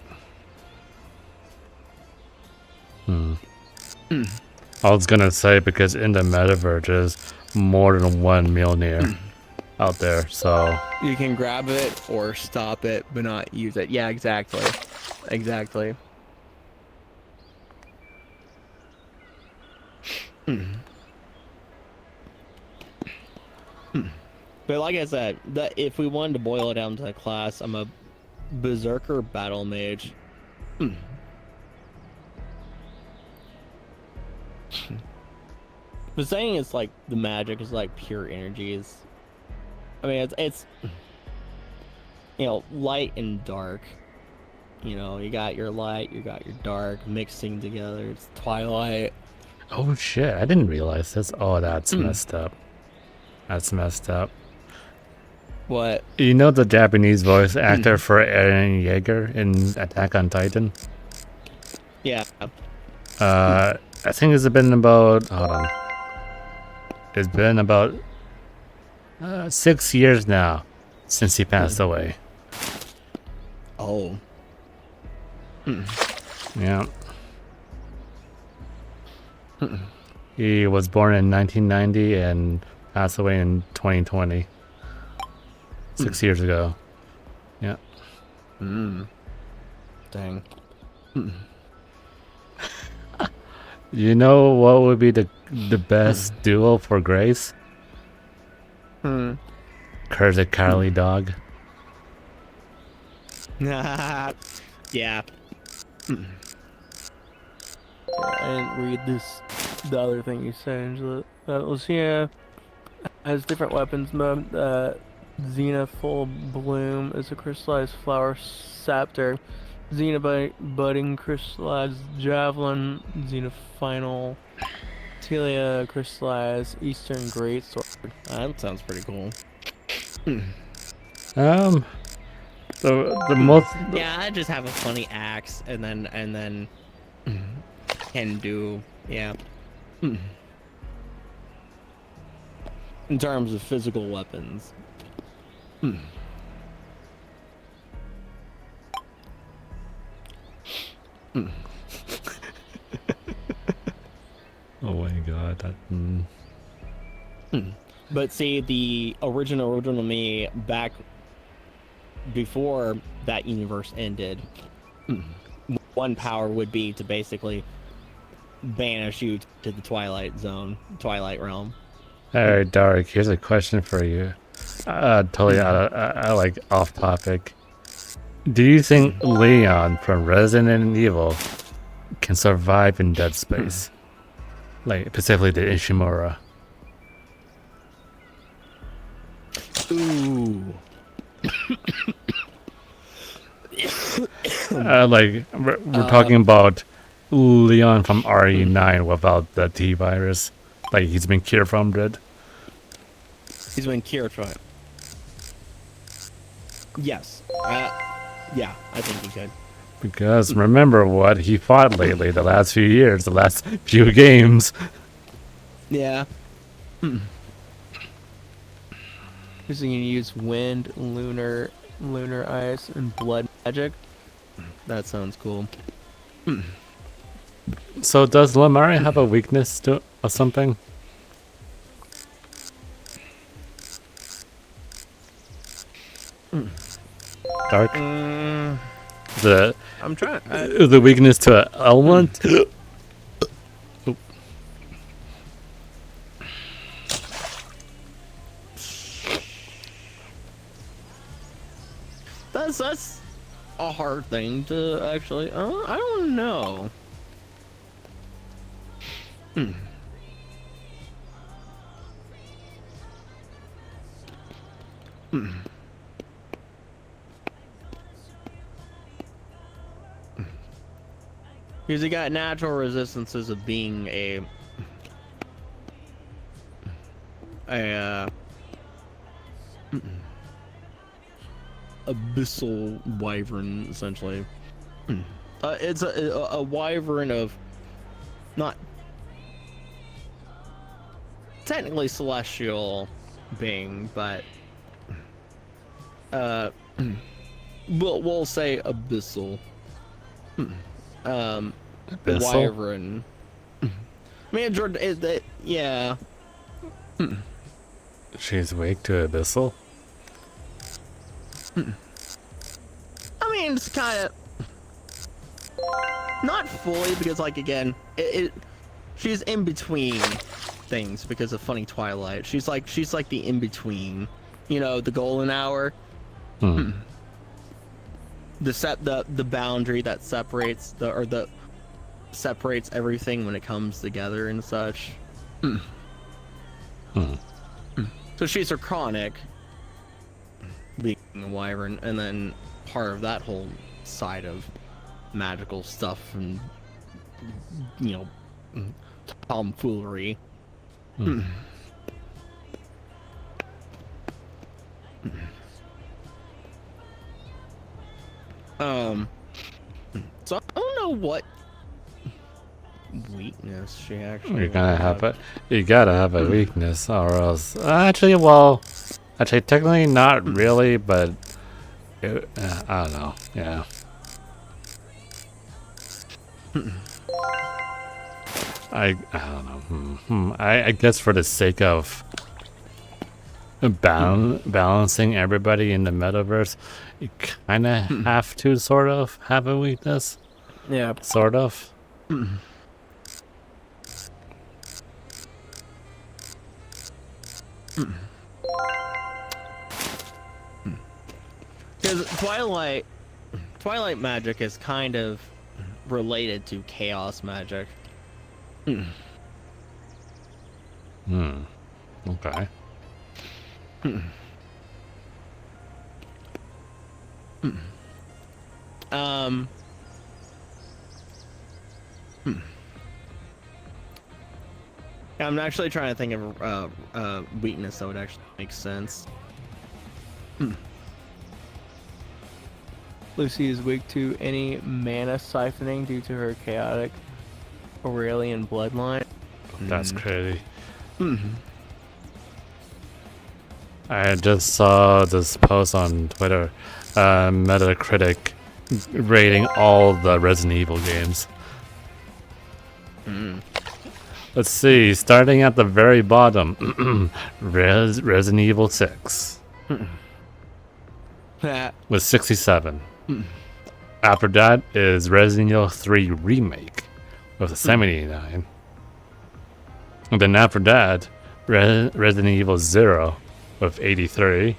I was gonna say, because in the metaverse there's more than one Mjolnir out there, so... You can grab it or stop it, but not use it. Yeah, exactly. Exactly. But like I said, that if we wanted to boil it down to a class, I'm a berserker battle mage. But saying it's like the magic is like pure energy is, I mean it's you know, light and dark. You know, you got your light, you got your dark mixing together. It's twilight. Oh shit! I didn't realize this. Oh, that's messed up. That's messed up. What? You know the Japanese voice actor for Eren Yeager in Attack on Titan? Yeah. I think it's been about. Hold on. It's been about 6 years now since he passed away. Oh. Yeah. He was born in 1990 and passed away in 2020. 6 years ago. Yeah. Dang. You know what would be the best duo for Grace? Curse Carly dog. Yeah. I didn't read the other thing you said, Angela. That was, yeah, has different weapons mode. Xena Full Bloom is a crystallized flower scepter. Xena Budding crystallized javelin. Xena Final Telia crystallized Eastern Greatsword. That sounds pretty cool. The most. Yeah, I just have a funny axe and then can do, yeah. In terms of physical weapons. Oh my god. But see, the original me back before that universe ended, one power would be to basically banish you to the Twilight realm. Alright, Dark, here's a question for you. Totally like off topic. Do you think Leon from Resident Evil can survive in Dead Space? Like, specifically the Ishimura. Ooh. We're talking about Leon from RE9 without the T virus. Like, he's been cured from it. He's been cured from it. Yes. Yeah, I think he could. Because remember what he fought lately, the last few years, the last few games. Yeah. He's going to use wind, lunar ice, and blood magic. That sounds cool. So does Lamari have a weakness to or something? Dark? I'm trying. The weakness to an element? That's a hard thing to actually. I don't know. Because he got natural resistances of being a abyssal wyvern, essentially. It's a wyvern of not technically celestial being, but we'll say abyssal. Abyssal? Wyvern. I mean, Jordan, yeah. She's weak to abyssal? I mean, it's kind of not fully because, like, again, she's in between things because of funny Twilight. She's like the in between. the golden hour. Hmm. The boundary that separates separates everything when it comes together and such. Hmm. So she's her chronic, being a wyvern, and then part of that whole side of magical stuff and tomfoolery. Hmm. So I don't know what weakness she actually. You gotta have it. You gotta have a weakness, or else. Actually, technically not really, but I don't know. Yeah. I don't know. I guess for the sake of balancing everybody in the metaverse, you kind of have to sort of have a weakness. Yeah. Sort of. Because Twilight magic is kind of related to chaos magic. Okay. I'm actually trying to think of a weakness that would actually make sense. Lucy is weak to any mana siphoning due to her chaotic Aurelian bloodline. That's crazy. I just saw this post on Twitter, Metacritic rating all the Resident Evil games. Let's see, starting at the very bottom, Resident Evil 6 with 67. After that is Resident Evil 3 Remake with a 79. And then after that, Resident Evil 0 with 83.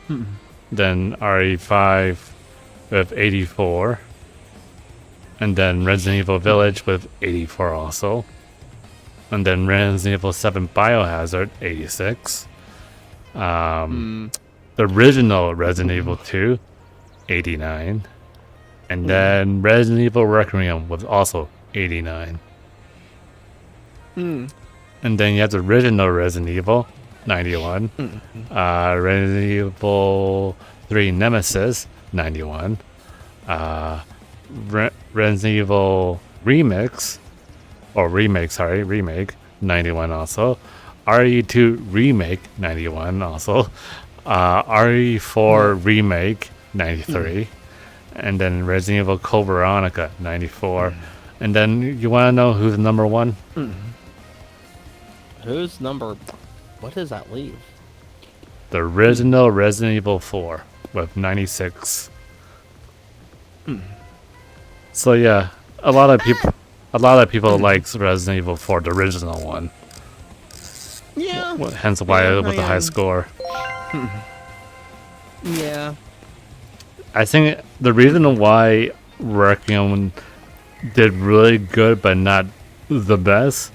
Then RE5 with 84. And then Resident Evil Village with 84 also. And then Resident Evil 7 Biohazard, 86. The original Resident Evil 2, 89. And then Resident Evil Requiem was also 89. And then you have the original Resident Evil, 91. Resident Evil 3 Nemesis, 91. Resident Evil Remake, 91 also. RE2 Remake, 91 also. RE4 Remake, 93. And then Resident Evil Code Veronica, 94. And then you want to know who's number one? Who's number? What does that leave? The original Resident Evil 4 with 96. So yeah, a lot of people likes Resident Evil 4, the original one. Yeah. Hence why with the high score. Yeah. I think the reason why Requiem did really good but not the best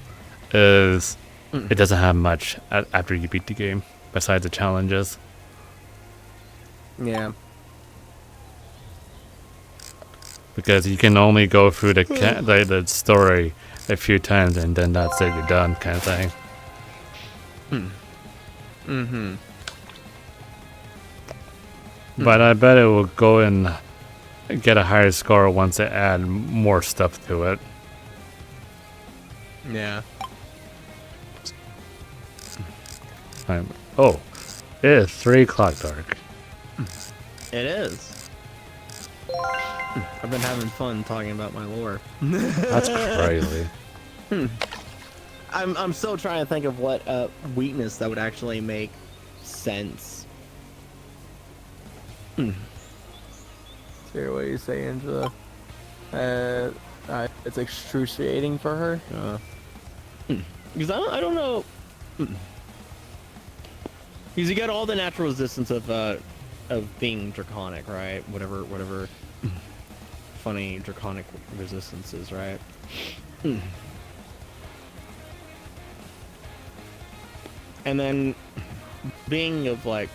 is it doesn't have much after you beat the game besides the challenges. Yeah. Because you can only go through the story a few times and then that's it, you're done, kind of thing. But I bet it will go and get a higher score once they add more stuff to it. Yeah. Oh, it is 3 o'clock dark. It is. I've been having fun talking about my lore. That's crazy. I'm still trying to think of what weakness that would actually make sense. Hear what you say, Angela. It's excruciating for her. Because I don't know. Because you got all the natural resistance of being draconic, right? Whatever funny draconic resistances, right? And then being of like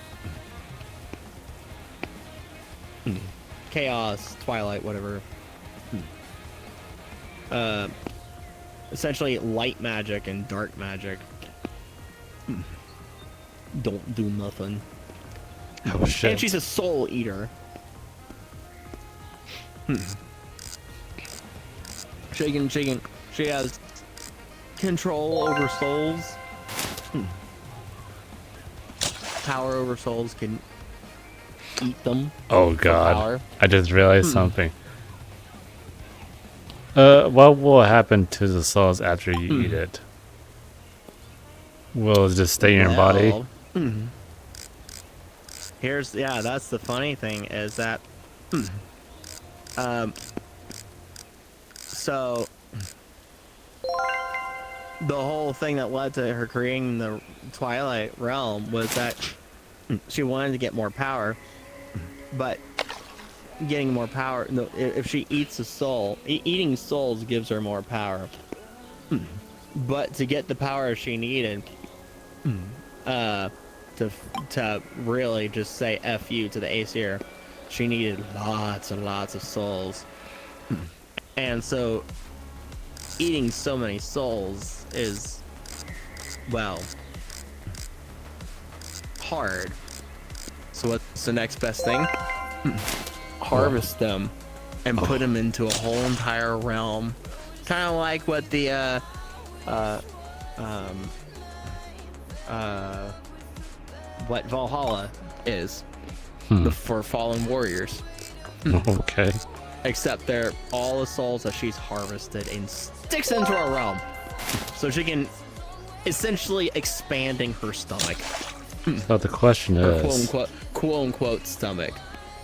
chaos, twilight, whatever. Essentially light magic and dark magic don't do nothing. Oh shit. And she's a soul eater. She has control over souls. Power over souls, can eat them. Oh for god. power. I just realized something. What will happen to the souls after you eat it? Will it just stay in your body? Well, that's the funny thing is that so the whole thing that led to her creating the Twilight Realm was that she wanted to get more power, but getting more power, if she eats a soul, eating souls gives her more power. But to get the power she needed, to really just say F you to the Aesir, she needed lots and lots of souls. And so eating so many souls is, well, hard. So what's the next best thing? Harvest them and put them into a whole entire realm. Kind of like what the what Valhalla is for fallen warriors. Okay. Except they're all the souls that she's harvested and sticks into her realm. So she can essentially expanding her stomach. So the question Her is, quote unquote stomach.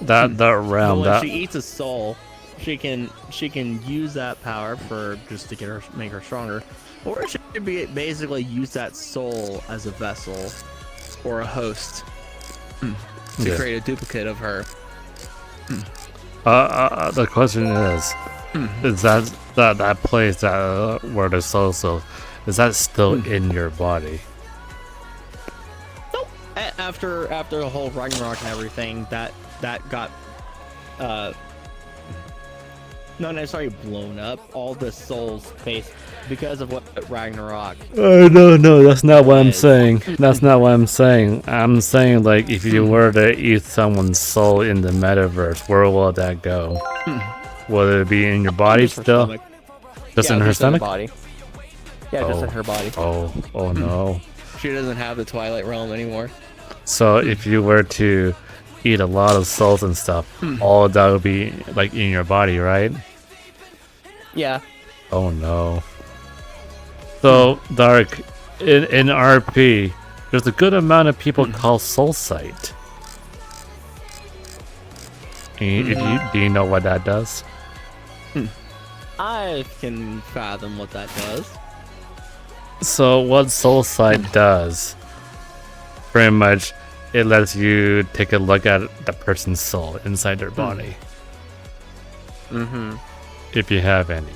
that But realm, when that she eats a soul, she can use that power for just to make her stronger. Or she could basically use that soul as a vessel or a host to create a duplicate of her. the question is that place that where the soul is that still in your body? Nope. After the whole Ragnarok and everything, that got not necessarily blown up. All the souls based because of what Ragnarok. No, that's not what I'm saying. That's not what I'm saying. I'm saying, like, if you were to eat someone's soul in the metaverse, where will that go? Will it be in your body Just her still? stomach. Just in her stomach? body. Yeah, just in her body. Oh no. She doesn't have the Twilight Realm anymore. So if you were to eat a lot of souls and stuff, all of that would be like in your body, right? Yeah. Oh no. So Dark, in RP, there's a good amount of people called Soul Sight. Do you know what that does? I can fathom what that does. So what Soul Sight does, pretty much, it lets you take a look at the person's soul inside their body. If you have any.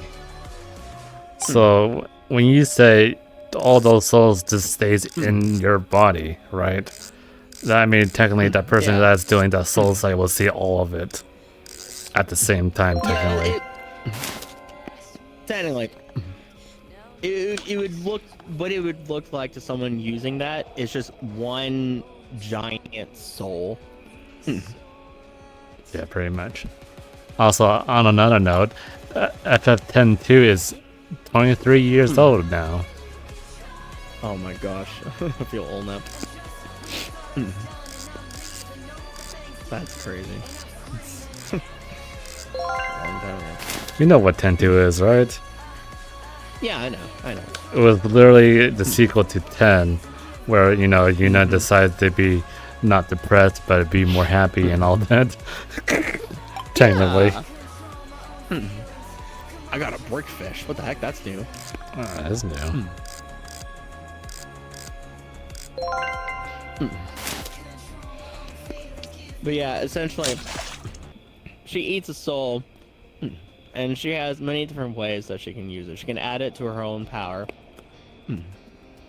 So when you say all those souls just stays in your body, right? I mean, technically, that person that's doing that soul sight will see all of it at the same time, technically. Technically, it would look. What it would look like to someone using that is just one giant soul. Yeah, pretty much. Also, on another note, FF102 is 23 years old now. Oh my gosh, I feel old now. That's crazy. Long time ago. You know what 10-2 is, right? Yeah, I know. It was literally the sequel to 10, where, Yuna decides to be not depressed, but be more happy and all that. Technically. I got a brickfish. What the heck? That's new. That's new. But yeah, essentially, she eats a soul, and she has many different ways that she can use it. She can add it to her own power,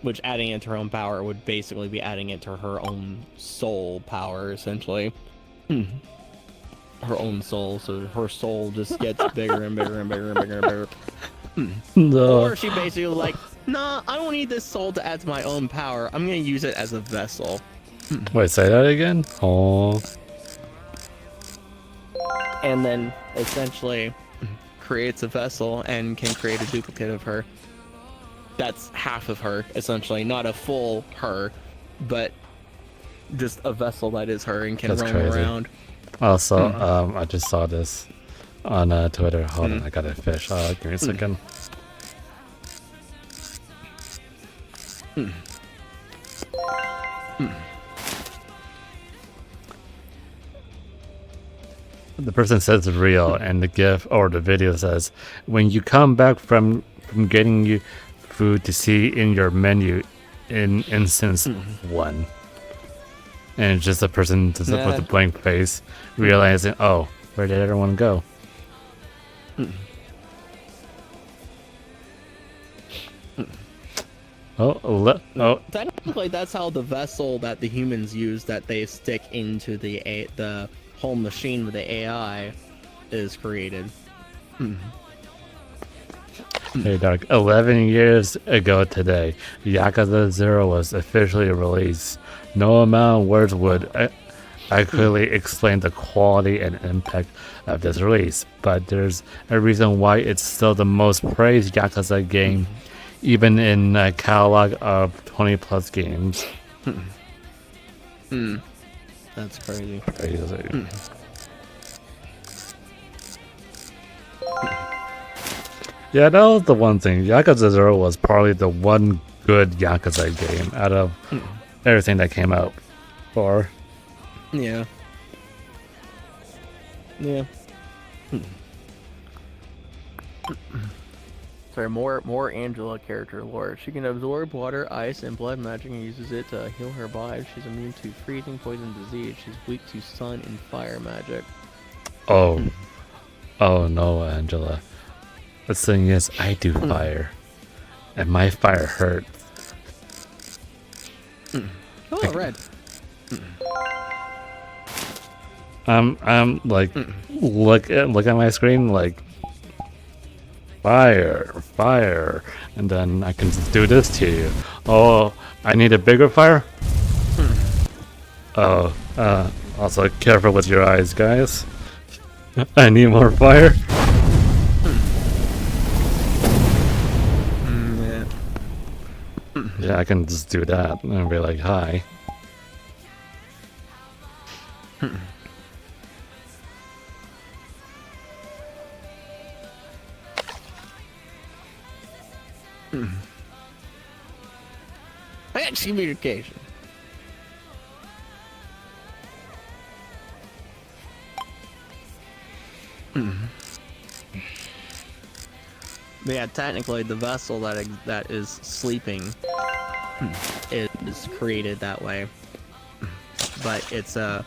which adding it to her own power would basically be adding it to her own soul power, essentially. Her own soul, so her soul just gets bigger and bigger and bigger and bigger and bigger. No. Or she basically was like, nah, I don't need this soul to add to my own power. I'm gonna use it as a vessel. Wait, say that again? Oh. And then essentially creates a vessel and can create a duplicate of her. That's half of her, essentially. Not a full her, but just a vessel that is her and can That's roam crazy. around. Also, I just saw this on Twitter. Hold on, I got a fish. Give me a second. The person says it's real, and the GIF or the video says, "When you come back from getting you food to see in your menu in instance 1." And it's just a person just with a blank face, realizing, oh, where did everyone go? Oh, Technically, that's how the vessel that the humans use, that they stick into the whole machine with the AI, is created. Hey, Doc. 11 years ago today, Yakuza 0 was officially released. No amount of words would accurately explain the quality and impact of this release, but there's a reason why it's still the most praised Yakuza game, even in a catalog of 20 plus games. That's crazy. Crazy. Yeah, that was the one thing. Yakuza 0 was probably the one good Yakuza game out of everything that came out. Or Yeah. Yeah. Sorry, more Angela character lore. She can absorb water, ice, and blood magic and uses it to heal her body. She's immune to freezing, poison, disease. She's weak to sun and fire magic. oh no, Angela. The thing is, I do fire, and my fire hurts. Oh, red. I'm like, look at my screen, like, fire, and then I can just do this to you. Oh, I need a bigger fire. Oh, also careful with your eyes, guys. I need more fire. Yeah, I can just do that and be like, hi. I got communication. But yeah, technically, the vessel that is sleeping is created that way, but it's a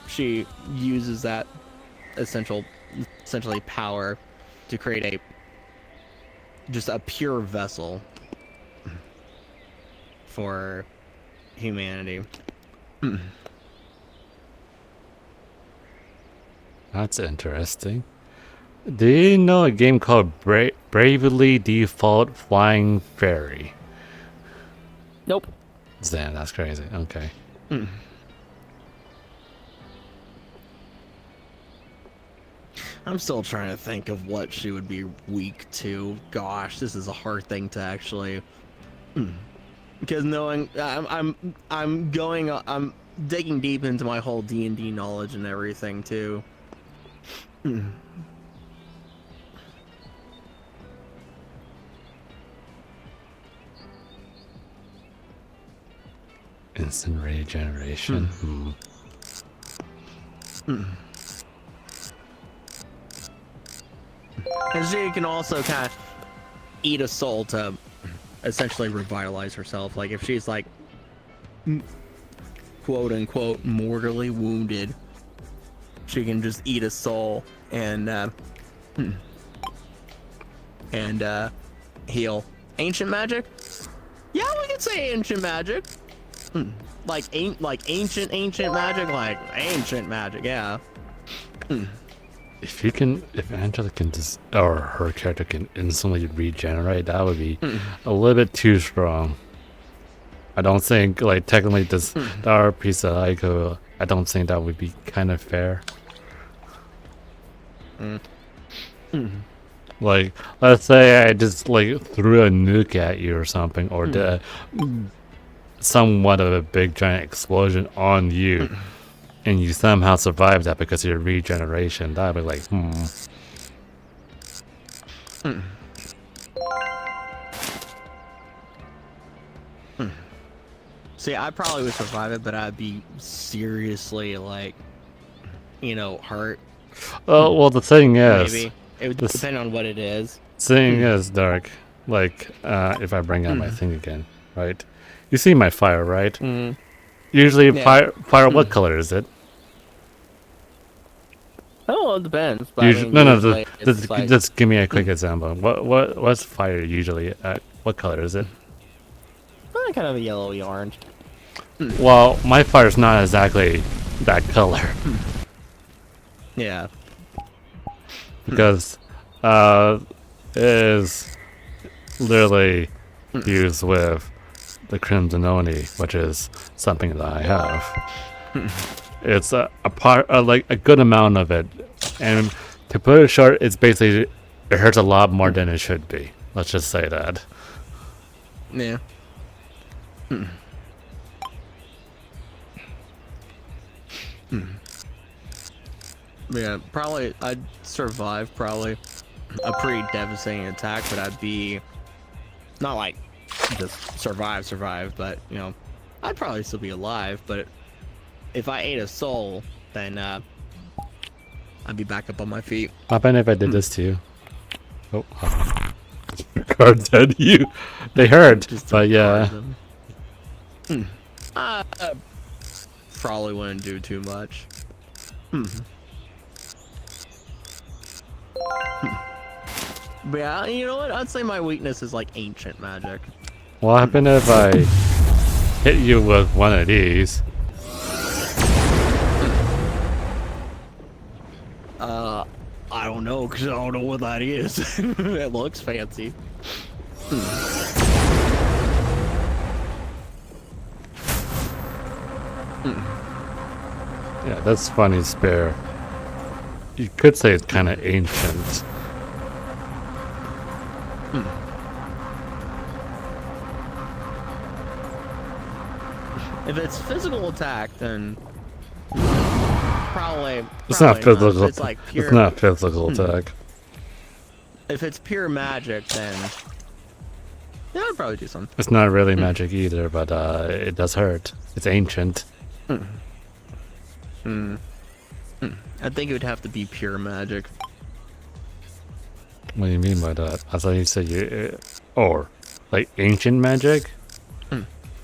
she uses that essentially power to create just a pure vessel for humanity. That's interesting. Do you know a game called Bravely Default Flying Fairy? Nope. Damn, that's crazy. Okay. I'm still trying to think of what she would be weak to. Gosh, this is a hard thing to actually. Because knowing I'm digging deep into my whole D&D knowledge and everything too. Instant regeneration. And she can also kind of eat a soul to essentially revitalize herself. Like if she's like quote unquote mortally wounded, she can just eat a soul and heal. Ancient magic? Yeah, we could say ancient magic. Like ancient magic, like ancient magic, yeah. If Angela can just, or her character can instantly regenerate, that would be a little bit too strong. I don't think, like, technically this, our piece of Aiko, I don't think that would be kind of fair. Like, let's say I just, like, threw a nuke at you or something, or did somewhat of a big giant explosion on you, and you somehow survived that because of your regeneration. That'd be like, See, I probably would survive it, but I'd be seriously, like, hurt. Oh, well, the thing is, Maybe. It would depend on what it is. thing is, Dark, like, if I bring out my thing again, right? You see my fire, right? Usually, Yeah. fire, what color is it? Oh, it depends. But Usually, I mean, no, usually it's like, just give me a quick example. What's fire usually? What color is it? kind of a yellowy orange. Well, my fire's not exactly that color Yeah. because it is literally fused with the Crimson Oni, which is something that I have. It's a part, like a good amount of it, and to put it short, it's basically it hurts a lot more than it should be. Let's just say that. Yeah. Yeah, probably I'd survive probably a pretty devastating attack, but I'd be not like just survive, but I'd probably still be alive, but if I ate a soul, then I'd be back up on my feet. What happened if I did this to you? Oh, cards at you. They hurt, but yeah. Probably wouldn't do too much. But yeah, you know what? I'd say my weakness is like ancient magic. What happened if I hit you with one of these? I don't know, because I don't know what that is. It looks fancy. Yeah, that's funny, Spare. You could say it's kind of ancient. If it's physical attack, then probably It's not physical. If it's like pure, It's not physical attack. If it's pure magic, then yeah, I'd probably do something. It's not really magic either, but it does hurt. It's ancient. I think it would have to be pure magic. What do you mean by that? I thought you said or like ancient magic.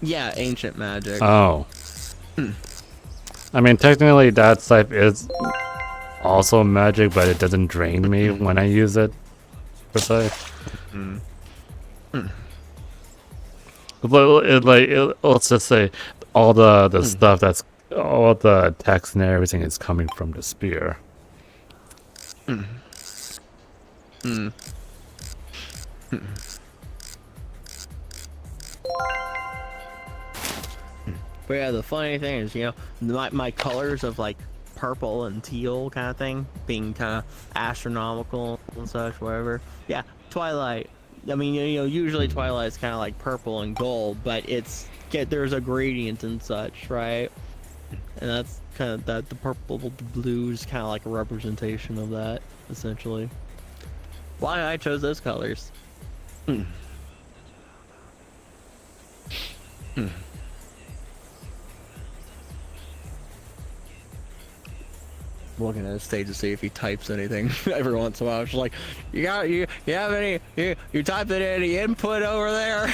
Yeah, ancient magic. Oh. I mean, technically that type is also magic, but it doesn't drain me when I use it, per se. Let's just say all the stuff that's all the text and everything is coming from the spear. But yeah, the funny thing is, my colors of like purple and teal kind of thing being kind of astronomical and such, whatever. Yeah, Twilight. I mean, usually Twilight's kind of like purple and gold, but there's a gradient and such, right? And that's kind of that the purple, the blue is kind of like a representation of that, essentially. Why I chose those colors. Looking at his stage to see if he types anything every once in a while. It's like, you have any, you typing any input over there?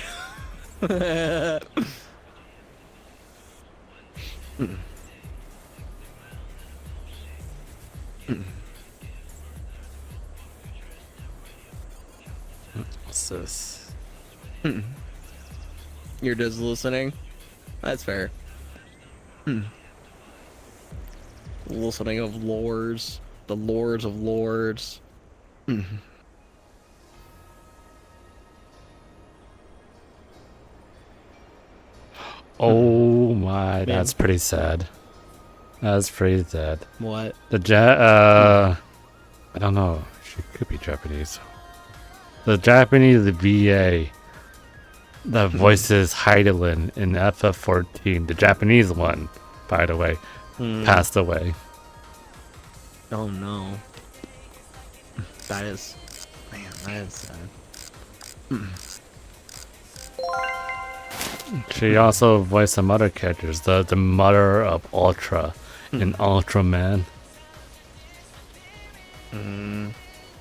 What's this? You're just listening? That's fair. Listening of lores. The lords of lords. Oh my, that's pretty sad. That's pretty sad. What? I don't know. She could be Japanese. The Japanese VA that voices Heidelin in FF14, the Japanese one, by the way, passed away. Oh no. That is... Man, that is sad. She also voiced some other characters, the mother of Ultra in Ultraman.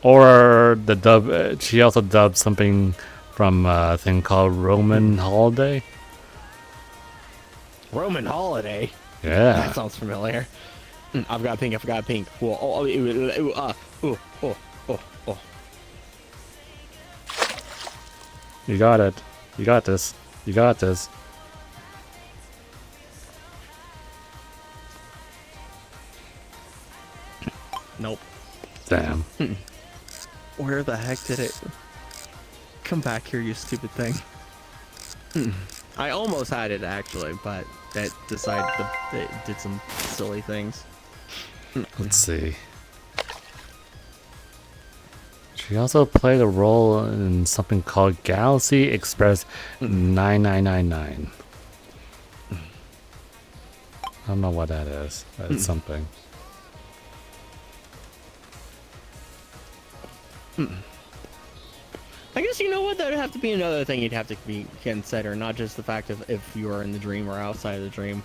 Or the dub, she also dubbed something from a thing called Roman Holiday. Roman Holiday? Yeah. That sounds familiar. I've got pink, I forgot pink. Whoa, oh. You got it. You got this. You got this. Nope. Damn. Where the heck did it... Come back here, you stupid thing. I almost had it, actually, but it decided it did some silly things. Let's see. She also played a role in something called Galaxy Express 9999. I don't know what that is. That's something. I guess, you know what, that would have to be another thing you'd have to consider, not just the fact of if you are in the dream or outside of the dream.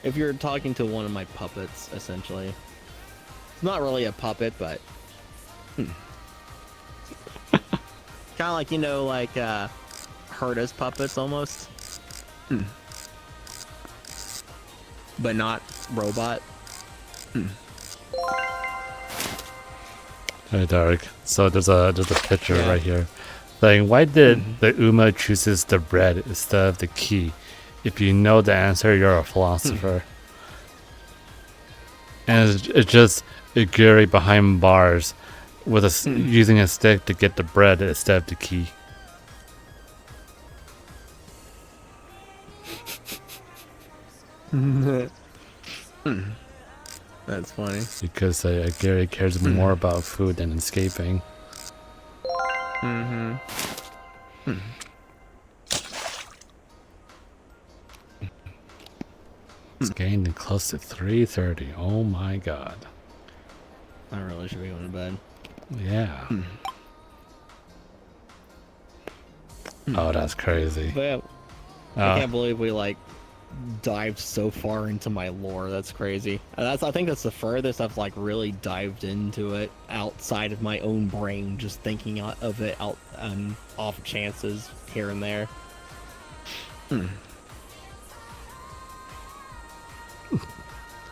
If you're talking to one of my puppets, essentially. It's not really a puppet, but... Kind of like, you know, like, Herta's puppets, almost. But not robot. Hey, Dark. So there's a picture right here saying, why did the Uma chooses the bread instead of the key? If you know the answer, you're a philosopher. And it's just a Gary behind bars with using a stick to get the bread instead of the key. That's funny. Because Gary cares more about food than escaping. It's getting close to 3:30. Oh my god. I really should be going to bed. Yeah. Oh, that's crazy. But yeah, I can't believe we, like, dived so far into my lore. That's crazy. I think that's the furthest I've, like, really dived into it outside of my own brain, just thinking of it out off chances here and there.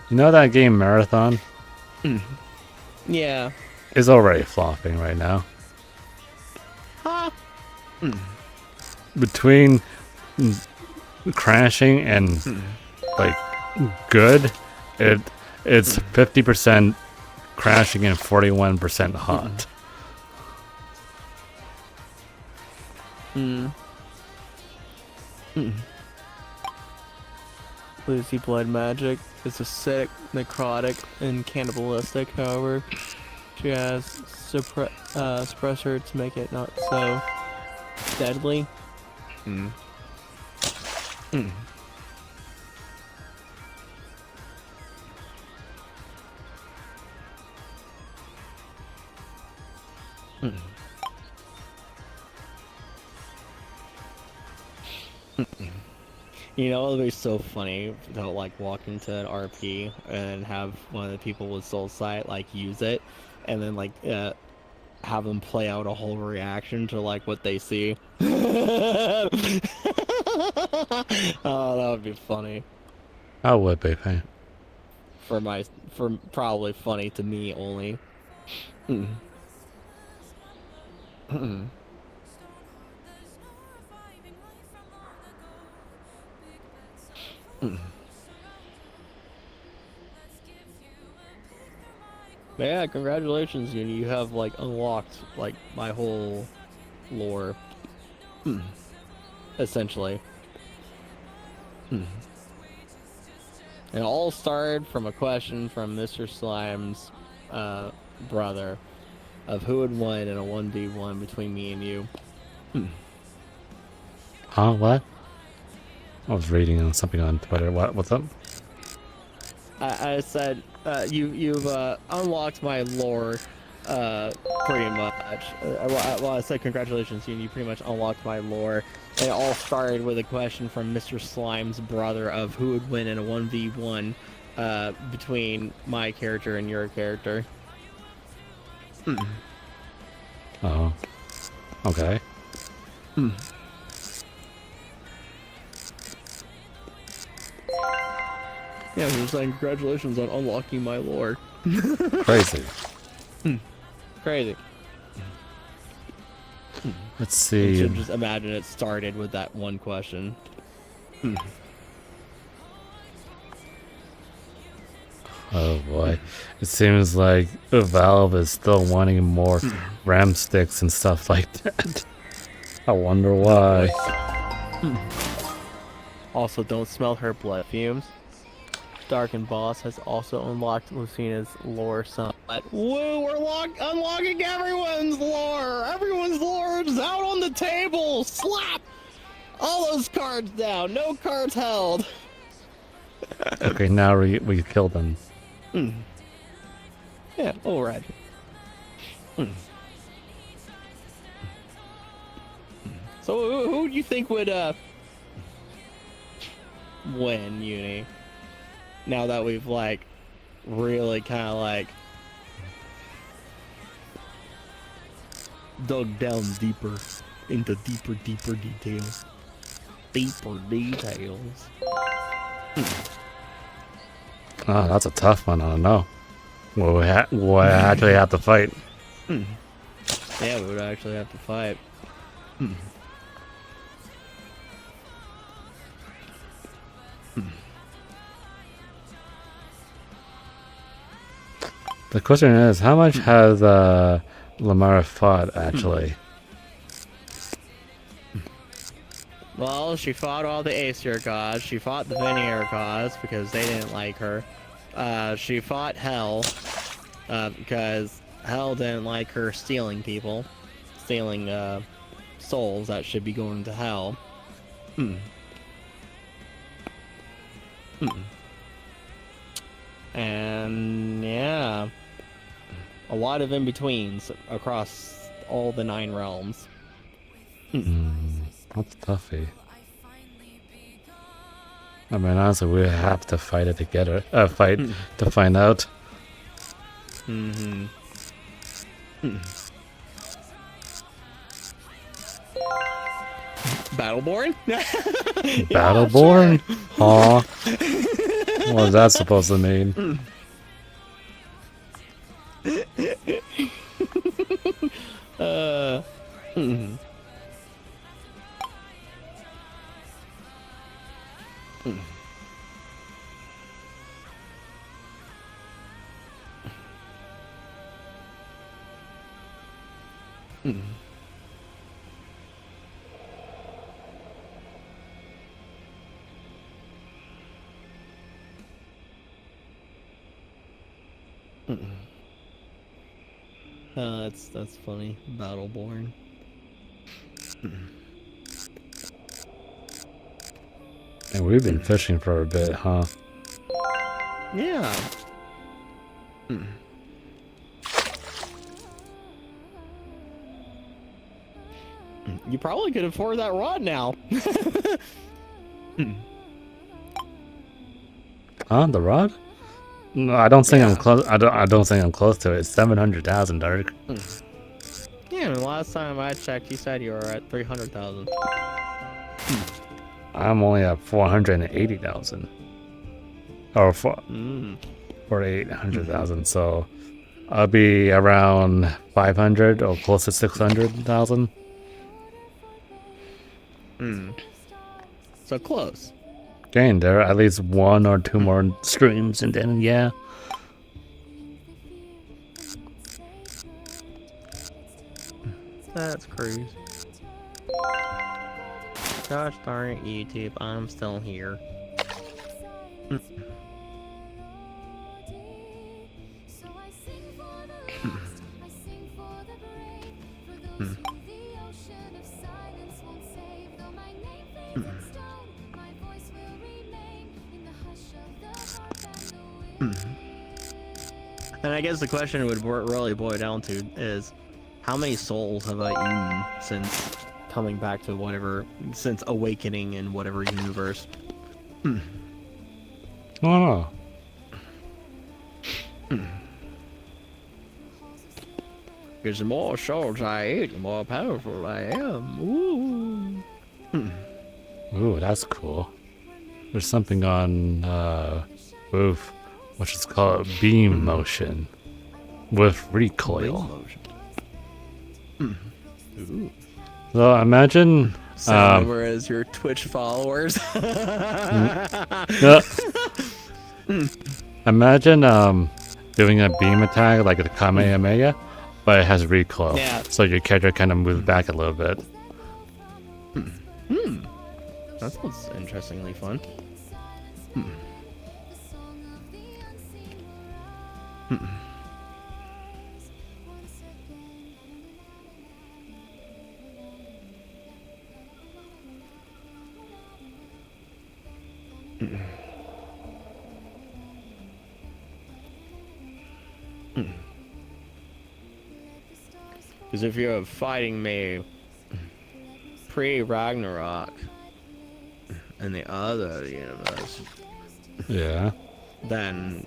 You know that game Marathon? Yeah. Is already flopping right now. Between crashing and like good, it's 50% crashing and 41% hot. Lucy Blood Magic is acidic, necrotic, and cannibalistic. However, she has suppressor to make it not so deadly. You know, it would be so funny to, like, walk into an RP and have one of the people with Soul Sight, like, use it, and then, like, have them play out a whole reaction to, like, what they see. Oh, that would be funny. I would be. Hey. For probably funny to me only. Mm. Mm. Mm. But yeah, congratulations, you have like unlocked like my whole lore. Essentially. It all started from a question from Mr. Slime's brother of who would win in a 1v1 between me and you. Huh? What? I was reading on something on Twitter. What's up? I said you've unlocked my lore pretty much. Well, I said congratulations, you pretty much unlocked my lore. It all started with a question from Mr. Slime's brother of who would win in a 1v1 between my character and your character. Oh. Okay. Yeah, he was saying congratulations on unlocking my lore. Crazy. Crazy. Let's You see. should just imagine it started with that one question. Oh boy. It seems like Valve is still wanting more RAM sticks and stuff like that. I wonder why. Also, don't smell her blood fumes. Darkened Boss has also unlocked Lucina's lore somewhat. Woo, we're unlocking everyone's lore! Everyone's lore is out on the table! Slap! All those cards down! No cards held! Okay, now we killed them. Yeah, alright. So who do you think would win, Uni? Now that we've like really kind of like dug down deeper into deeper details. Deeper details. Oh, that's a tough one. I don't know. We'll actually have to fight. Yeah, we would actually have to fight. The question is, how much has Lamar fought actually? Well, she fought all the Aesir gods. She fought the Veneer gods because they didn't like her. She fought Hell because Hell didn't like her stealing people. Stealing souls that should be going to Hell. And yeah, a lot of in-betweens across all the 9 realms. That's toughy. I mean, honestly, we have to fight it together. Fight to find out. Battleborn? Battleborn? Huh? What is that supposed to mean? That's funny. Battleborn. And we've been fishing for a bit, huh? Yeah. You probably could afford that rod now. Huh? The rod? No, I don't think I'm close. I don't think I'm close to it. It's 700,000, Dark. Yeah, and last time I checked, you said you were at 300,000. I'm only at 480,000. or for Mm. 800,000. So I'll be around 500 or close to 600,000. So close. Dang, there are at least one or two more streams, and then yeah. That's crazy. Gosh darn it, YouTube, I'm still here. And I guess the question would really boil down to is, how many souls have I eaten since coming back to whatever, since awakening in whatever universe? Oh. Because the more souls I eat, the more powerful I am. Ooh. Ooh, that's cool. There's something on Oof, which is called beam motion with recoil. Ooh. So imagine Same number as your Twitch followers. imagine doing a beam attack like the Kamehameha, but it has recoil. Yeah. So your character kind of moves back a little bit. That sounds interestingly fun. Because if you're fighting me pre-Ragnarok in the other universe, Yeah. then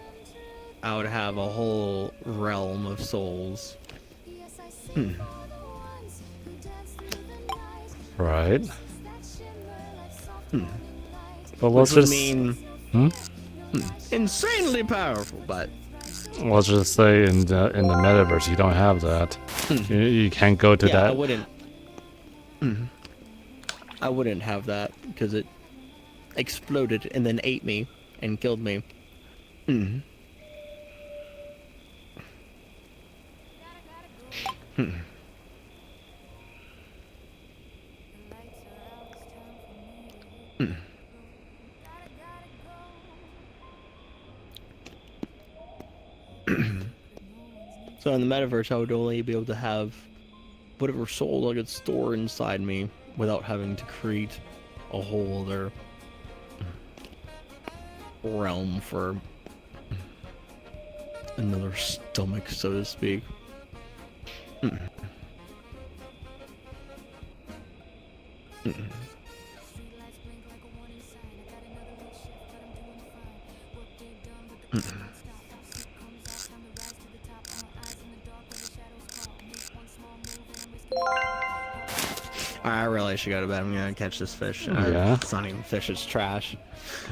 I would have a whole realm of souls. Right. But let's Which would just mean insanely powerful, but let's just say in the metaverse you don't have that. You can't go to yeah, that. I wouldn't have that because it exploded and then ate me and killed me. So in the metaverse, I would only be able to have whatever soul I could store inside me without having to create a whole other realm for another stomach, so to speak. I really should go to bed. I'm gonna catch this fish. Yeah. It's not even fish. It's trash.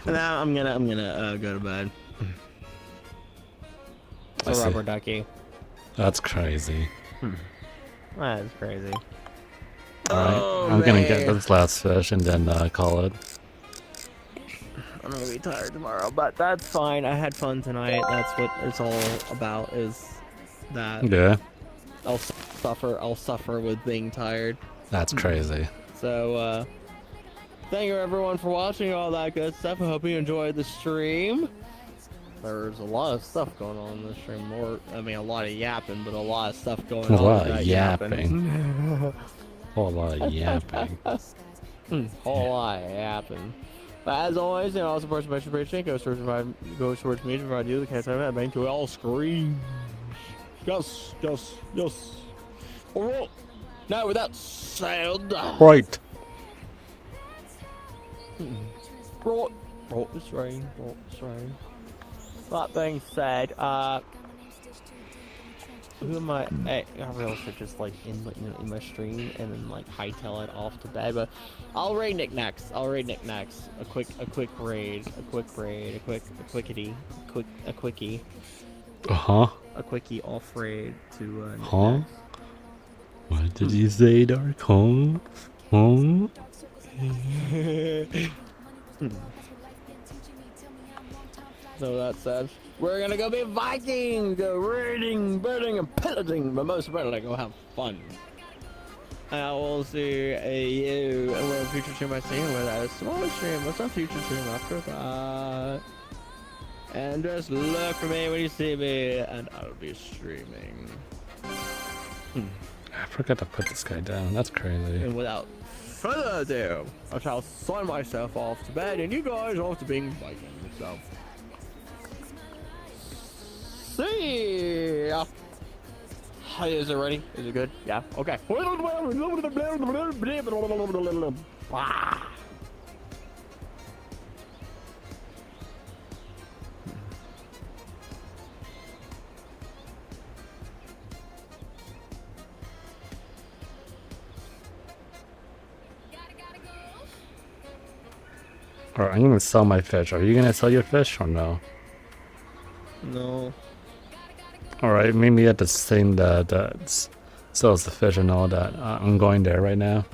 And now I'm gonna go to bed. I A see. rubber ducky. That's crazy. That is crazy. Alright, I'm gonna get this last fish and then call it. I'm gonna be tired tomorrow, but that's fine. I had fun tonight. That's what it's all about. Is that Yeah, I'll suffer with being tired. that's crazy. So, thank you everyone for watching all that good stuff. I hope you enjoyed the stream. There's a lot of stuff going on in the stream. A lot of yapping, but a lot of stuff going on. A lot of without yapping. Whole lot of yapping. Whole lot of yapping. But as always, all support much appreciated. Goes towards me to provide you the case I have to all screams. Yes. Alright. Now with that said, Right. Brought this rain. That being said, Who am I? I realize to just like in my stream and then like hightail it off to bed. But I'll raid knickknacks. I'll raid knickknacks. A quick raid. A quickie. Uh-huh. A quickie off raid to Huh? knickknacks. What did you say, Dark? Huh? Huh? So that said, we're gonna go be Vikings, go raiding, birding, and pillaging, but most importantly, go have fun. And I will see you in a future stream I see with a small stream. What's a future stream after that? And just look for me when you see me, and I'll be streaming. I forgot to put this guy down. That's crazy. And without further ado, I shall sign myself off to bed, and you guys off to being Vikings. So. See ya. Hey, is it ready? Is it good? Yeah. Okay. Alright, I'm gonna sell my fish. Are you gonna sell your fish or no? No. Alright, meet me at the thing that sells the fish and all that. I'm going there right now.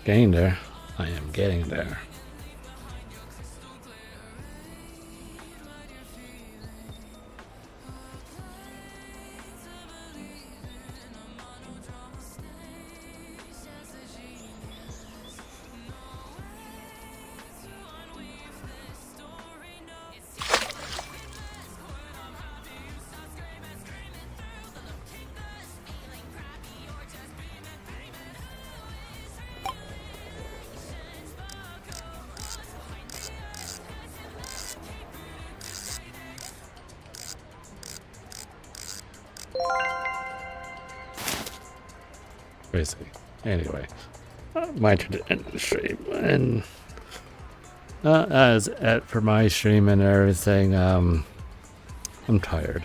Getting there. I am getting there. Basically. Anyway, my turn to end the stream, and as it for my stream and everything. I'm tired.